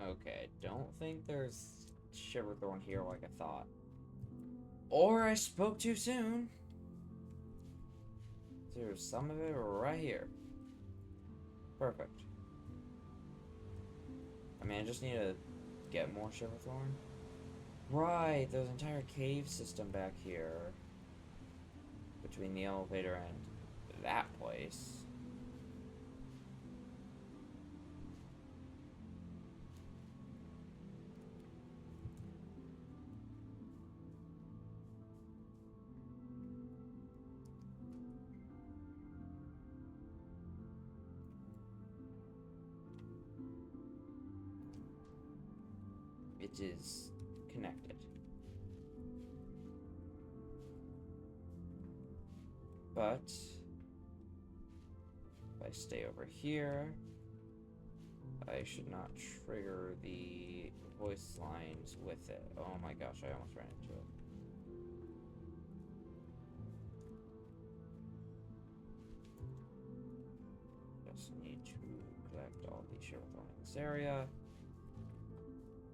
Okay, I don't think there's shiver thorn here like I thought. Or I spoke too soon. There's some of it right here. Perfect. I mean, I just need to get more shiver thorn. Right, there's an entire cave system back here. Between the elevator and that place. it is connected. But if I stay over here, I should not trigger the voice lines with it. Oh my gosh, I almost ran into it. Just need to collect all the shiver thorn in this area.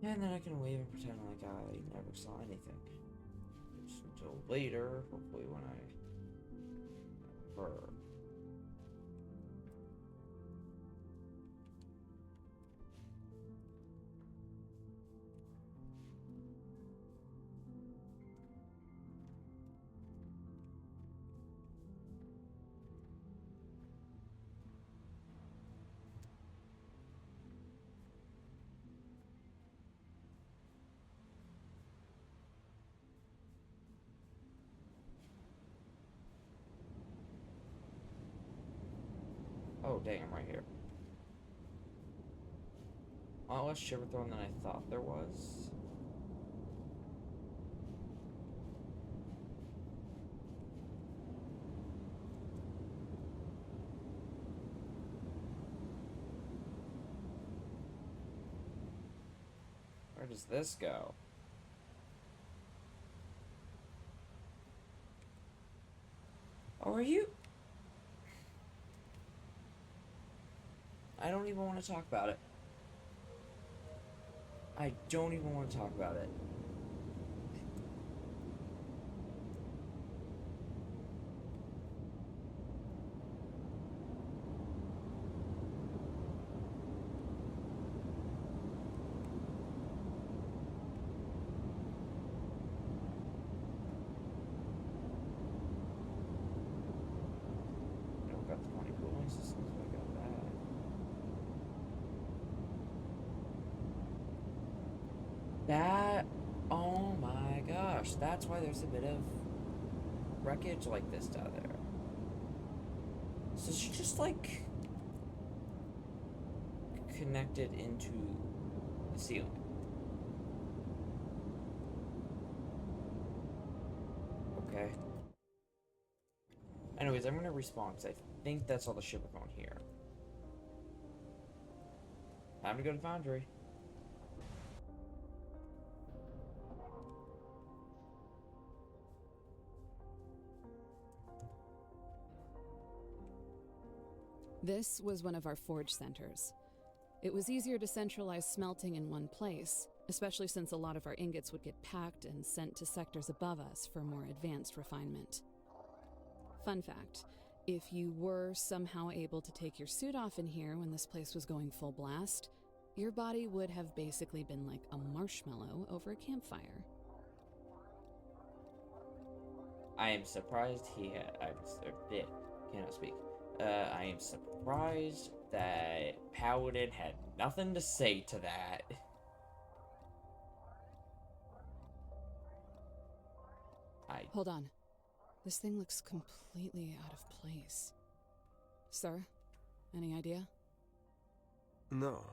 And then I can wave and pretend like I never saw anything. Just until later, hopefully when I... Oh, dang, I'm right here. A lot less shiver thorn than I thought there was. Where does this go? Oh, are you? I don't even want to talk about it. I don't even want to talk about it. I don't got the 20 cooling systems, but I got that. Oh my gosh, that's why there's a bit of wreckage like this down there. So she just like connected into the ceiling. Okay. Anyways, I'm gonna respawn because I think that's all the shiver thorn here. Time to go to Foundry. This was one of our forge centers. It was easier to centralize smelting in one place, especially since a lot of our ingots would get packed and sent to sectors above us for more advanced refinement. Fun fact, if you were somehow able to take your suit off in here when this place was going full blast, your body would have basically been like a marshmallow over a campfire. I am surprised cannot speak. I am surprised that Paladin had nothing to say to that. Hold on. This thing looks completely out of place. Sir, any idea? No.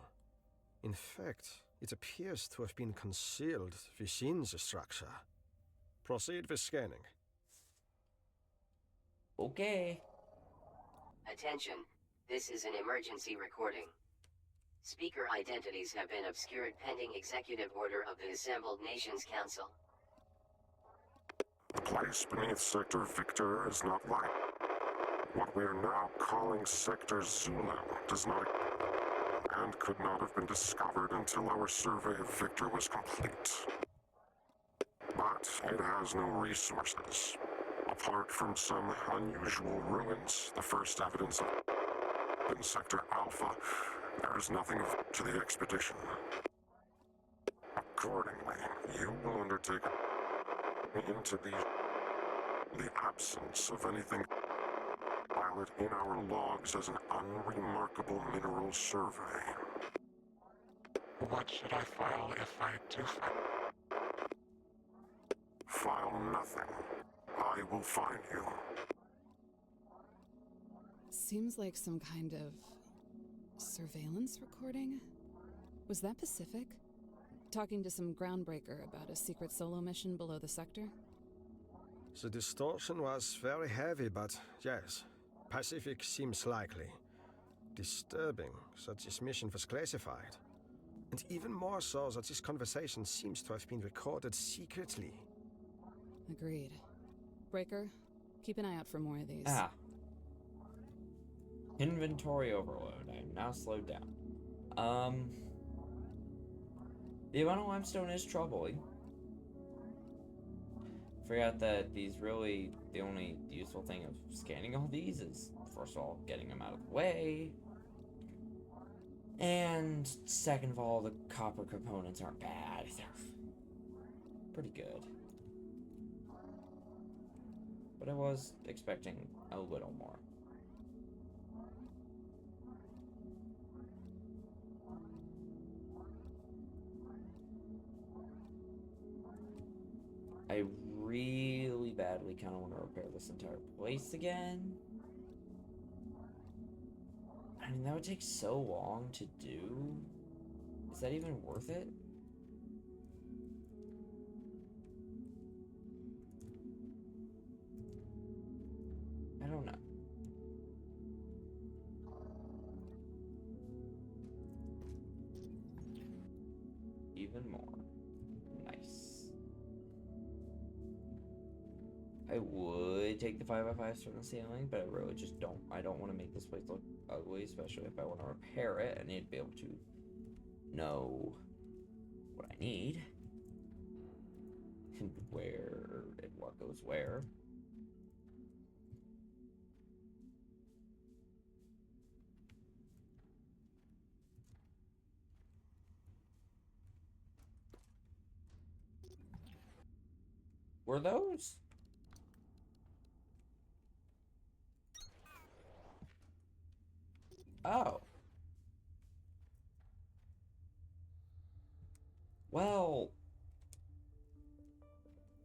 In fact, it appears to have been concealed within the structure. Proceed with scanning. Okay. Attention, this is an emergency recording. Speaker identities have been obscured pending executive order of the assembled Nations Council. The place beneath Sector Victor is not like what we are now calling Sector Zulu does not and could not have been discovered until our survey of Victor was complete. But it has no resources. Apart from some unusual ruins, the first evidence of in Sector Alpha, there is nothing to the expedition. Accordingly, you will undertake into the absence of anything valid in our logs as an unremarkable mineral survey. What should I file if I do file nothing. I will find you. Seems like some kind of surveillance recording. Was that Pacific? talking to some groundbreaker about a secret solo mission below the sector. The distortion was very heavy, but yes, Pacific seems likely. Disturbing that this mission was classified. And even more so that this conversation seems to have been recorded secretly. Agreed. Breaker, keep an eye out for more of these. Ah. Inventory overload. I am now slowed down. The amount of limestone is troubling. Forgot that these really, the only useful thing of scanning all these is, first of all, getting them out of the way. And second of all, the copper components aren't bad. They're pretty good. But I was expecting a little more. I really badly kind of want to repair this entire place again. I mean, that would take so long to do. Is that even worth it? I don't know. Even more. Nice. I would take the 5x5s from the ceiling, but I really just don't. I don't want to make this place look ugly, especially if I want to repair it. I need to be able to know what I need and where and what goes where. Were those? Oh. Well.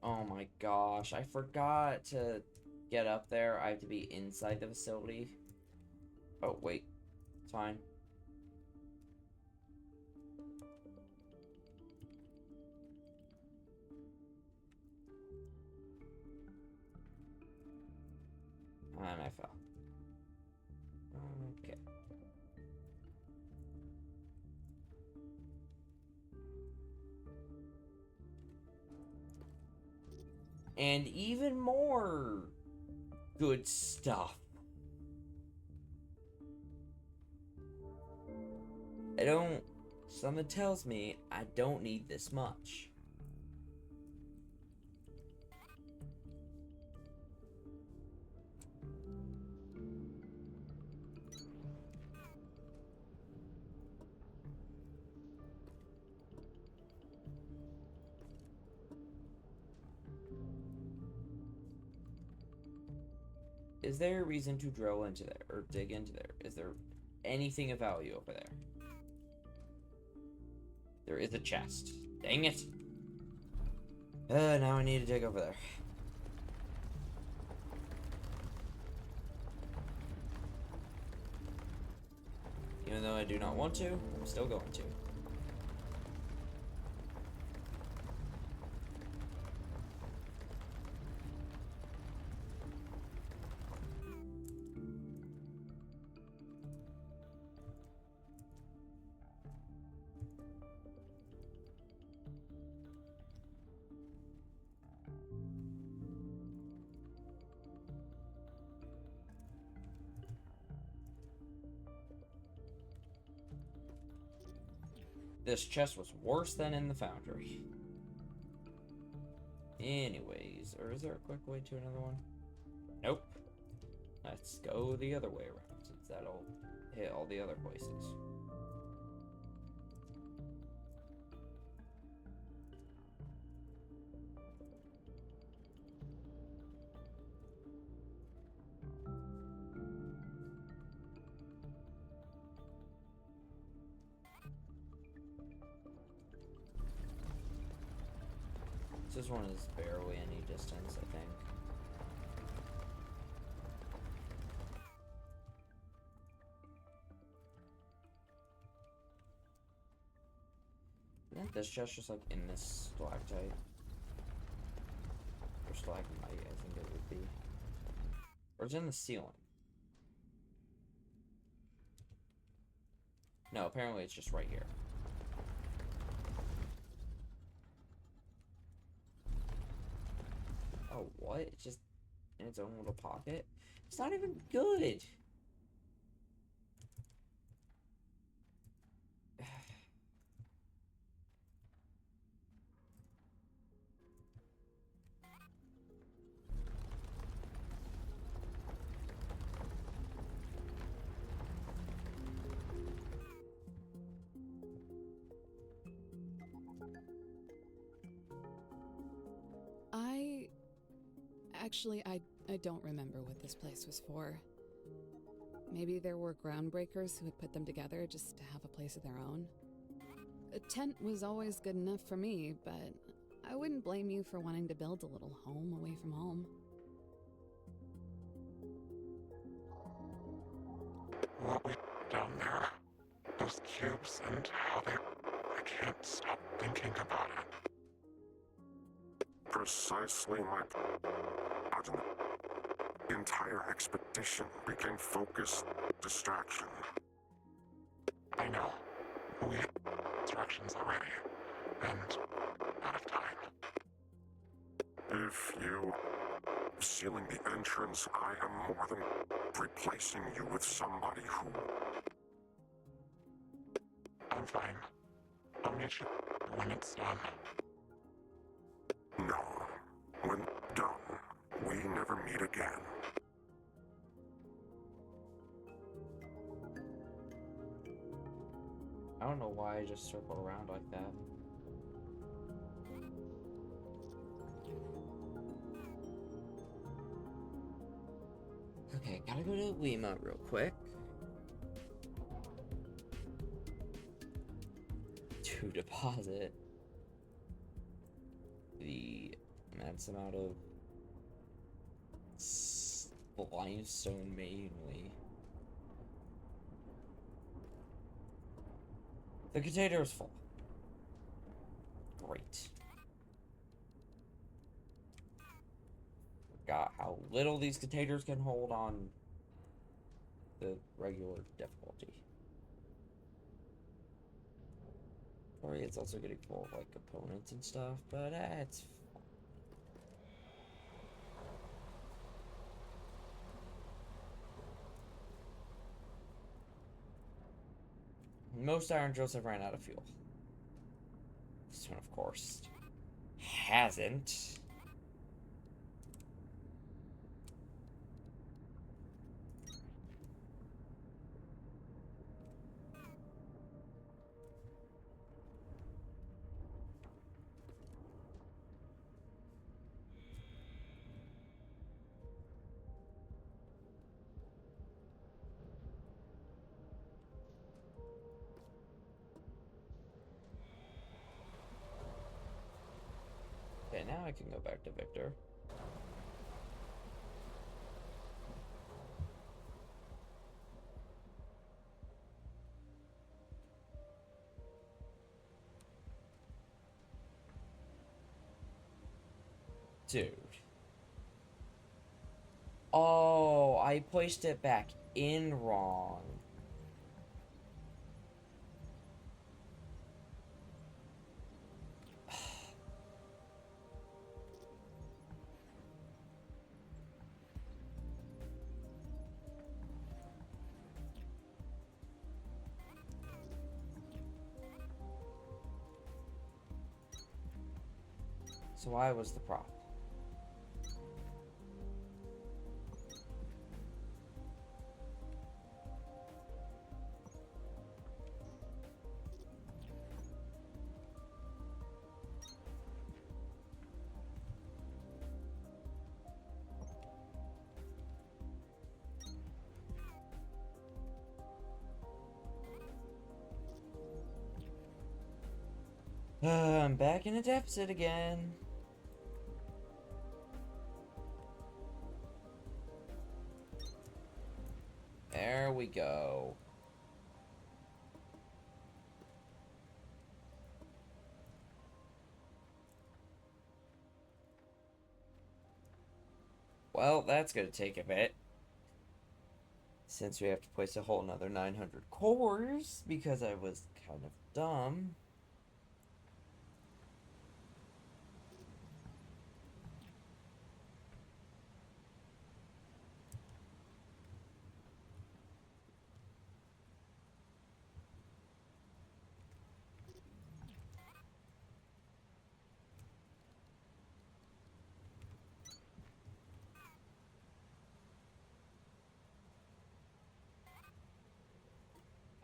Oh my gosh, I forgot to get up there. I have to be inside the facility. Oh, wait. It's fine. And I fell. Okay. And even more good stuff. Something tells me I don't need this much. Is there a reason to drill into there or dig into there? Is there anything of value over there? There is a chest. Dang it. Now I need to dig over there. Even though I do not want to, I'm still going to. This chest was worse than in the foundry. Anyways, or is there a quick way to another one? Nope. Let's go the other way around, since that'll hit all the other places. This one is barely any distance, I think. Isn't this just like in this stalactite? Or stalagmite, I think it would be. Or it's in the ceiling. No, apparently it's just right here. Oh, what? It's just in its own little pocket? It's not even good! I don't remember what this place was for. Maybe there were groundbreakers who had put them together just to have a place of their own. A tent was always good enough for me, but I wouldn't blame you for wanting to build a little home away from home. What we down there, those cubes and how they... I can't stop thinking about it. Precisely my... The entire expedition became focused distraction. I know. We had distractions already, and out of time. If you... sealing the entrance, I am more than replacing you with somebody who... I'm fine. I'll meet you when it's done. No. When done, we never meet again. I don't know why I just circled around like that. Okay, gotta go to Lima real quick. To deposit the immense amount of limestone mainly. The container is full. Great. Forgot how little these containers can hold on the regular difficulty. Sorry, it's also getting full of like components and stuff, but it's fine. Most iron drills have ran out of fuel. This one, of course, hasn't. Okay, now I can go back to Victor. Dude. Oh, I placed it back in wrong. So why was the problem? I'm back in a deficit again. There we go. that's gonna take a bit. Since we have to place a whole another 900 cores because I was kind of dumb.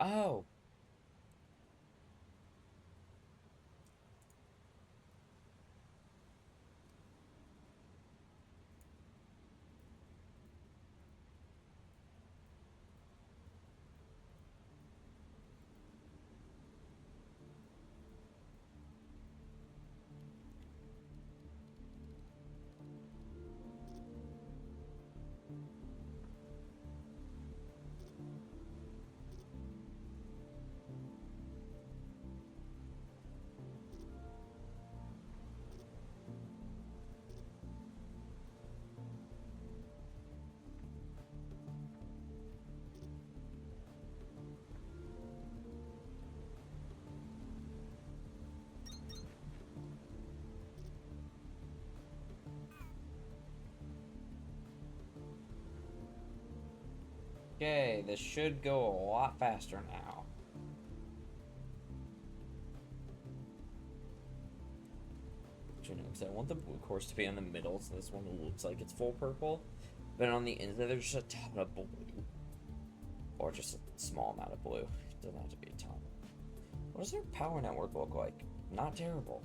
Oh. Okay, this should go a lot faster now. Because I want the blue course to be in the middle, so this one looks like it's full purple. But on the inside, there's just a ton of blue. Or just a small amount of blue. It doesn't have to be a ton. What does their power network look like? Not terrible.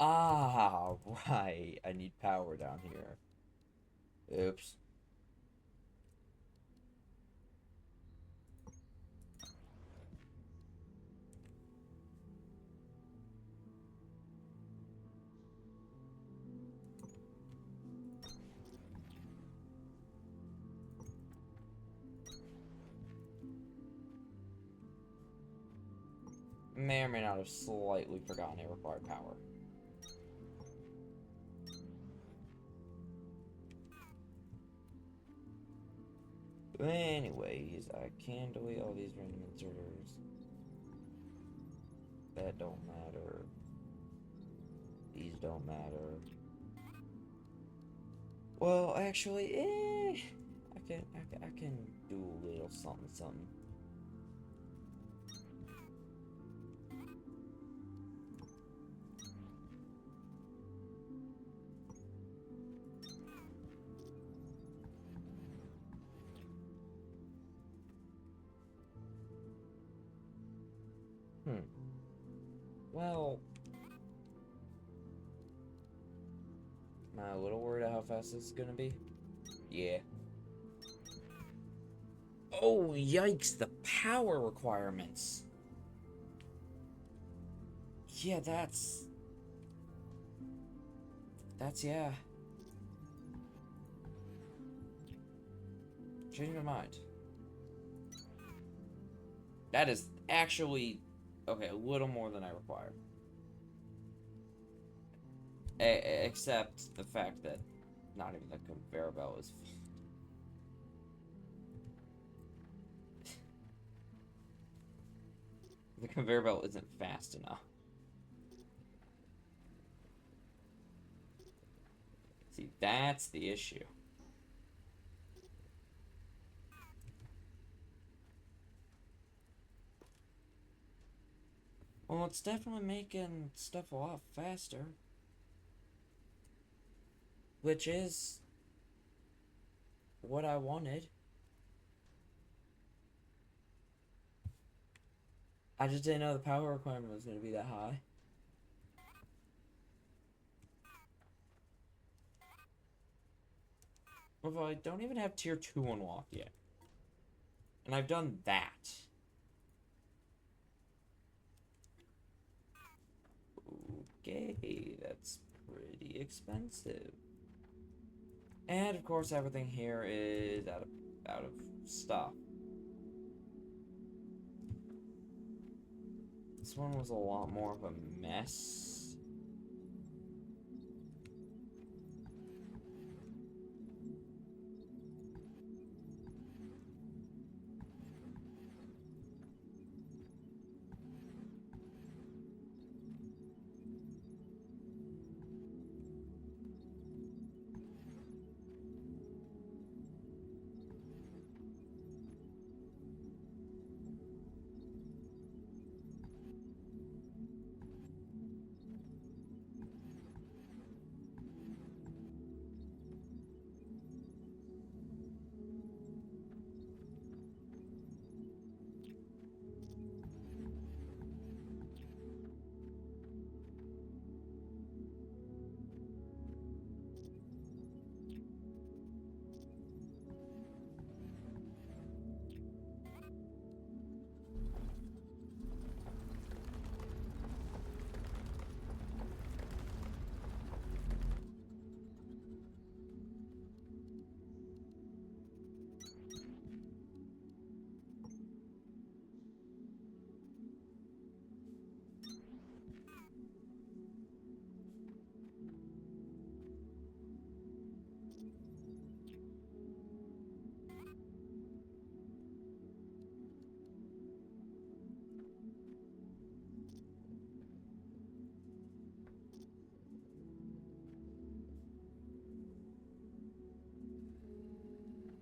Ah, right. I need power down here. Oops. May or may not have slightly forgotten it required power. Anyways, I can delete all these random inserters. That don't matter. These don't matter. Well, actually, I can do a little something, something. Well, am I a little worried how fast this is gonna be? Yeah. Oh, yikes, the power requirements. Yeah, that's, yeah. Changing my mind. That is actually, okay, a little more than I require. Except the fact that not even the conveyor belt is full. The conveyor belt isn't fast enough. See, that's the issue. Well, it's definitely making stuff a lot faster. Which is what I wanted. I just didn't know the power requirement was going to be that high. Although I don't even have tier 2 unlocked yet. And I've done that. Okay, that's pretty expensive. And of course everything here is out of stuff. This one was a lot more of a mess.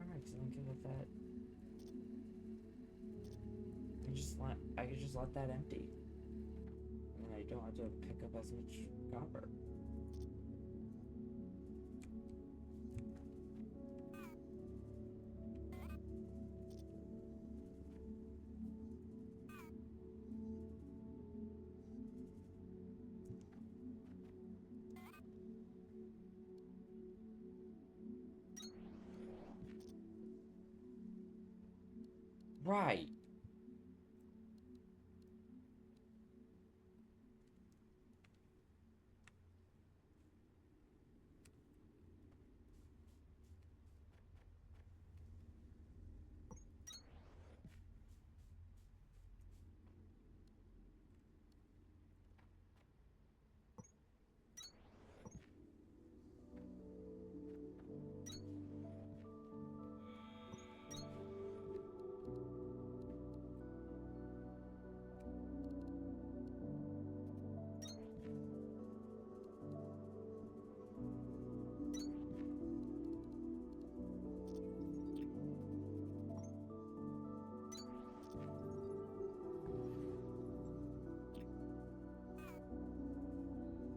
Alright, so I'm good with that. I could just let that empty. And then I don't have to pick up as much copper. Right.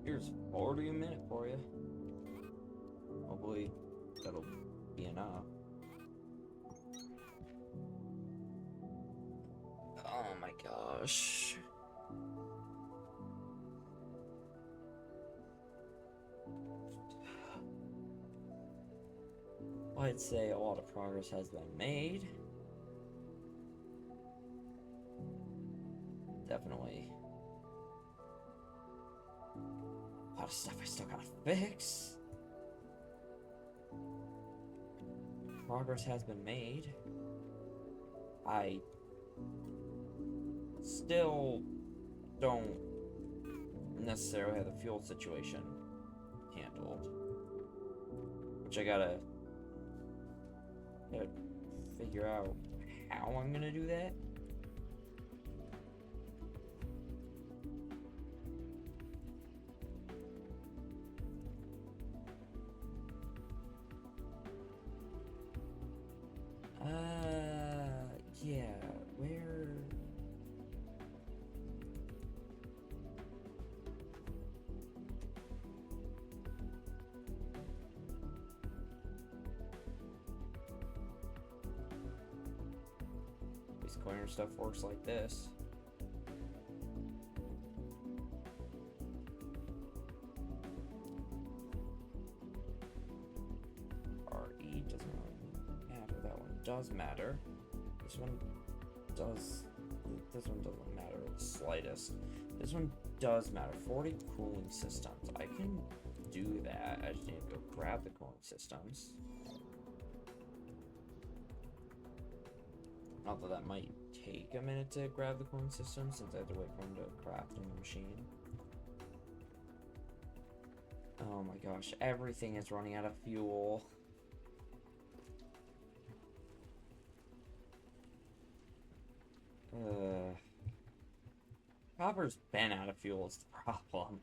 Here's 40 a minute for you. Hopefully that'll be enough. Oh my gosh. I'd say a lot of progress has been made. Definitely. A lot of stuff I still gotta fix. Progress has been made. I still don't necessarily have the fuel situation handled. Which I gotta figure out how I'm gonna do that. Yeah, where... This corner stuff works like this. RE doesn't really matter. That one does matter. This one does. This one doesn't matter the slightest. This one does matter. 40 cooling systems. I can do that. I just need to go grab the cooling systems. Not that that might take a minute to grab the cooling system since I have to wait for him to craft in the machine. Oh my gosh, everything is running out of fuel. Copper's been out of fuel is the problem.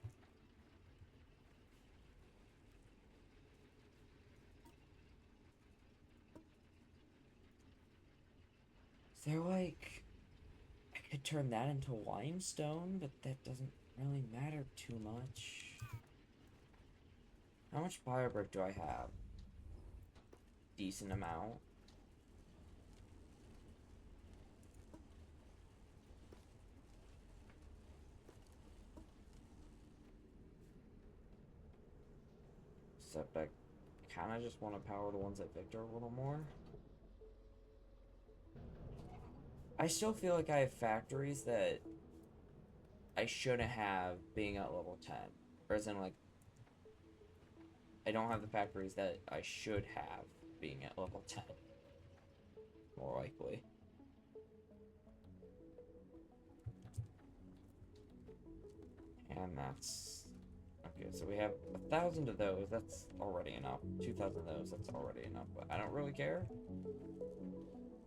Is there like... I could turn that into limestone, but that doesn't really matter too much. How much fire brick do I have? Decent amount. Except I kind of just want to power the ones at Victor a little more. I still feel like I have factories that I shouldn't have being at level 10. Or as in, like, I don't have the factories that I should have being at level 10. More likely. And that's... Okay, so we have 1,000 of those. That's already enough. 2,000 of those. That's already enough. But I don't really care.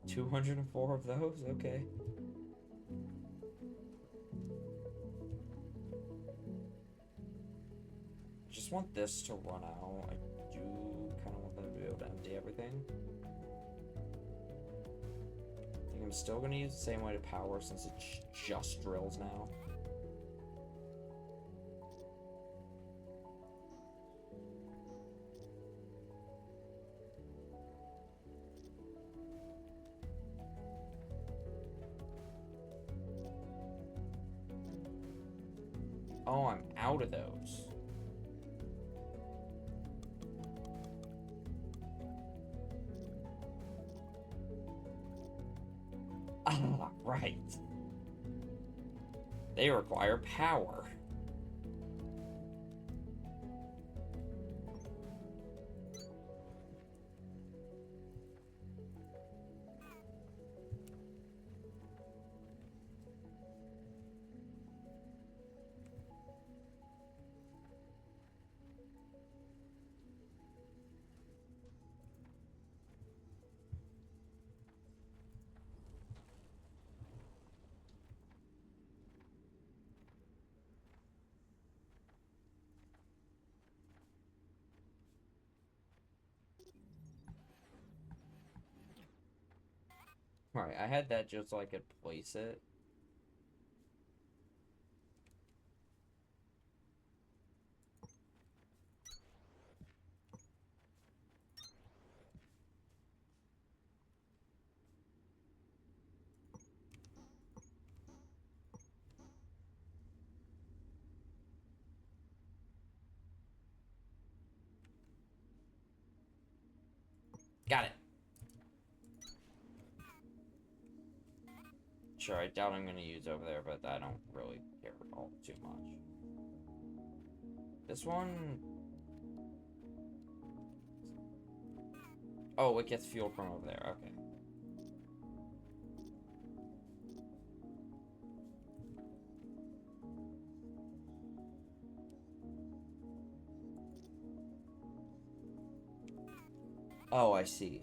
204 of those? Okay. I just want this to run out. I do kind of want them to be able to empty everything. I think I'm still going to use the same way to power since it just drills now. Oh, I'm out of those. Ah, right. They require power. Alright, I had that just so I could place it. Got it. Sure, I doubt I'm gonna use over there, but I don't really care all too much. This one... Oh, it gets fuel from over there, okay. Oh, I see.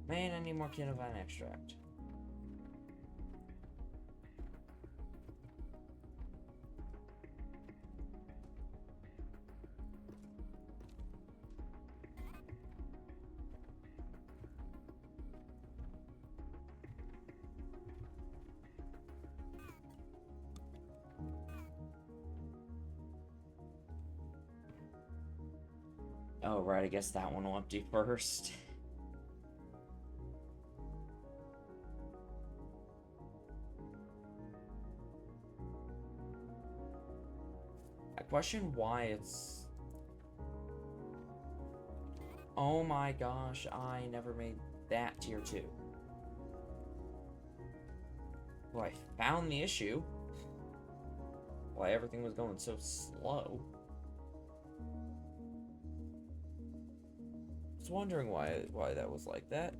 Man, I need more Kinevine extract. Oh, right, I guess that one will empty first. I question why it's... Oh my gosh, I never made that tier 2. Well, I found the issue. Why everything was going so slow. I was wondering why that was like that.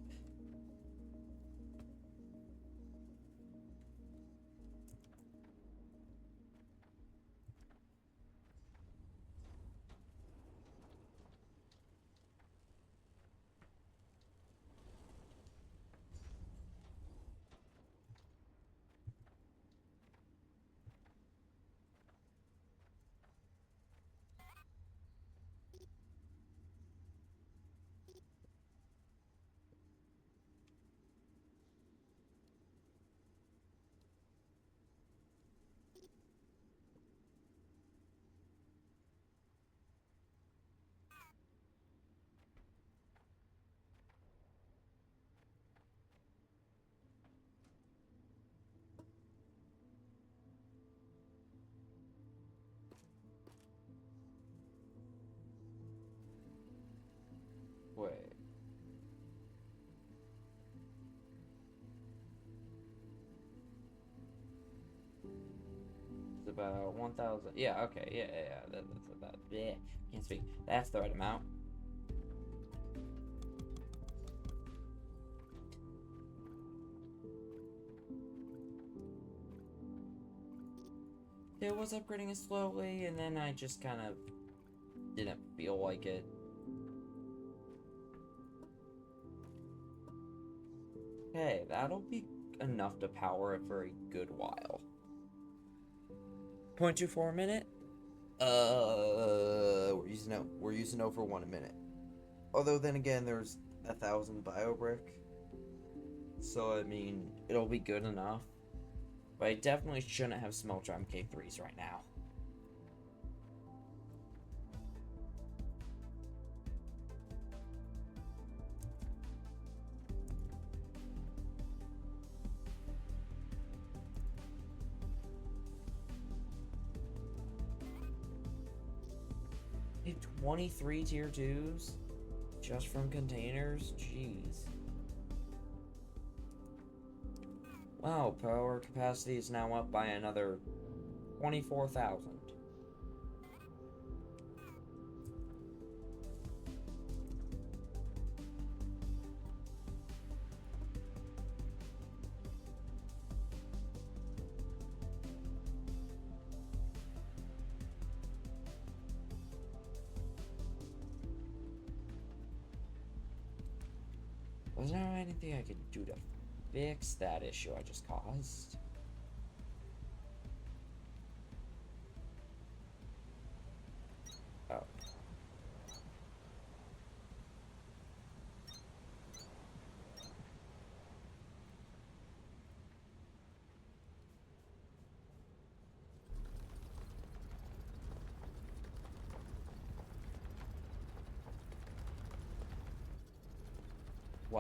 Wait. It's about 1,000. Yeah, okay. Yeah. That's about... Yeah, can't speak. That's the right amount. It was upgrading it slowly, and then I just kind of didn't feel like it. Okay, that'll be enough to power it for a good while. 0.24 a minute? We're using over 1 a minute. Although then again, there's 1,000 bio brick. So I mean, it'll be good enough. But I definitely shouldn't have smelter MK3s right now. Need 23 tier 2s? Just from containers? Jeez. Wow, power capacity is now up by another 24,000. Was there anything I could do to fix that issue I just caused? Oh.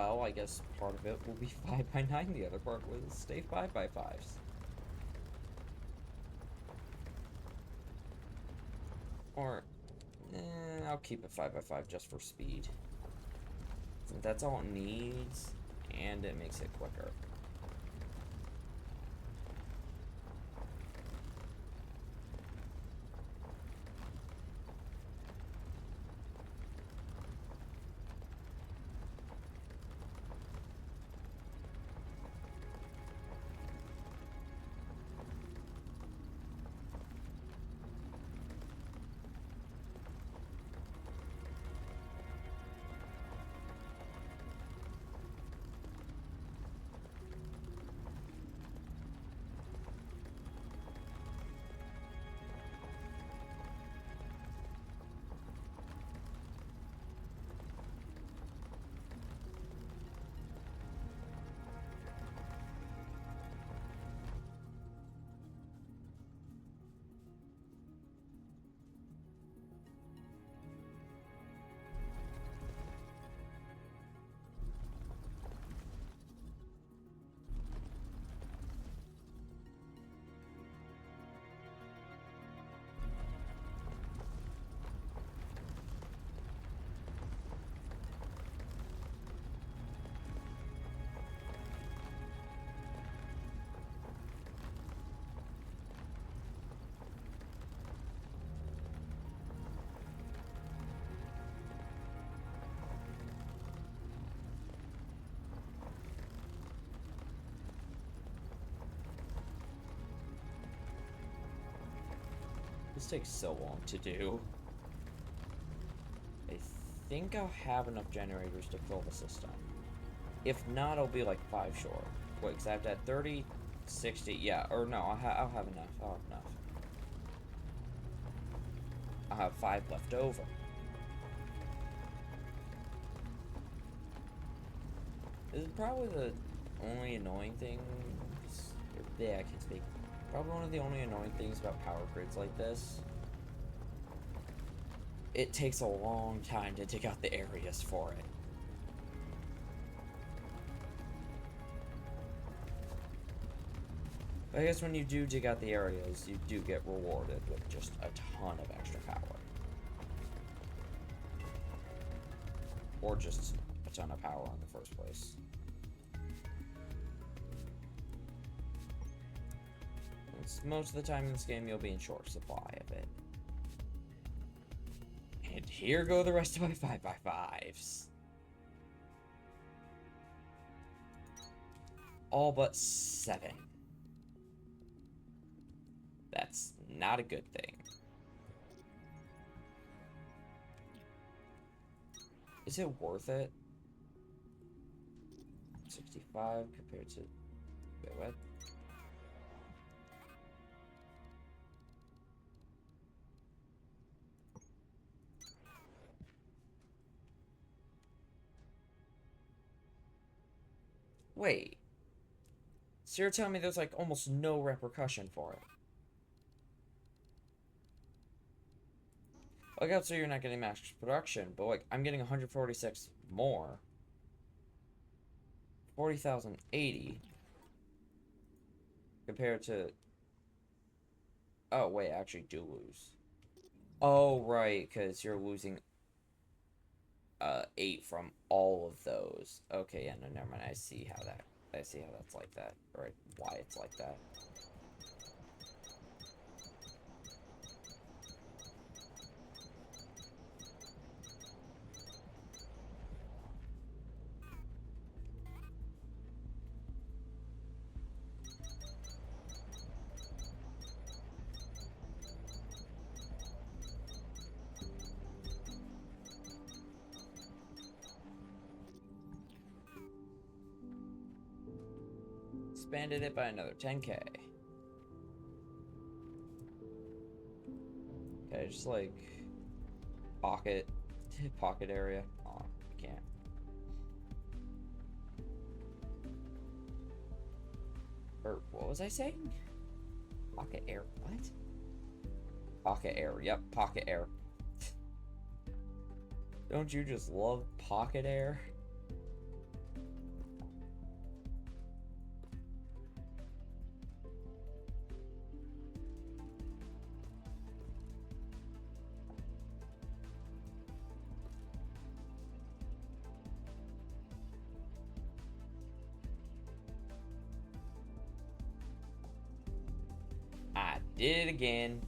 well, I guess part of it will be 5x9, the other part will stay 5x5s. Or, I'll keep it 5x5 just for speed. Since that's all it needs, and it makes it quicker. This takes so long to do. I think I'll have enough generators to fill the system. If not, I'll be like 5 short. Wait, because I have to add 30, 60, yeah, or no, I'll have enough. I'll have enough. I'll have 5 left over. This is probably the only annoying thing. Yeah, I can't speak. Probably one of the only annoying things about power grids like this. It takes a long time to dig out the areas for it. But I guess when you do dig out the areas, you do get rewarded with just a ton of extra power. Or just a ton of power in the first place. Most of the time in this game, you'll be in short supply of it. And here go the rest of my 5x5s. All but 7. That's not a good thing. Is it worth it? 65 compared to... Wait, what? Wait. So you're telling me there's like almost no repercussion for it? I got so you're not getting max production, but like I'm getting 146 more. 40,080 compared to... Oh wait, I actually do lose. Oh right, because you're losing 8 from all of those. Okay, yeah, no, never mind. I see how that's like that, or why it's like that. Expanded it by another 10k. Okay, just like pocket area. Oh, I can't. Or what was I saying? Pocket air. What? Pocket air. Yep, pocket air. Don't you just love pocket air? did it again.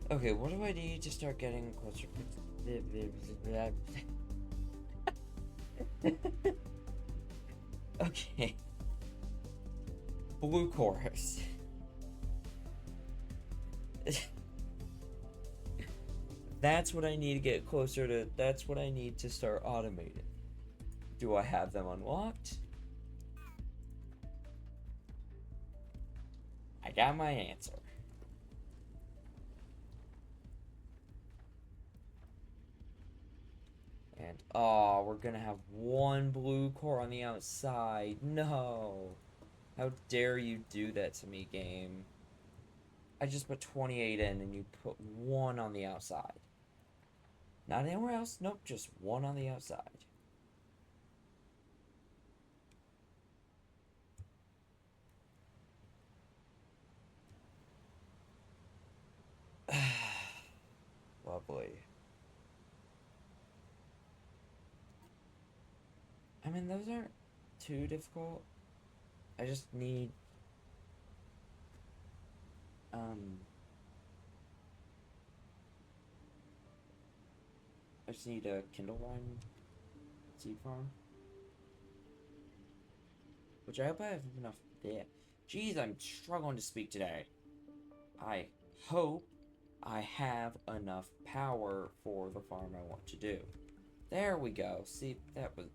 Okay, what do I need to start getting closer? Okay. Blue chorus. That's what I need to get closer to. That's what I need to start automating. Do I have them unlocked? I got my answer. And, oh, we're gonna have one blue core on the outside. No. How dare you do that to me, game. I just put 28 in and you put one on the outside. Not anywhere else. Nope, just one on the outside. Lovely. I mean, those aren't too difficult. I just need I just need a Kindle Vine seed farm. Which I hope I have enough there. Jeez, I'm struggling to speak today. I hope I have enough power for the farm I want to do. There we go. See, that was...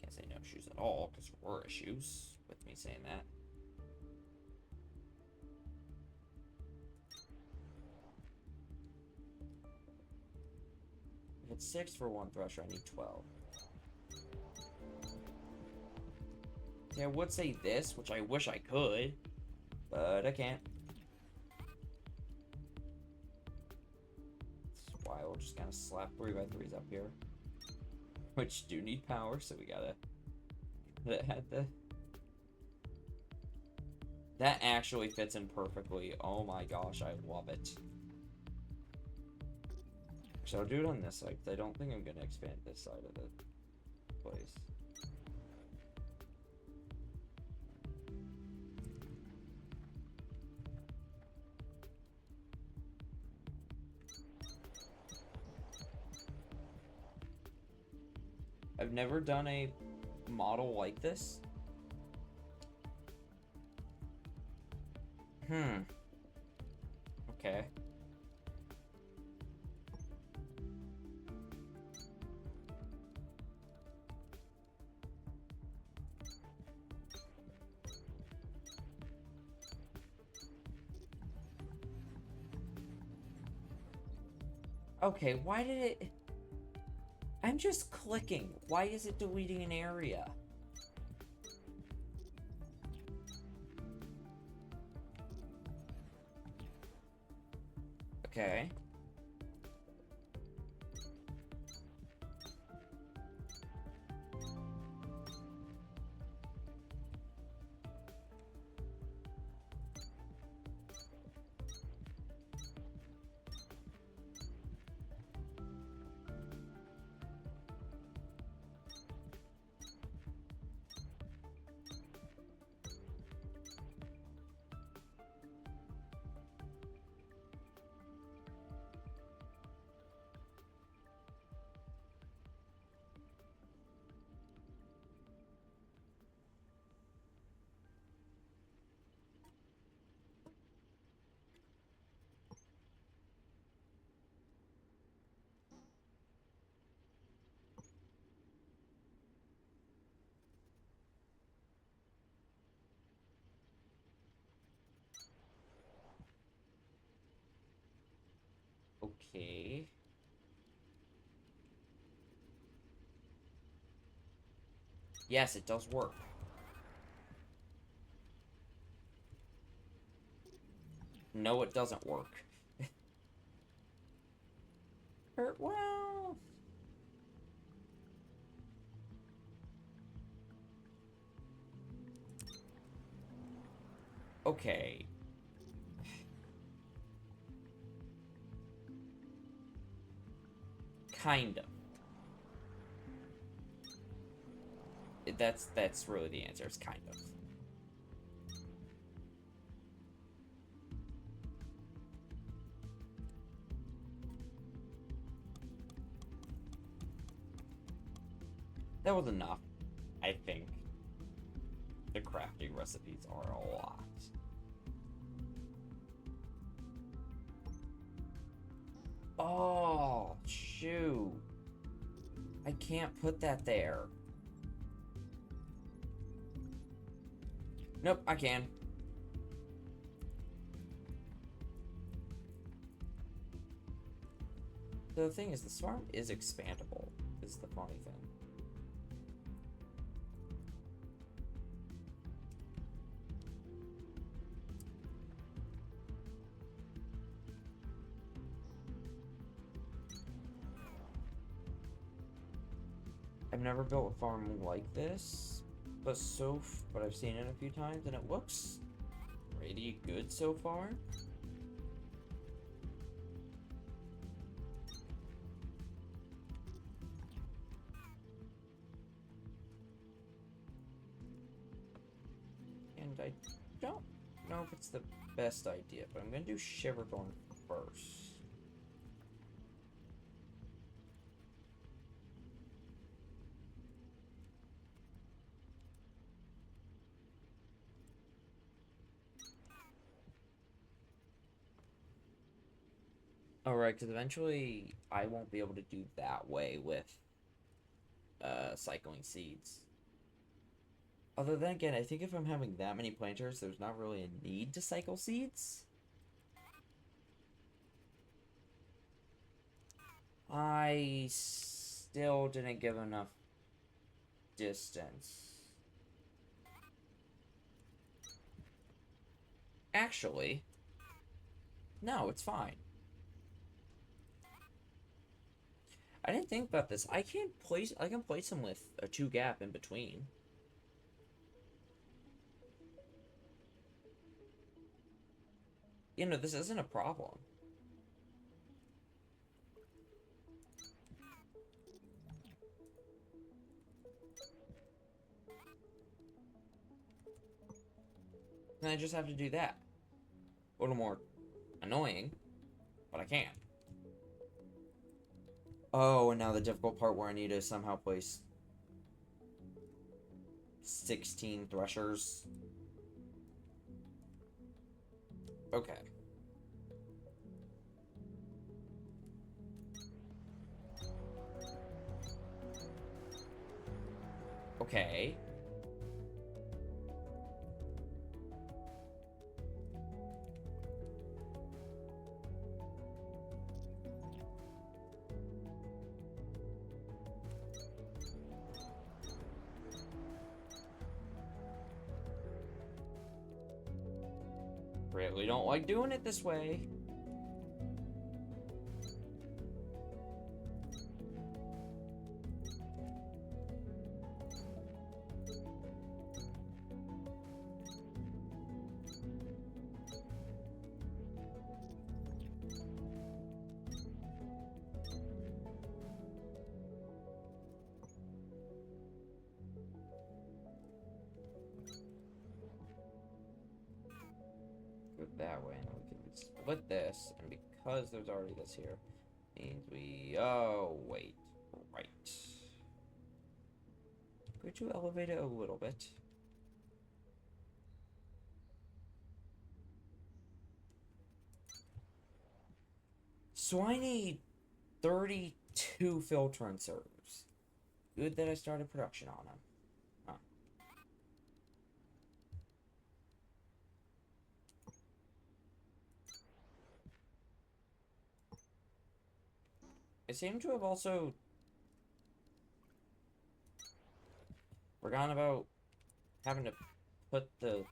Can't say no issues at all, because there were issues with me saying that. If it's 6 for one thresher, I need 12. Yeah, I would say this, which I wish I could, but I can't. That's why we'll just kind of slap 3x3s up here. Which do need power, so we gotta... That had the... That actually fits in perfectly. Oh my gosh, I love it. So I'll do it on this side, because I don't think I'm gonna expand this side of the place. I've never done a model like this. Okay. Okay, why did it... I'm just clicking. Why is it deleting an area? Okay. Okay. Yes, it does work. No, it doesn't work. Well... Okay. Kind of. That's really the answer. It's kind of. That was enough, I think. The crafting recipes are a lot. Oh, shoot. I can't put that there. Nope, I can. The thing is, the farm is expandable, is the funny thing. I've never built a farm like this, but I've seen it a few times, and it looks pretty good so far. And I don't know if it's the best idea, but I'm gonna do shiver thorn first. Alright, because eventually I won't be able to do that way with cycling seeds. Other than again, I think if I'm having that many planters, there's not really a need to cycle seeds. I still didn't give enough distance. Actually, no, it's fine. I didn't think about this. I can place them with a 2 gap in between. You know, this isn't a problem. Then I just have to do that. A little more annoying, but I can. Oh, and now the difficult part where I need to somehow place 16 threshers. Okay. Okay. Really don't like doing it this way. Go that way, and we can split this, and because there's already this here, means we... Oh, wait. Right. Could you elevate it a little bit? So I need 32 filter inserters. Good that I started production on them. Huh. I seem to have also forgotten about having to put the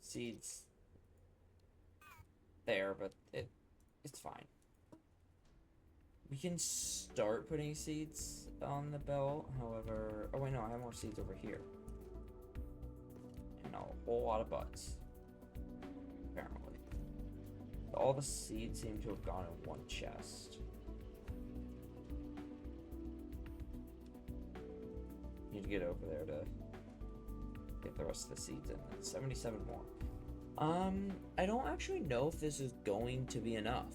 seeds there, but it's fine. We can start putting seeds on the belt, however... Oh wait, no, I have more seeds over here. And a whole lot of butts. All the seeds seem to have gone in one chest. Need to get over there to get the rest of the seeds in. 77 more. I don't actually know if this is going to be enough.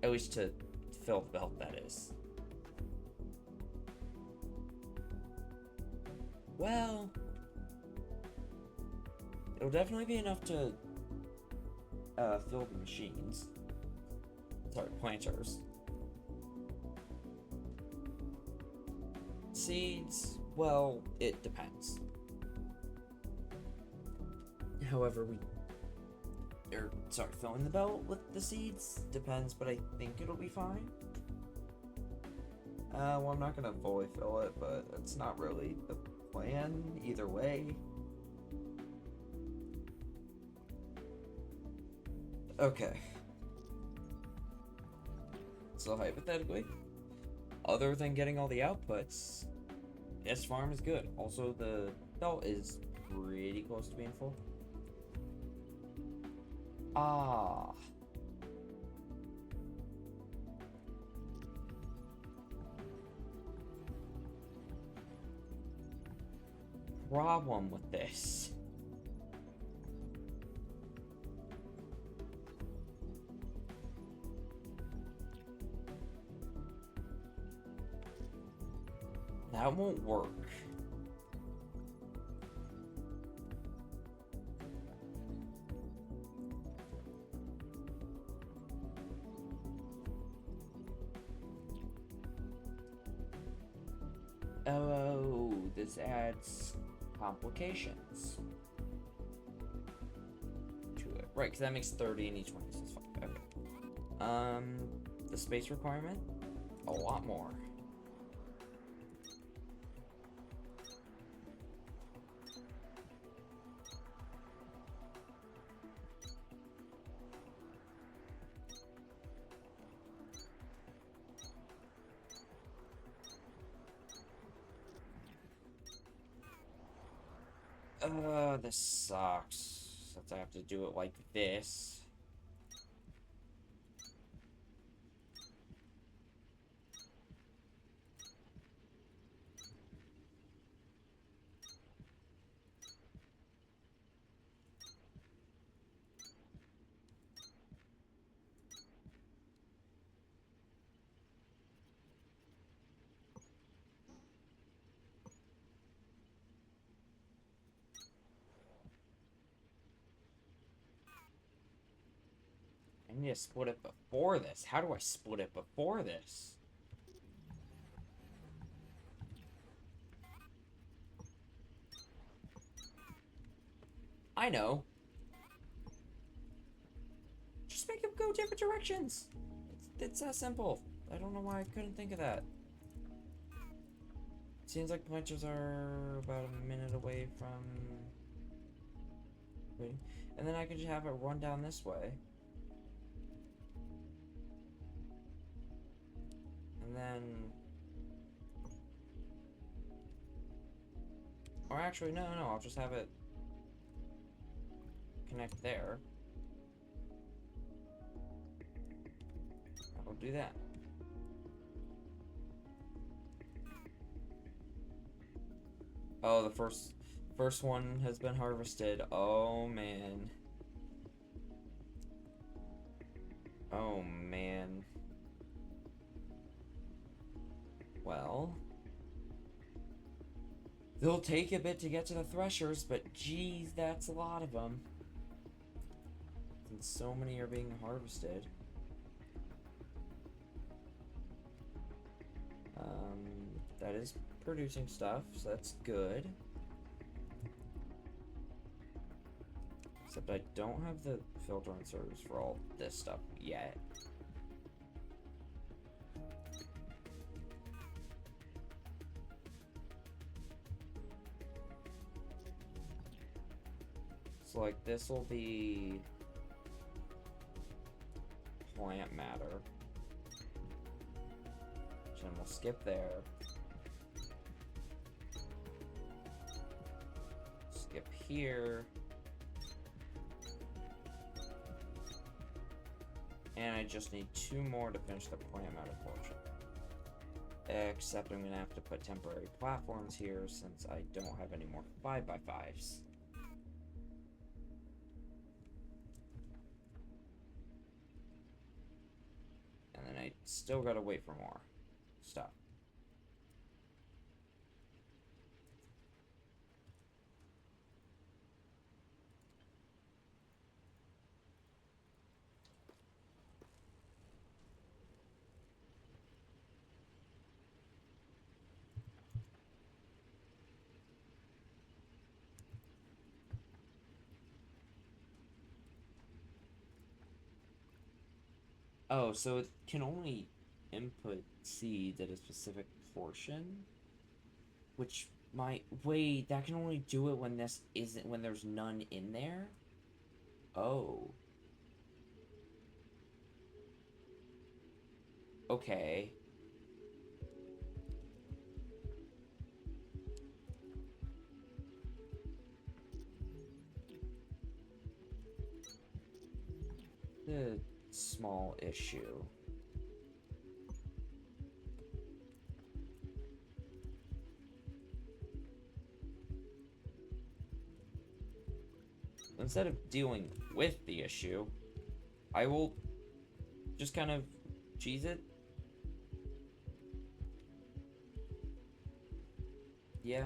At least to fill the belt, that is. Well, it'll definitely be enough to fill the machines. Sorry, planters. Seeds, well, it depends. However, filling the belt with the seeds depends, but I think it'll be fine. Well, I'm not gonna fully fill it, but it's not really the plan either way. Okay. So hypothetically, other than getting all the outputs, this farm is good. Also, the belt is pretty close to being full. Ah. Problem with this. That won't work. Oh, this adds complications to it. Right, because that makes 30 in each one. So it's fine. Okay. The space requirement? A lot more. This sucks. Since I have to do it like this. I need to split it before this. How do I split it before this? I know. Just make them go different directions. It's that simple. I don't know why I couldn't think of that. Seems like planters are about a minute away from waiting. And then I could just have it run down this way. And then... Or actually, no, I'll just have it connect there. I'll do that. Oh, the first one has been harvested. Oh, man. Oh, man. Well, they'll take a bit to get to the threshers, but geez, that's a lot of them. And so many are being harvested. That is producing stuff, so that's good. Except I don't have the filter and servers for all this stuff yet. So like this will be plant matter. Then we'll skip there. Skip here. And I just need 2 more to finish the plant mounted portion. Except I'm gonna have to put temporary platforms here since I don't have any more 5x5s. And then I still gotta wait for more stuff. Oh, so it can only input seeds at a specific portion? Which might... Wait, that can only do it when this isn't... when there's none in there? Oh. Okay. A small issue. Instead of dealing with the issue, I will just kind of cheese it. Yeah.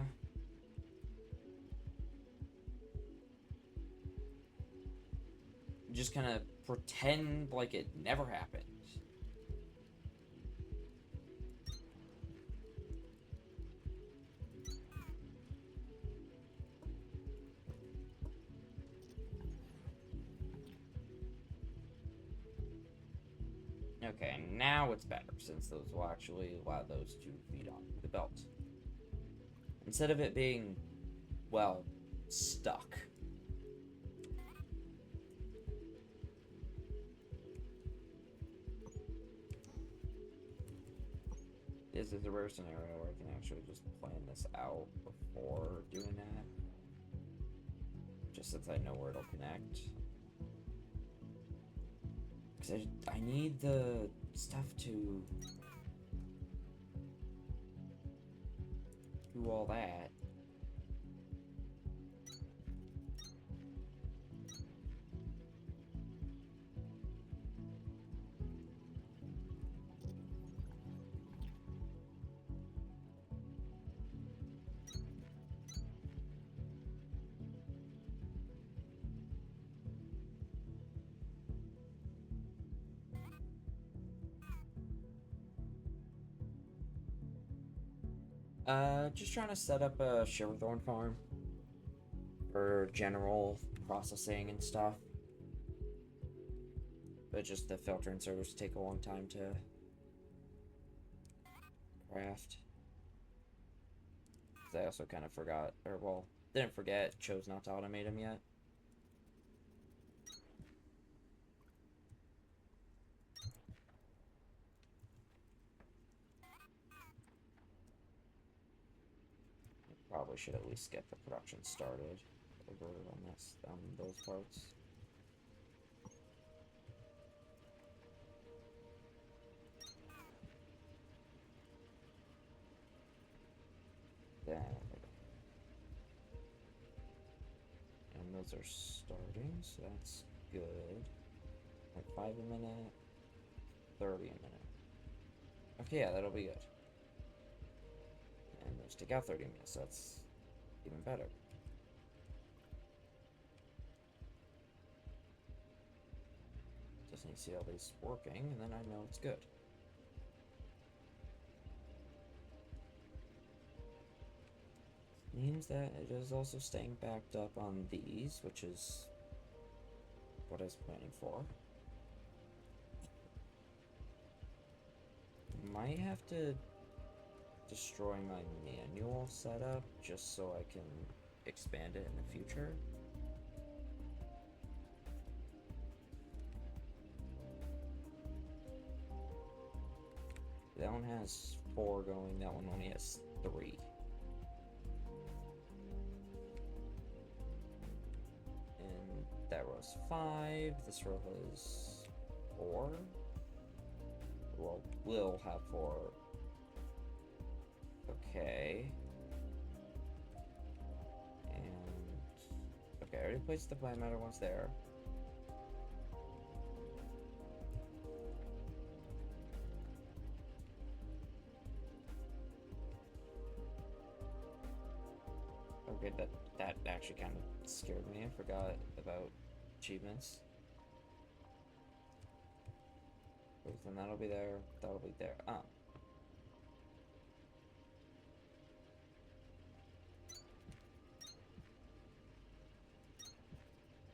Just kind of pretend like it never happened. Okay, now it's better, since those will actually allow those to feed on the belt. Instead of it being, well, stuck. This is a rare scenario where I can actually just plan this out before doing that. Just since I know where it'll connect. Because I need the stuff to do all that. Just trying to set up a shiver thorn farm for general processing and stuff. But just the filter inserters take a long time to craft. 'Cause I also kind of forgot, or well, didn't forget, chose not to automate them yet. Probably should at least get the production started over on this, on those parts. Then, and those are starting, so that's good. Like 5 a minute, 30 a minute. Okay, yeah, that'll be good. And those take out 30 minutes, so that's even better. Just need to see all these working, and then I know it's good. Means that it is also staying backed up on these, which is what I was planning for. Might have to destroy my manual setup just so I can expand it in the future. That one has 4 going, that one only has 3. And that row is 5, this row has 4. Well, will have 4. Okay. And okay, I already placed the plant matter ones there. Okay, that actually kind of scared me. I forgot about achievements. Then that'll be there. That'll be there. Ah.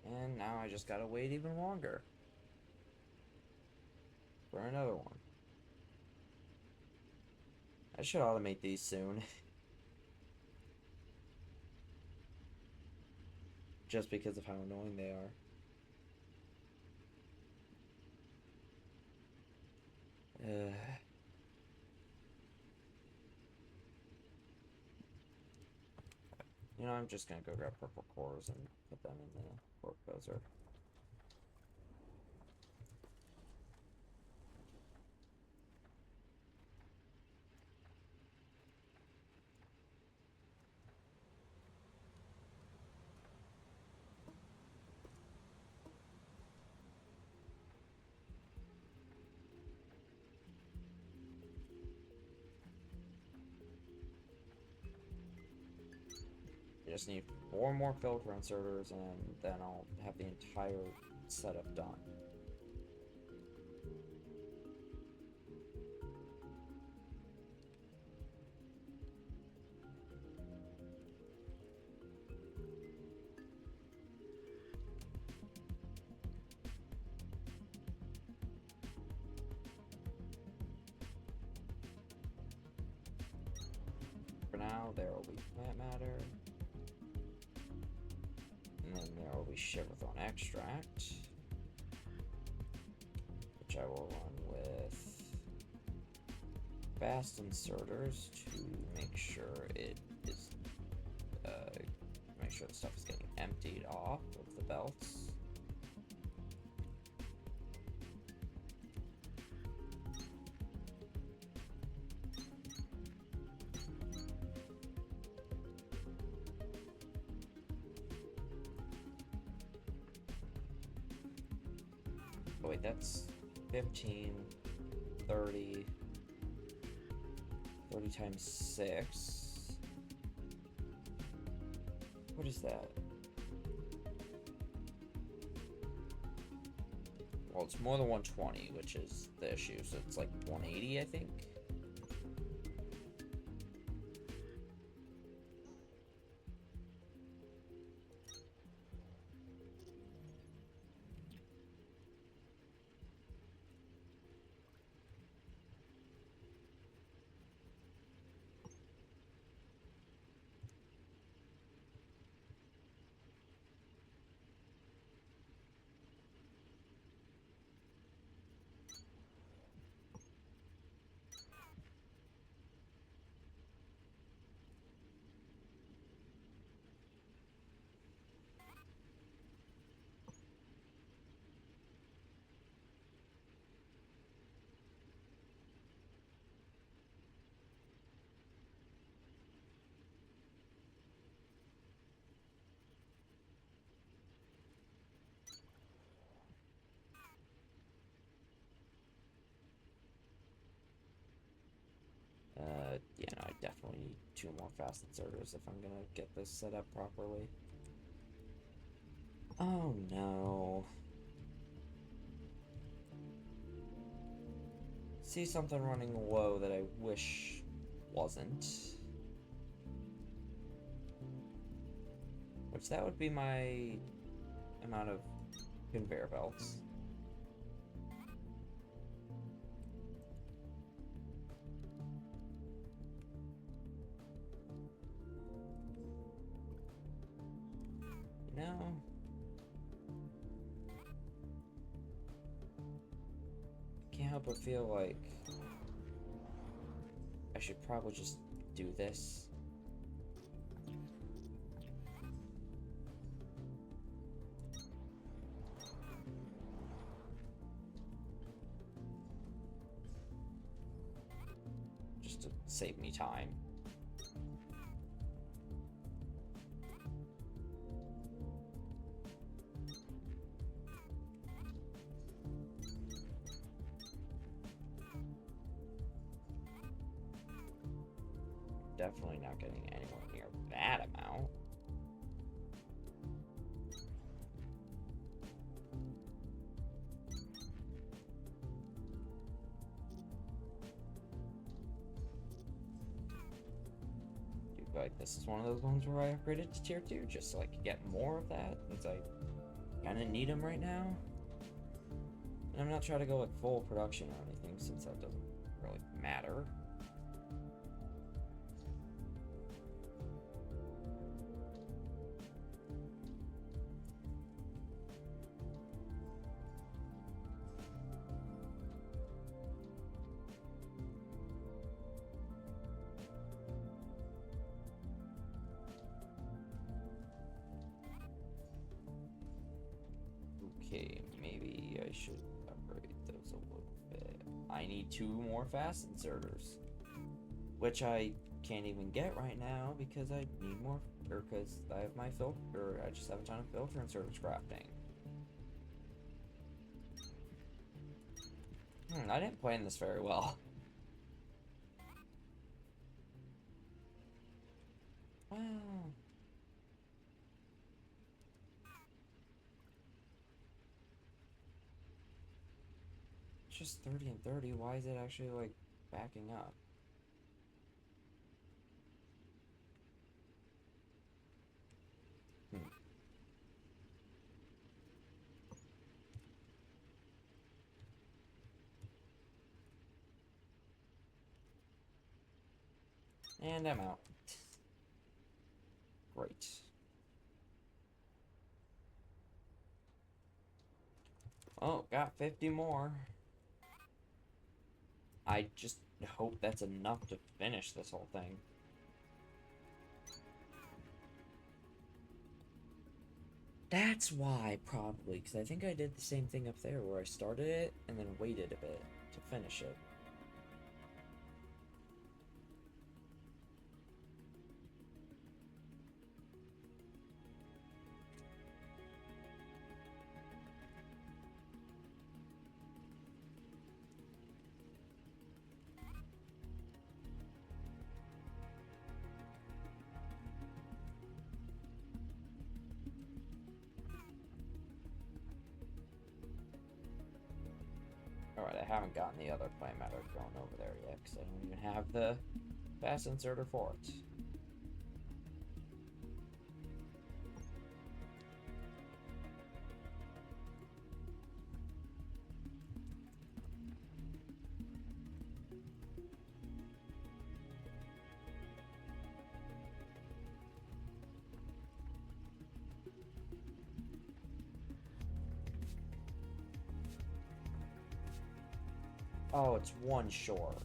And now I just gotta wait even longer for another one. I should automate these soon. Just because of how annoying they are. You know, I'm just gonna go grab purple cores and put them in the core poser. I just need 4 more filter inserters and then I'll have the entire setup done. For now, there will be plant matter. And then there will be shiver thorn extract, which I will run with fast inserters to make sure it is, make sure the stuff is getting emptied off of the belts. Oh wait, that's 15, 30, 30 times 6. What is that? Well, it's more than 120, which is the issue, so it's like 180, I think. Yeah, no, I definitely need 2 more fast inserters if I'm gonna get this set up properly. Oh no. See something running low that I wish wasn't. Which that would be my amount of conveyor belts. No. Can't help but feel like I should probably just do this. just to save me time. Definitely not getting anywhere near that amount. Dude, like, this is one of those ones where I upgraded to tier 2 just so I could get more of that, since I kind of need them right now. And I'm not trying to go like full production or anything, since that doesn't really matter. Okay, maybe I should upgrade those a little bit. I need 2 more fast inserters, which I can't even get right now because I need more, or because I have my filter, I just have a ton of filter inserters crafting. I didn't plan this very well. Wow. It's just 30 and 30. Why is it actually like backing up? And I'm out. Great. Oh, got 50 more. I just hope that's enough to finish this whole thing. That's why, probably, because I think I did the same thing up there where I started it and then waited a bit to finish it. Alright, I haven't gotten the other plant matter going over there yet, because I don't even have the fast inserter for it. Oh, it's 1 short.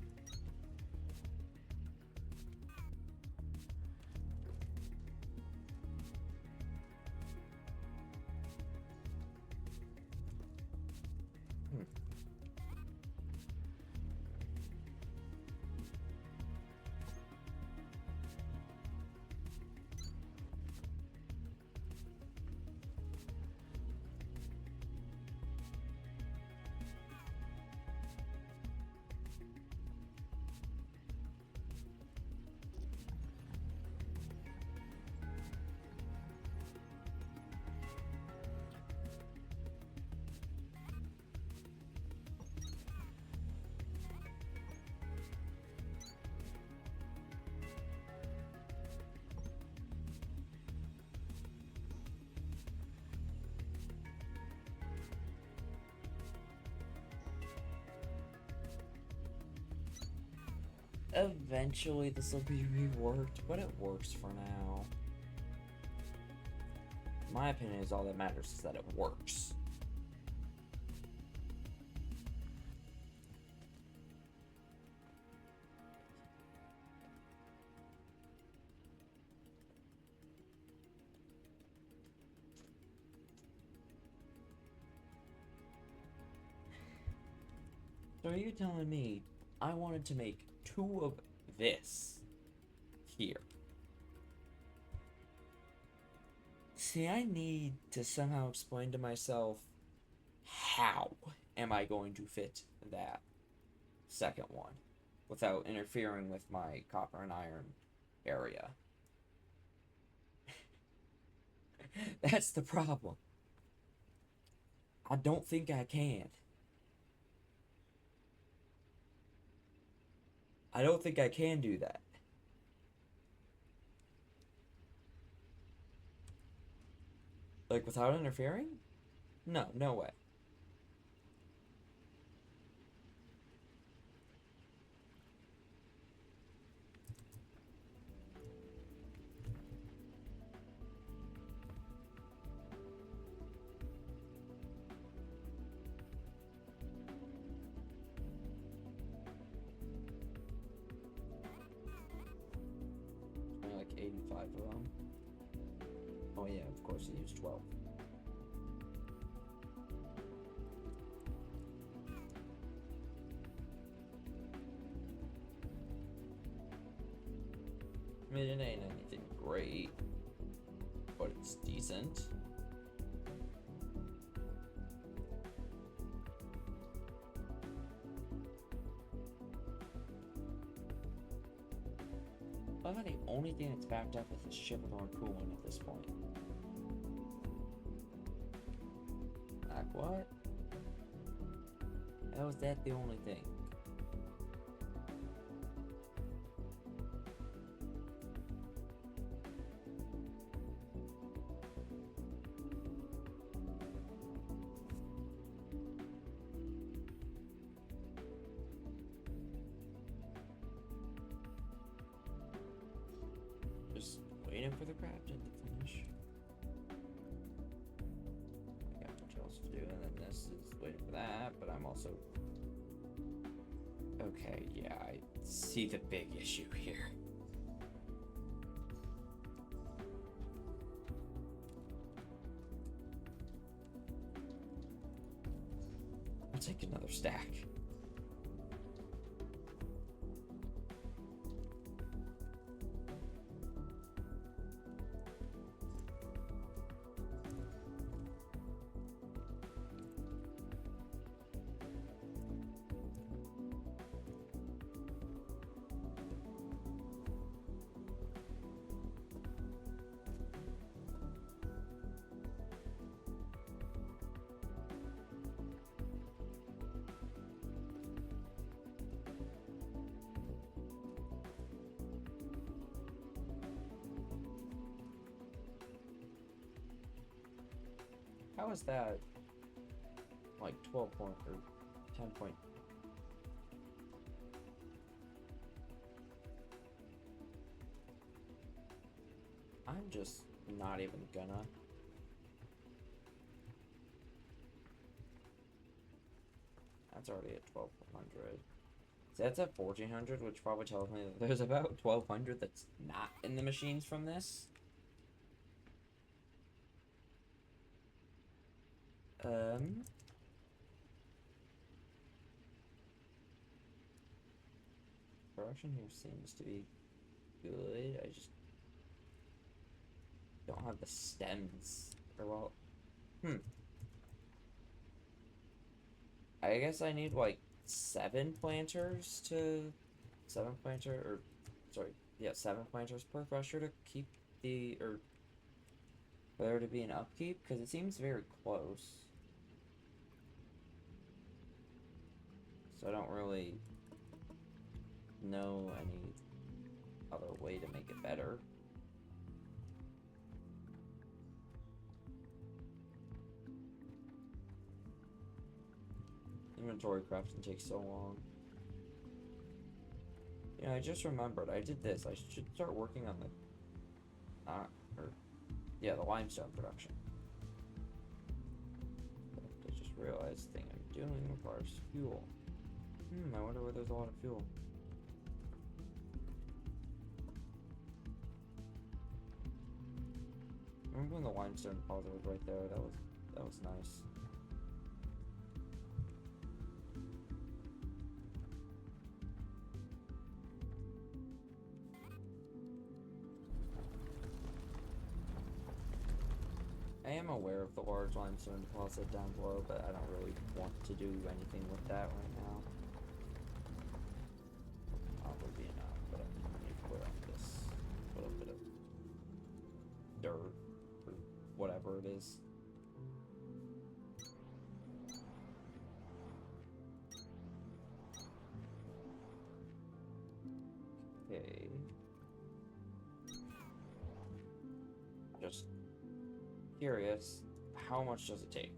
Eventually this will be reworked, but it works for now. My opinion is all that matters is that it works. So are you telling me I wanted to make 2 of this here. See, I need to somehow explain to myself how am I going to fit that second one without interfering with my copper and iron area. That's the problem. I don't think I can. I don't think I can do that. Like, without interfering? No, no way. Only like 85 of them. Oh yeah, of course he used 12. I mean, it ain't anything great, but it's decent. I thought the only thing that's backed up is the shiver thorn cooling at this point. Like, what? How is that the only thing? Just waiting for the crafting to finish. I got much else to do, and then this is waiting for that, but I'm also... Okay, yeah, I see the big issue here. I'll take another stack. How is that like 12 point or 10 point? I'm just not even gonna. That's already at 1200. So that's at 1400, which probably tells me that there's about 1200 that's not in the machines from this. Production here seems to be good. I just don't have the stems. Or well, I guess I need like 7 planters per crusher to keep the, or for there to be an upkeep, because it seems very close. So I don't really know any other way to make it better. Inventory crafting takes so long. You know, I just remembered I did this. I should start working on the the limestone production. I just realized the thing I'm doing requires fuel. I wonder where there's a lot of fuel. Remember when the limestone deposit was right there? That was nice. I am aware of the large limestone deposit down below, but I don't really want to do anything with that right now. Probably enough, but I need to put on this little bit of dirt or whatever it is. Okay. Just curious, how much does it take?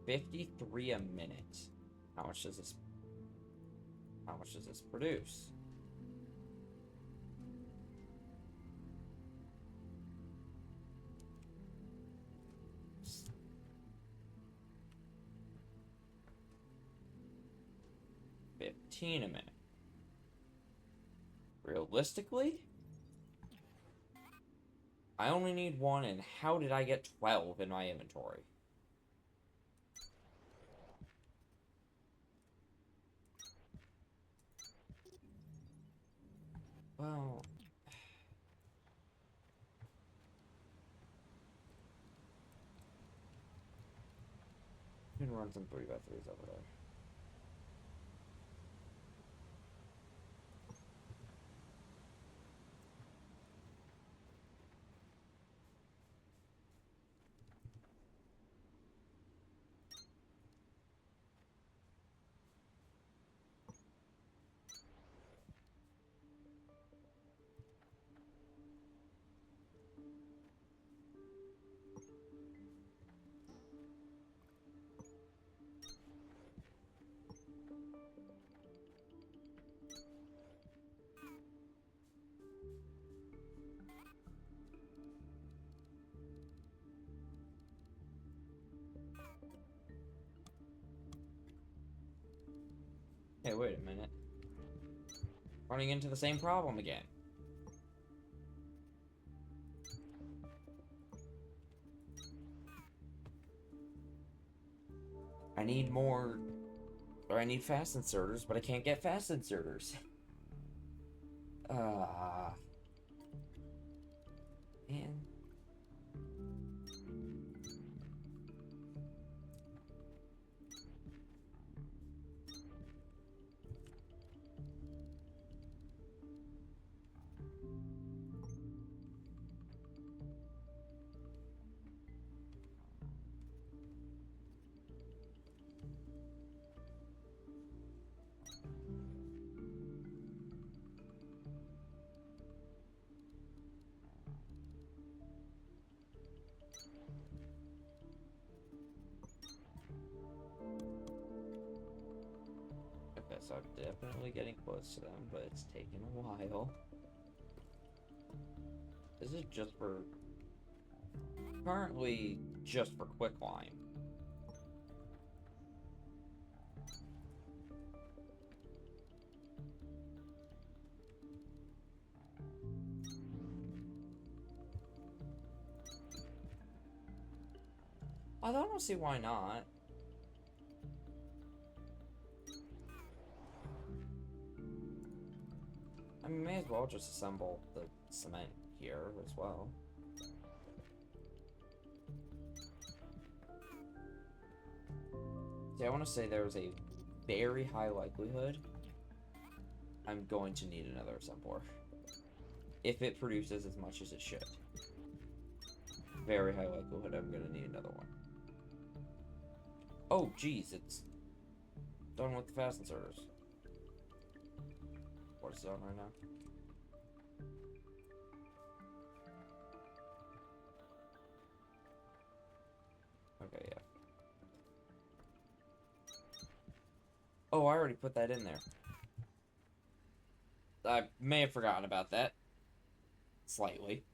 53 a minute. How much does this produce? $15 a minute. Realistically, I only need one, and how did I get 12 in my inventory? Well, you can run some 3x3s over there. Hey, wait a minute. Running into the same problem again. I need more, or I need fast inserters, but I can't get fast inserters. Man. Okay, so I'm definitely getting close to them, but it's taking a while. This is just for... currently just for quicklime. I don't see why not. I mean, may as well just assemble the cement here as well. See, I want to say there's a very high likelihood I'm going to need another assembler. If it produces as much as it should. Very high likelihood I'm going to need another one. Oh, geez, it's done with the fast inserters. What is it on right now? Okay, yeah. Oh, I already put that in there. I may have forgotten about that. Slightly.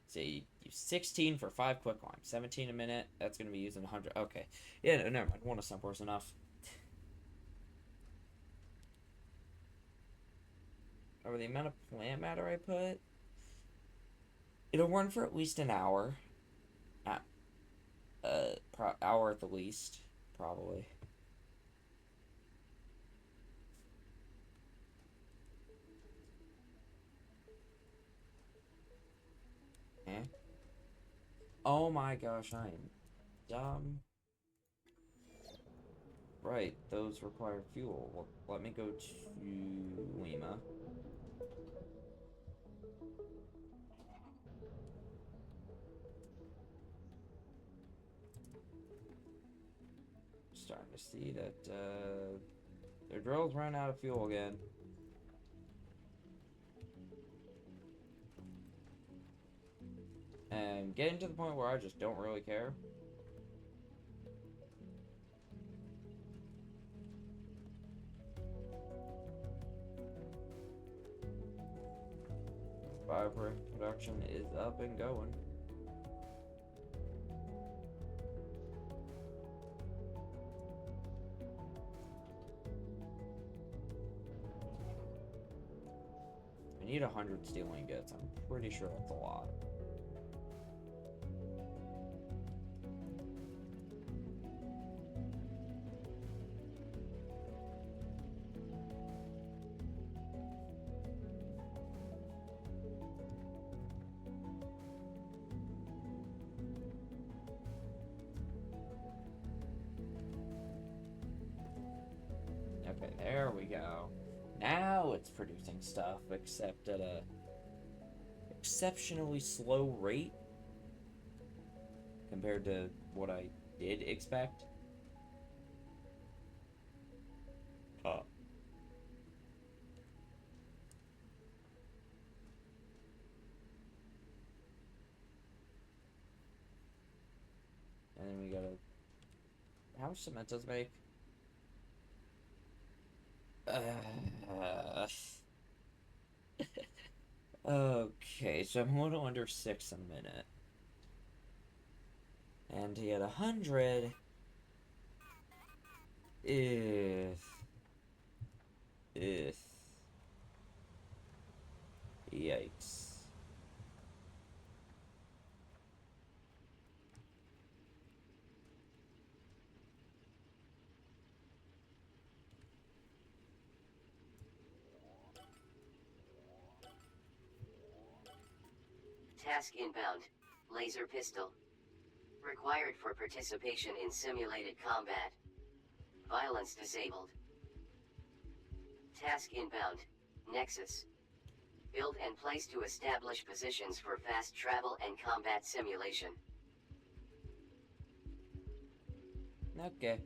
See, use 16 for 5 quicklime. 17 a minute. That's going to be using 100. Okay. Yeah, no, never mind. One assembler is enough. Over the amount of plant matter I put, it'll run for at least an hour. Hour at the least, probably. Eh? Oh my gosh, I am dumb. Right, those require fuel. Well, let me go to Lima. Starting to see that their drills run out of fuel again. And getting to the point where I just don't really care. Fiber production is up and going. I need 100 steel ingots. I'm pretty sure that's a lot. Okay, there we go. Now it's producing stuff, except at a exceptionally slow rate compared to what I did expect. And then we gotta... How much cement does it make? Okay, so I'm a little under 6 a minute. And he had 100. If. Yikes. Task inbound. Laser pistol. Required for participation in simulated combat. Violence disabled. Task inbound. Nexus. Build and place to establish positions for fast travel and combat simulation. Okay.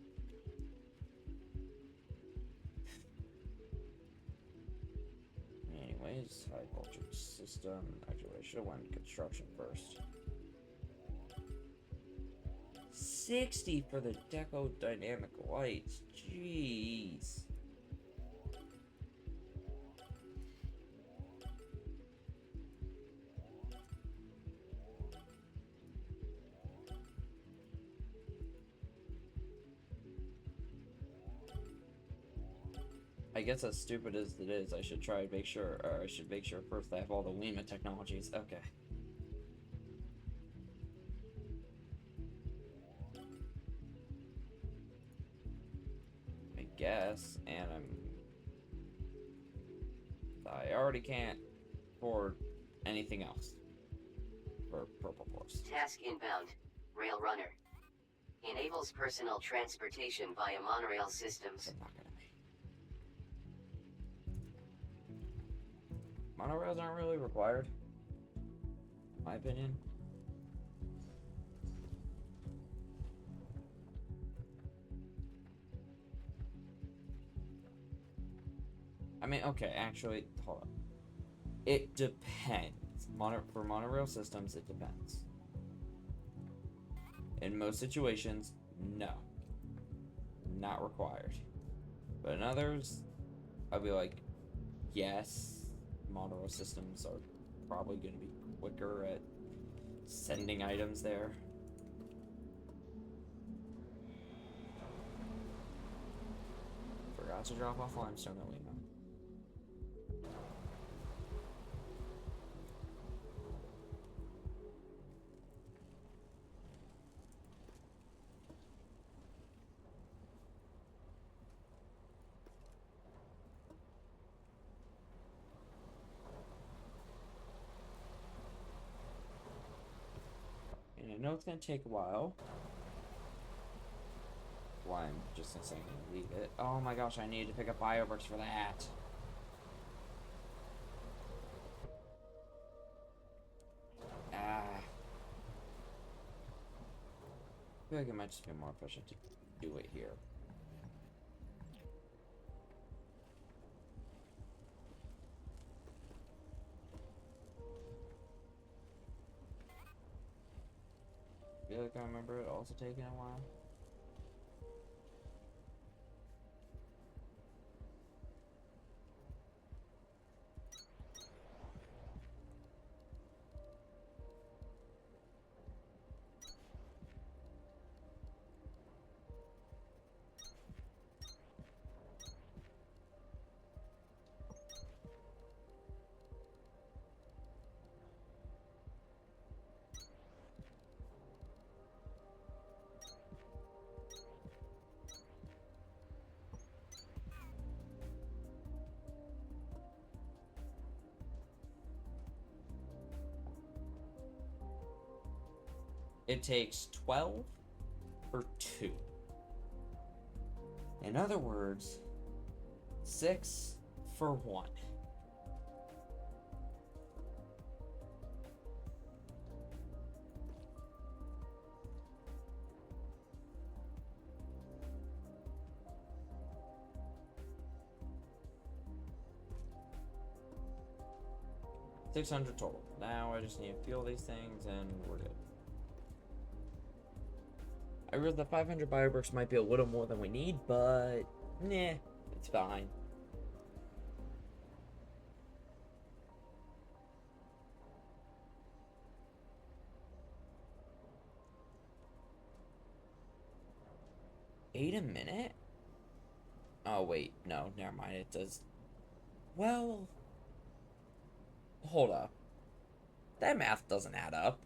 Anyways, high voltage system. Actually, I should have went construction first. 60 for the deco dynamic lights. Jeez. I guess as stupid as it is, I should try and make sure, or I should make sure first I have all the Lima technologies. Okay. I guess, and I already can't afford anything else for Purple Force. Task inbound. Rail runner. Enables personal transportation via monorail systems. They're not gonna be. Monorails aren't really required, in my opinion. I mean, okay, actually, hold on. It depends. For monorail systems, it depends. In most situations, no. Not required. But in others, I'll be like, yes, monorail systems are probably going to be quicker at sending items there. Forgot to drop off limestone at Lima. And know it's gonna take a while. Why I'm just gonna say I'm gonna leave it. Oh my gosh, I need to pick up biobricks for that. Ah. I feel like it might just be more efficient to do it here. I feel like I remember it also taking a while. It takes 12 for 2. In other words, 6 for 1. $600 total. Now I just need to fuel these things and we're good. I realize the 500 biobricks might be a little more than we need, but nah, it's fine. $8 a minute? Oh wait, no, never mind. It does. Well, hold up. That math doesn't add up.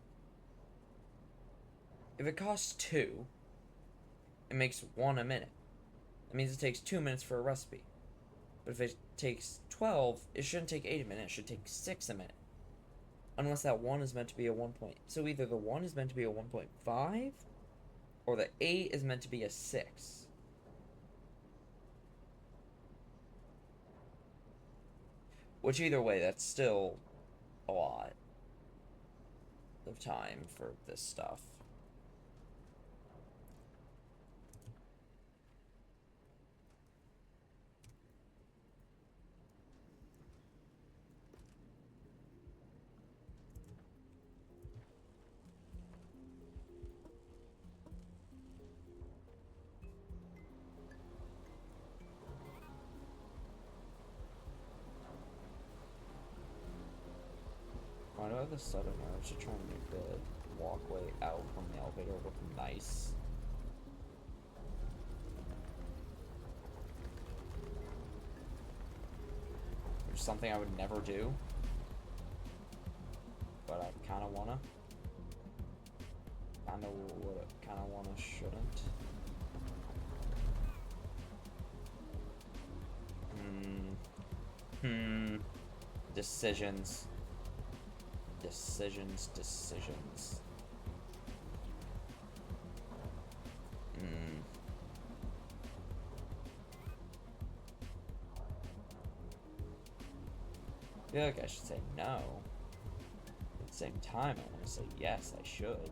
If it costs 2, it makes 1 a minute. That means it takes 2 minutes for a recipe. But if it takes 12, it shouldn't take 8 a minute, it should take 6 a minute. Unless that 1 is meant to be a 1 point. So either the 1 is meant to be a 1.5, or the 8 is meant to be a 6. Which either way, that's still a lot of time for this stuff. Why do I have the sudden urge to try and make the walkway out from the elevator look nice? Which is something I would never do. But I kinda wanna. Kinda wanna, shouldn't. Decisions. Decisions. I feel like I should say no. At the same time, I want to say yes, I should.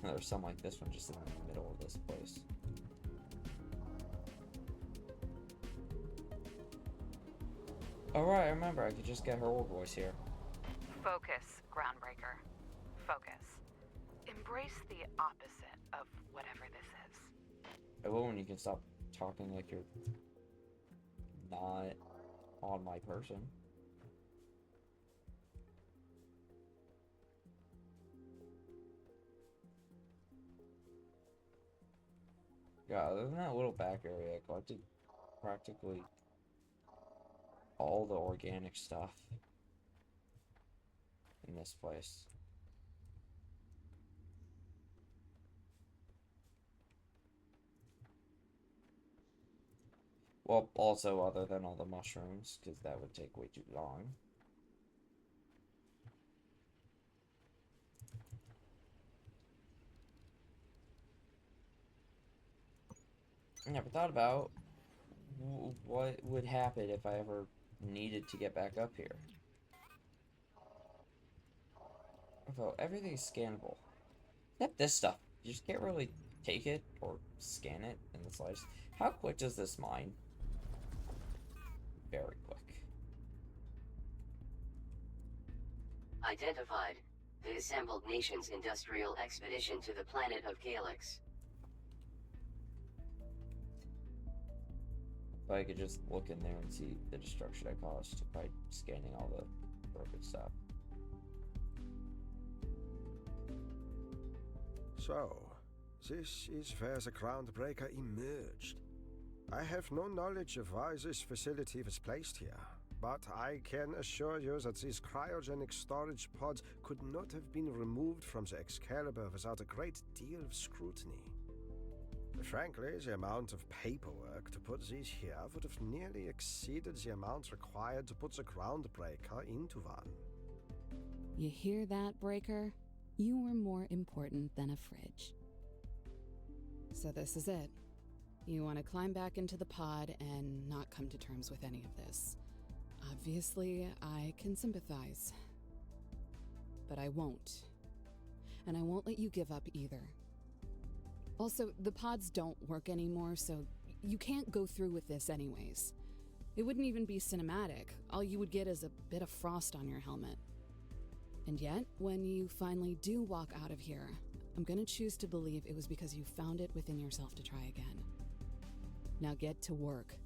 There's some like this one just in the middle of this place. Alright, I remember I could just get her old voice here. Focus, Groundbreaker. Focus. Embrace the opposite of whatever this is. I will when you can stop talking like you're not on my person. Yeah, other than that little back area, I collected practically all the organic stuff in this place. Well, also other than all the mushrooms, because that would take way too long. I never thought about what would happen if I ever needed to get back up here. Although everything's scannable. Except this stuff. You just can't really take it or scan it in the slice. How quick does this mine? Very quick. Identified. The assembled nation's industrial expedition to the planet of Calyx. If I could just look in there and see the destruction I caused by scanning all the broken stuff. So, this is where the Groundbreaker emerged. I have no knowledge of why this facility was placed here, but I can assure you that these cryogenic storage pods could not have been removed from the Excalibur without a great deal of scrutiny. Frankly, the amount of paperwork to put these here would have nearly exceeded the amount required to put the Groundbreaker into one. You hear that, Breaker? You were more important than a fridge. So this is it. You want to climb back into the pod and not come to terms with any of this. Obviously, I can sympathize. But I won't. And I won't let you give up either. Also, the pods don't work anymore, so you can't go through with this anyways. It wouldn't even be cinematic. All you would get is a bit of frost on your helmet. And yet, when you finally do walk out of here, I'm gonna choose to believe it was because you found it within yourself to try again. Now get to work.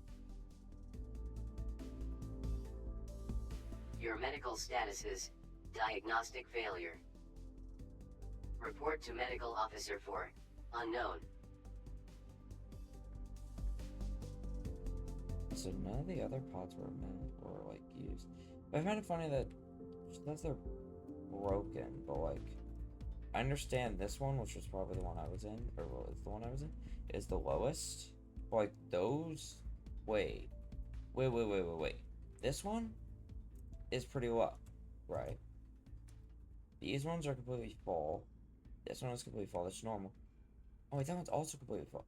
Your medical status is diagnostic failure. Report to medical officer for unknown. So none of the other pods were like used. But I find it funny that since they're broken, but like I understand this one, which was probably the one I was in, or was the one I was in, is the lowest. But like those, wait. This one is pretty low, right? These ones are completely full. This one is completely full. That's normal. Oh wait, that one's also completely full.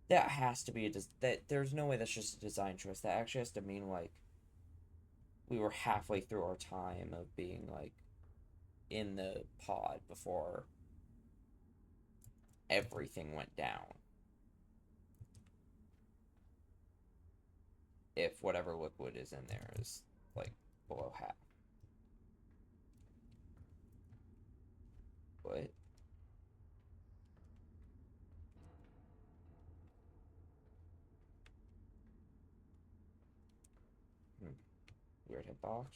That has to be that. There's no way that's just a design choice. That actually has to mean like we were halfway through our time of being like in the pod before everything went down. If whatever liquid is in there is like below half. What? Weird hitbox.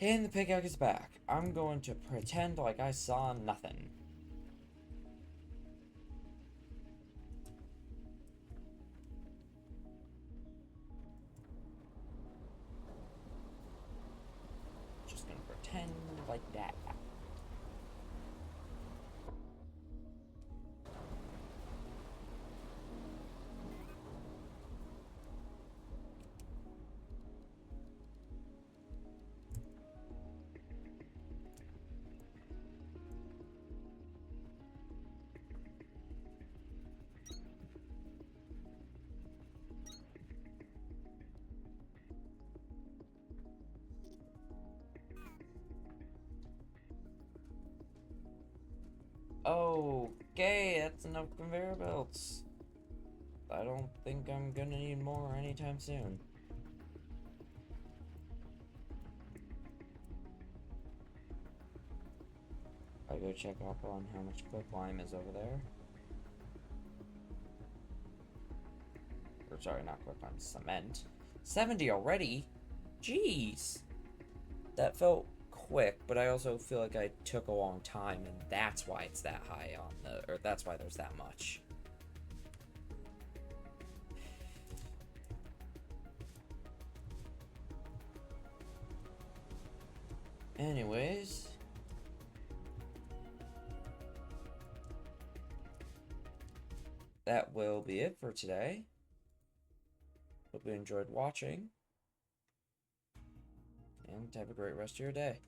And the pickaxe is back. I'm going to pretend like I saw nothing. Just gonna pretend like that. Okay, that's enough conveyor belts. I don't think I'm gonna need more anytime soon. I go check up on how much quicklime is over there. Or sorry, not quicklime, cement. 70 already? Jeez! That felt quick, but I also feel like I took a long time, and that's why it's that high on the, or that's why there's that much. Anyways, that will be it for today. Hope you enjoyed watching, and have a great rest of your day.